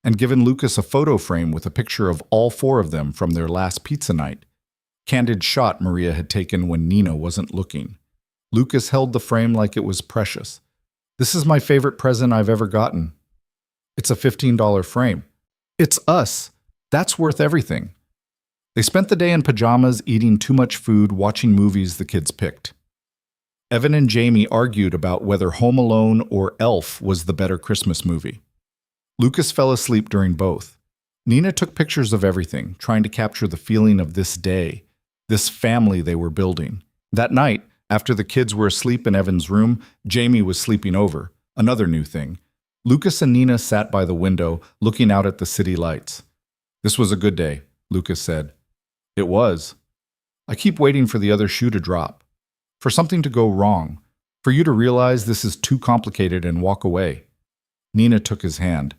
Speaker 1: and given Lucas a photo frame with a picture of all four of them from their last pizza night. Candid shot Maria had taken when Nina wasn't looking. Lucas held the frame like it was precious. "This is my favorite present I've ever gotten. It's a $15 frame. It's us. That's worth everything." They spent the day in pajamas, eating too much food, watching movies the kids picked. Evan and Jamie argued about whether Home Alone or Elf was the better Christmas movie. Lucas fell asleep during both. Nina took pictures of everything, trying to capture the feeling of this day, this family they were building. That night, after the kids were asleep in Evan's room, Jamie was sleeping over, another new thing. Lucas and Nina sat by the window, looking out at the city lights. "This was a good day," Lucas said. "It was. I keep waiting for the other shoe to drop, for something to go wrong, for you to realize this is too complicated and walk away." Nina took his hand.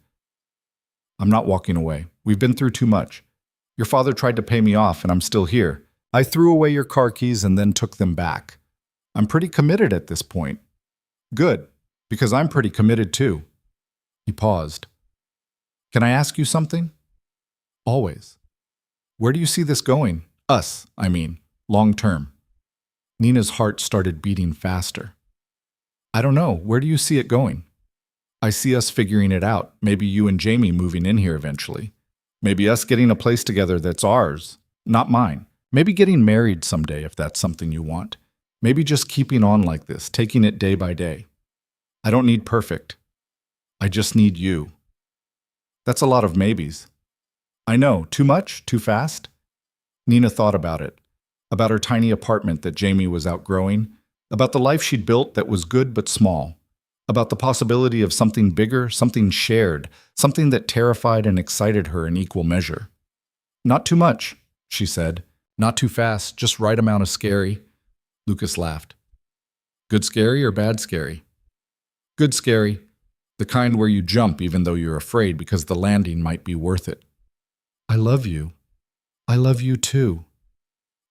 Speaker 1: "I'm not walking away. We've been through too much. Your father tried to pay me off, and I'm still here. I threw away your car keys and then took them back. I'm pretty committed at this point." "Good, because I'm pretty committed too." He paused. "Can I ask you something?" "Always." "Where do you see this going? Us, I mean, long term." Nina's heart started beating faster. "I don't know. Where do you see it going?" "I see us figuring it out. Maybe you and Jamie moving in here eventually. Maybe us getting a place together that's ours, not mine. Maybe getting married someday if that's something you want. Maybe just keeping on like this, taking it day by day. I don't need perfect. I just need you." That's a lot of maybes. "I know. Too much? Too fast?" Nina thought about it. About her tiny apartment that Jamie was outgrowing. About the life she'd built that was good but small. About the possibility of something bigger, something shared, something that terrified and excited her in equal measure. "Not too much," she said. "Not too fast, just right amount of scary." Lucas laughed. "Good scary or bad scary?" "Good scary. The kind where you jump even though you're afraid because the landing might be worth it." "I love you. I love you too."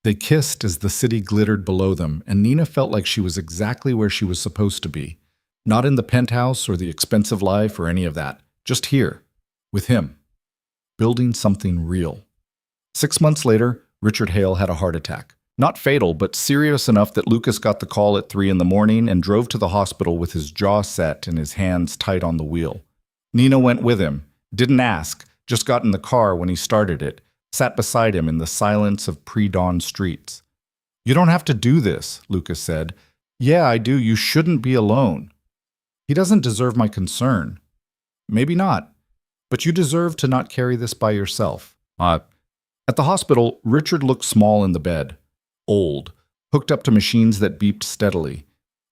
Speaker 1: They kissed as the city glittered below them, and Nina felt like she was exactly where she was supposed to be. Not in the penthouse or the expensive life or any of that. Just here, with him. Building something real. 6 months later, Richard Hale had a heart attack. Not fatal, but serious enough that Lucas got the call at 3 a.m. and drove to the hospital with his jaw set and his hands tight on the wheel. Nina went with him, didn't ask, just got in the car when he started it, sat beside him in the silence of pre-dawn streets. "You don't have to do this," Lucas said. "Yeah, I do. You shouldn't be alone. He doesn't deserve my concern." "Maybe not, but you deserve to not carry this by yourself." At the hospital, Richard looked small in the bed. Old, hooked up to machines that beeped steadily.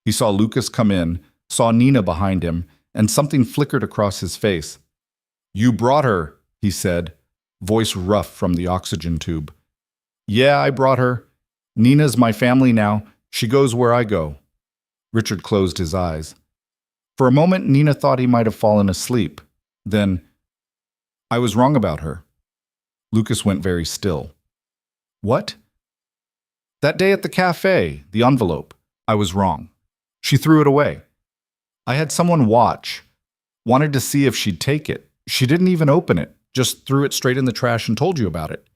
Speaker 1: He saw Lucas come in, saw Nina behind him, and something flickered across his face. "You brought her," he said, voice rough from the oxygen tube. "Yeah, I brought her. Nina's my family now. She goes where I go." Richard closed his eyes. For a moment, Nina thought he might have fallen asleep. Then, "I was wrong about her." Lucas went very still. "What?" "That day at the cafe, the envelope. I was wrong. She threw it away. I had someone watch. Wanted to see if she'd take it. She didn't even open it. Just threw it straight in the trash and told you about it.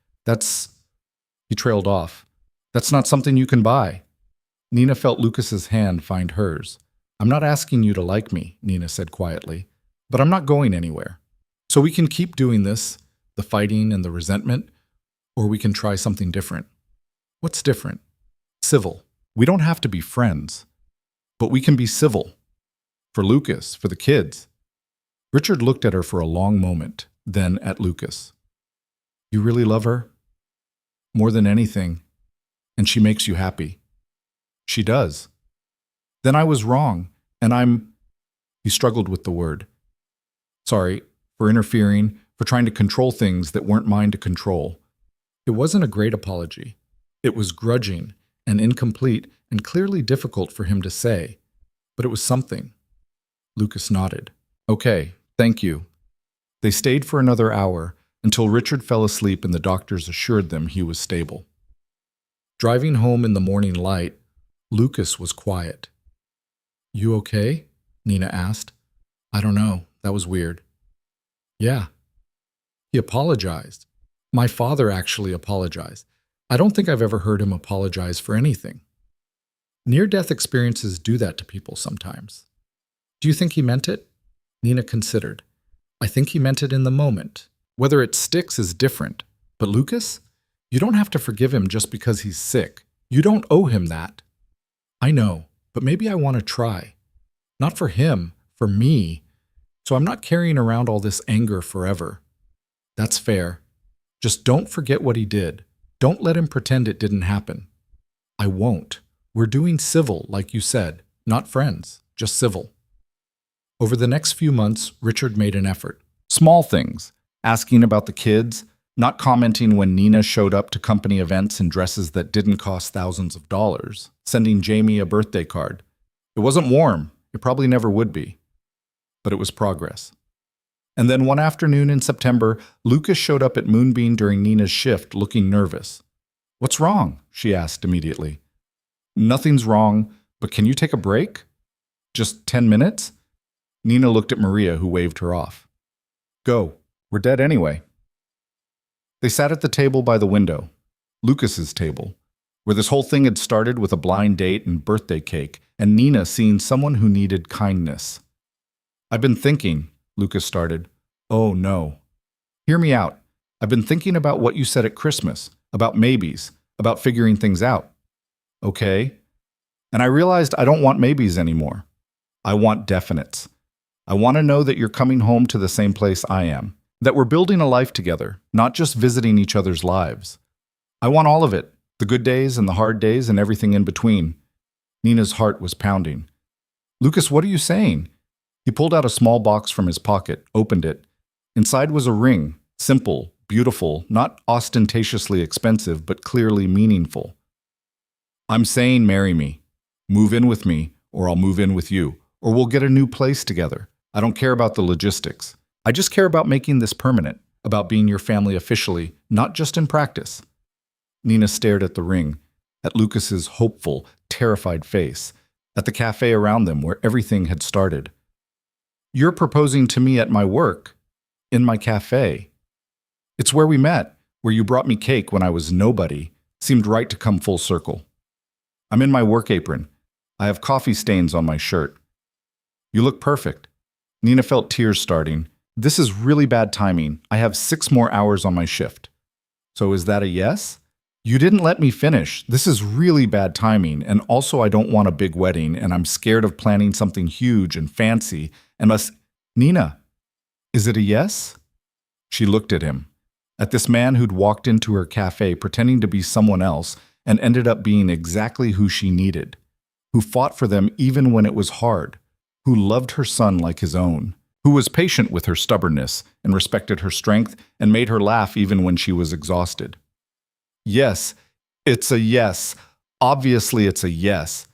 Speaker 1: He trailed off. That's not something you can buy. Nina felt Lucas's hand find hers. I'm not asking you to like me, Nina said quietly, but I'm not going anywhere. So we can keep doing this, the fighting and the resentment, or we can try something different. What's different? Civil. We don't have to be friends, but we can be civil. For Lucas, for the kids. Richard looked at her for a long moment, then at Lucas. You really love her? More than anything, and she makes you happy. She does. Then I was wrong, and He struggled with the word. Sorry, for interfering, for trying to control things that weren't mine to control. It wasn't a great apology. It was grudging and incomplete and clearly difficult for him to say, but it was something. Lucas nodded. Okay, thank you. They stayed for another hour until Richard fell asleep and the doctors assured them he was stable. Driving home in the morning light, Lucas was quiet. You okay? Nina asked. I don't know. That was weird. Yeah. He apologized. My father actually apologized. I don't think I've ever heard him apologize for anything. Near-death experiences do that to people sometimes. Do you think he meant it? Nina considered. I think he meant it in the moment. Whether it sticks is different. But Lucas? You don't have to forgive him just because he's sick. You don't owe him that. I know, but maybe I want to try. Not for him, for me. So I'm not carrying around all this anger forever. That's fair. Just don't forget what he did. Don't let him pretend it didn't happen. I won't. We're doing civil, like you said. Not friends, just civil. Over the next few months, Richard made an effort. Small things. Asking about the kids, not commenting when Nina showed up to company events in dresses that didn't cost thousands of dollars, sending Jamie a birthday card. It wasn't warm. It probably never would be. But it was progress. And then one afternoon in September, Lucas showed up at Moonbeam during Nina's shift, looking nervous. What's wrong? She asked immediately. Nothing's wrong, but can you take a break? Just 10 minutes? Nina looked at Maria, who waved her off. Go. We're dead anyway. They sat at the table by the window, Lucas's table, where this whole thing had started with a blind date and birthday cake, and Nina seeing someone who needed kindness. I've been thinking, Lucas started. Oh, no. Hear me out. I've been thinking about what you said at Christmas, about maybes, about figuring things out. Okay. And I realized I don't want maybes anymore. I want definites. I want to know that you're coming home to the same place I am, that we're building a life together, not just visiting each other's lives. I want all of it, the good days and the hard days and everything in between. Nina's heart was pounding. Lucas, what are you saying? He pulled out a small box from his pocket, opened it. Inside was a ring, simple, beautiful, not ostentatiously expensive, but clearly meaningful. I'm saying marry me. Move in with me, or I'll move in with you, or we'll get a new place together. I don't care about the logistics. I just care about making this permanent, about being your family officially, not just in practice. Nina stared at the ring, at Lucas's hopeful, terrified face, at the cafe around them where everything had started. You're proposing to me at my work, in my cafe. It's where we met, where you brought me cake when I was nobody. Seemed right to come full circle. I'm in my work apron. I have coffee stains on my shirt. You look perfect. Nina felt tears starting. This is really bad timing. I have 6 more hours on my shift. So is that a yes? You didn't let me finish. This is really bad timing, and also I don't want a big wedding, and I'm scared of planning something huge and fancy, and Nina, is it a yes? She looked at him, at this man who'd walked into her cafe pretending to be someone else and ended up being exactly who she needed, who fought for them even when it was hard, who loved her son like his own, who was patient with her stubbornness and respected her strength and made her laugh even when she was exhausted. Yes, it's a yes. Obviously it's a yes.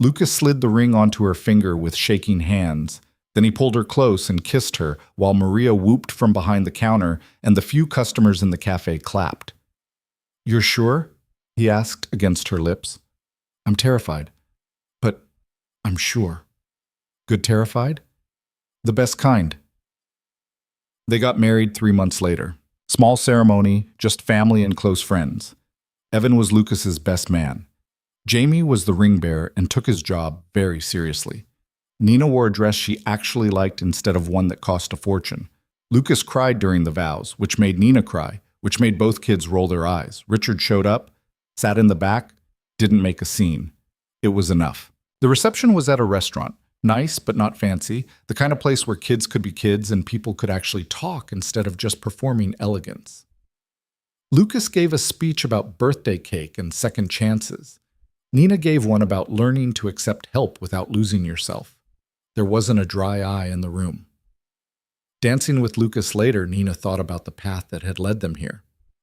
Speaker 1: Lucas slid the ring onto her finger with shaking hands. Then he pulled her close and kissed her while Maria whooped from behind the counter and the few customers in the cafe clapped. You're sure? He asked against her lips. I'm terrified, but I'm sure. Good terrified? The best kind. They got married 3 months later. Small ceremony, just family and close friends. Evan was Lucas's best man. Jamie was the ring bearer and took his job very seriously. Nina wore a dress she actually liked instead of one that cost a fortune. Lucas cried during the vows, which made Nina cry, which made both kids roll their eyes. Richard showed up, sat in the back, didn't make a scene. It was enough. The reception was at a restaurant. Nice, but not fancy. The kind of place where kids could be kids and people could actually talk instead of just performing elegance. Lucas gave a speech about birthday cake and second chances. Nina gave one about learning to accept help without losing yourself. There wasn't a dry eye in the room. Dancing with Lucas later, Nina thought about the path that had led them here.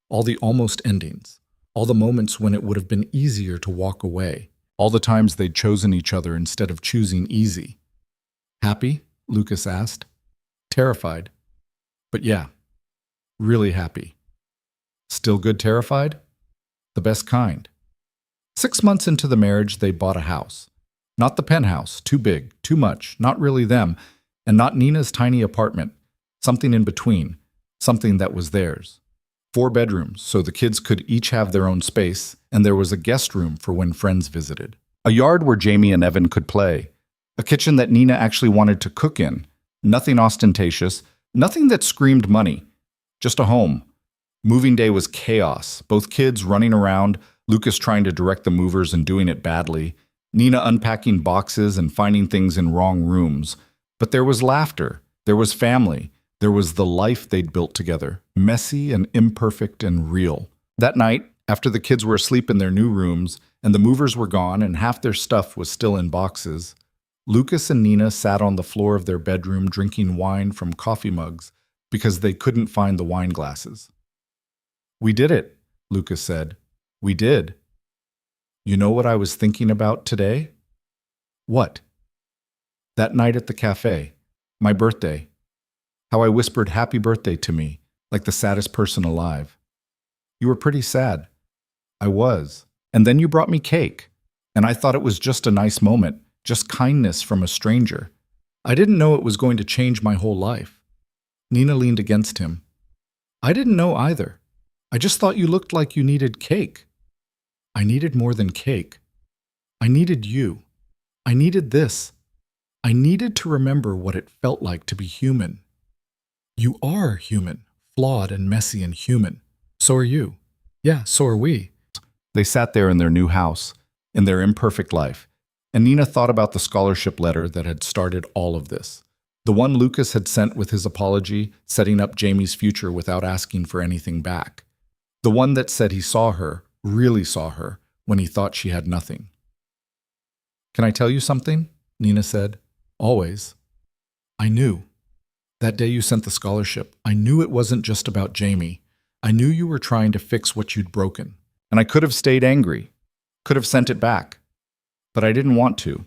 Speaker 1: All the almost endings. All the moments when it would have been easier to walk away. All the times they'd chosen each other instead of choosing easy. Happy? Lucas asked. Terrified. But yeah, really happy. Still good terrified? The best kind. 6 months into the marriage, they bought a house. Not the penthouse, too big, too much, not really them, and not Nina's tiny apartment. Something in between, something that was theirs. 4 bedrooms, so the kids could each have their own space, and there was a guest room for when friends visited. A yard where Jamie and Evan could play. A kitchen that Nina actually wanted to cook in. Nothing ostentatious, nothing that screamed money. Just a home. Moving day was chaos, both kids running around, Lucas trying to direct the movers and doing it badly, Nina unpacking boxes and finding things in wrong rooms. But there was laughter, there was family, there was the life they'd built together, messy and imperfect and real. That night, after the kids were asleep in their new rooms and the movers were gone and half their stuff was still in boxes, Lucas and Nina sat on the floor of their bedroom drinking wine from coffee mugs because they couldn't find the wine glasses. "We did it," Lucas said. "We did. You know what I was thinking about today?" "What?" "That night at the cafe. My birthday. How I whispered happy birthday to me, like the saddest person alive. You were pretty sad." "I was. And then you brought me cake. And I thought it was just a nice moment, just kindness from a stranger. I didn't know it was going to change my whole life." Nina leaned against him. "I didn't know either. I just thought you looked like you needed cake." "I needed more than cake. I needed you. I needed this. I needed to remember what it felt like to be human. You are human, flawed and messy and human. So are you. Yeah, so are we." They sat there in their new house, in their imperfect life, and Nina thought about the scholarship letter that had started all of this. The one Lucas had sent with his apology, setting up Jamie's future without asking for anything back. The one that said he saw her, really saw her, when he thought she had nothing. "Can I tell you something?" Nina said. "Always. I knew. That day you sent the scholarship, I knew it wasn't just about Jamie. I knew you were trying to fix what you'd broken. And I could have stayed angry, could have sent it back. But I didn't want to,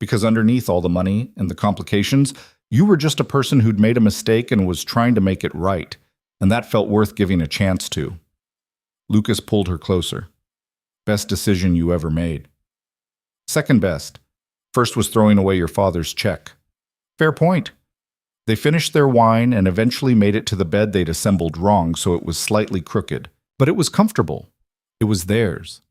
Speaker 1: because underneath all the money and the complications, you were just a person who'd made a mistake and was trying to make it right, and that felt worth giving a chance to." Lucas pulled her closer. "Best decision you ever made." "Second best. First was throwing away your father's check." "Fair point." They finished their wine and eventually made it to the bed they'd assembled wrong, so it was slightly crooked. But it was comfortable. It was theirs.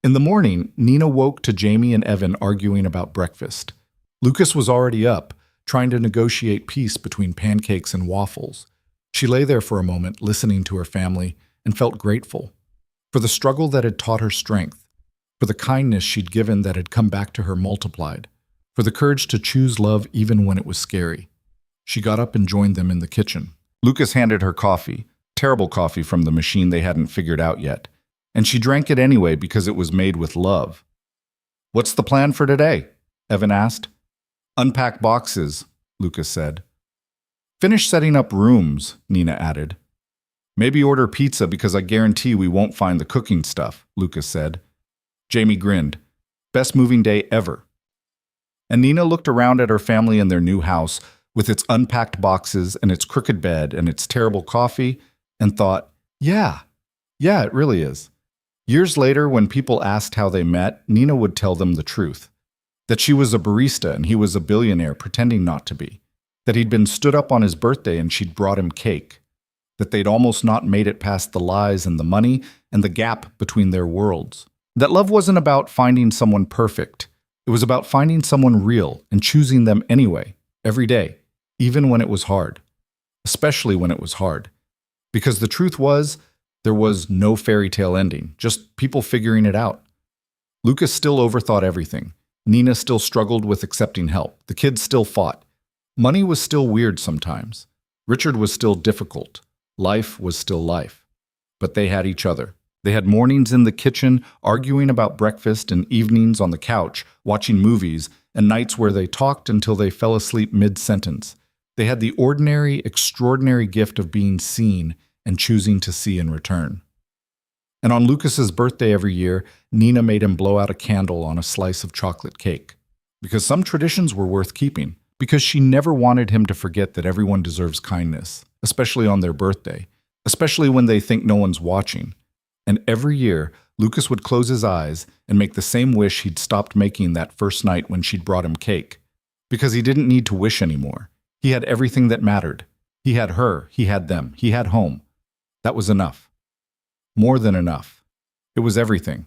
Speaker 1: In the morning, Nina woke to Jamie and Evan arguing about breakfast. Lucas was already up, trying to negotiate peace between pancakes and waffles. She lay there for a moment, listening to her family, and felt grateful. For the struggle that had taught her strength, for the kindness she'd given that had come back to her multiplied, for the courage to choose love even when it was scary. She got up and joined them in the kitchen. Lucas handed her coffee, terrible coffee from the machine they hadn't figured out yet, and she drank it anyway because it was made with love. "What's the plan for today?" Evan asked. "Unpack boxes," Lucas said. "Finish setting up rooms," Nina added. "Maybe order pizza because I guarantee we won't find the cooking stuff," Lucas said. Jamie grinned. "Best moving day ever." And Nina looked around at her family in their new house with its unpacked boxes and its crooked bed and its terrible coffee and thought, yeah, it really is. Years later, when people asked how they met, Nina would tell them the truth. That she was a barista and he was a billionaire pretending not to be. that he'd been stood up on his birthday and she'd brought him cake, that they'd almost not made it past the lies and the money and the gap between their worlds. That love wasn't about finding someone perfect. It was about finding someone real and choosing them anyway, every day, even when it was hard. Especially when it was hard. Because the truth was, there was no fairy tale ending, just people figuring it out. Lucas still overthought everything. Nina still struggled with accepting help. The kids still fought. Money was still weird sometimes. Richard was still difficult. Life was still life. But they had each other. They had mornings in the kitchen, arguing about breakfast, and evenings on the couch, watching movies, and nights where they talked until they fell asleep mid-sentence. They had the ordinary, extraordinary gift of being seen and choosing to see in return. And on Lucas's birthday every year, Nina made him blow out a candle on a slice of chocolate cake. Because some traditions were worth keeping. Because she never wanted him to forget that everyone deserves kindness, especially on their birthday, especially when they think no one's watching. And every year, Lucas would close his eyes and make the same wish he'd stopped making that first night when she'd brought him cake. Because he didn't need to wish anymore. He had everything that mattered. He had her, he had them, he had home. That was enough. More than enough. It was everything.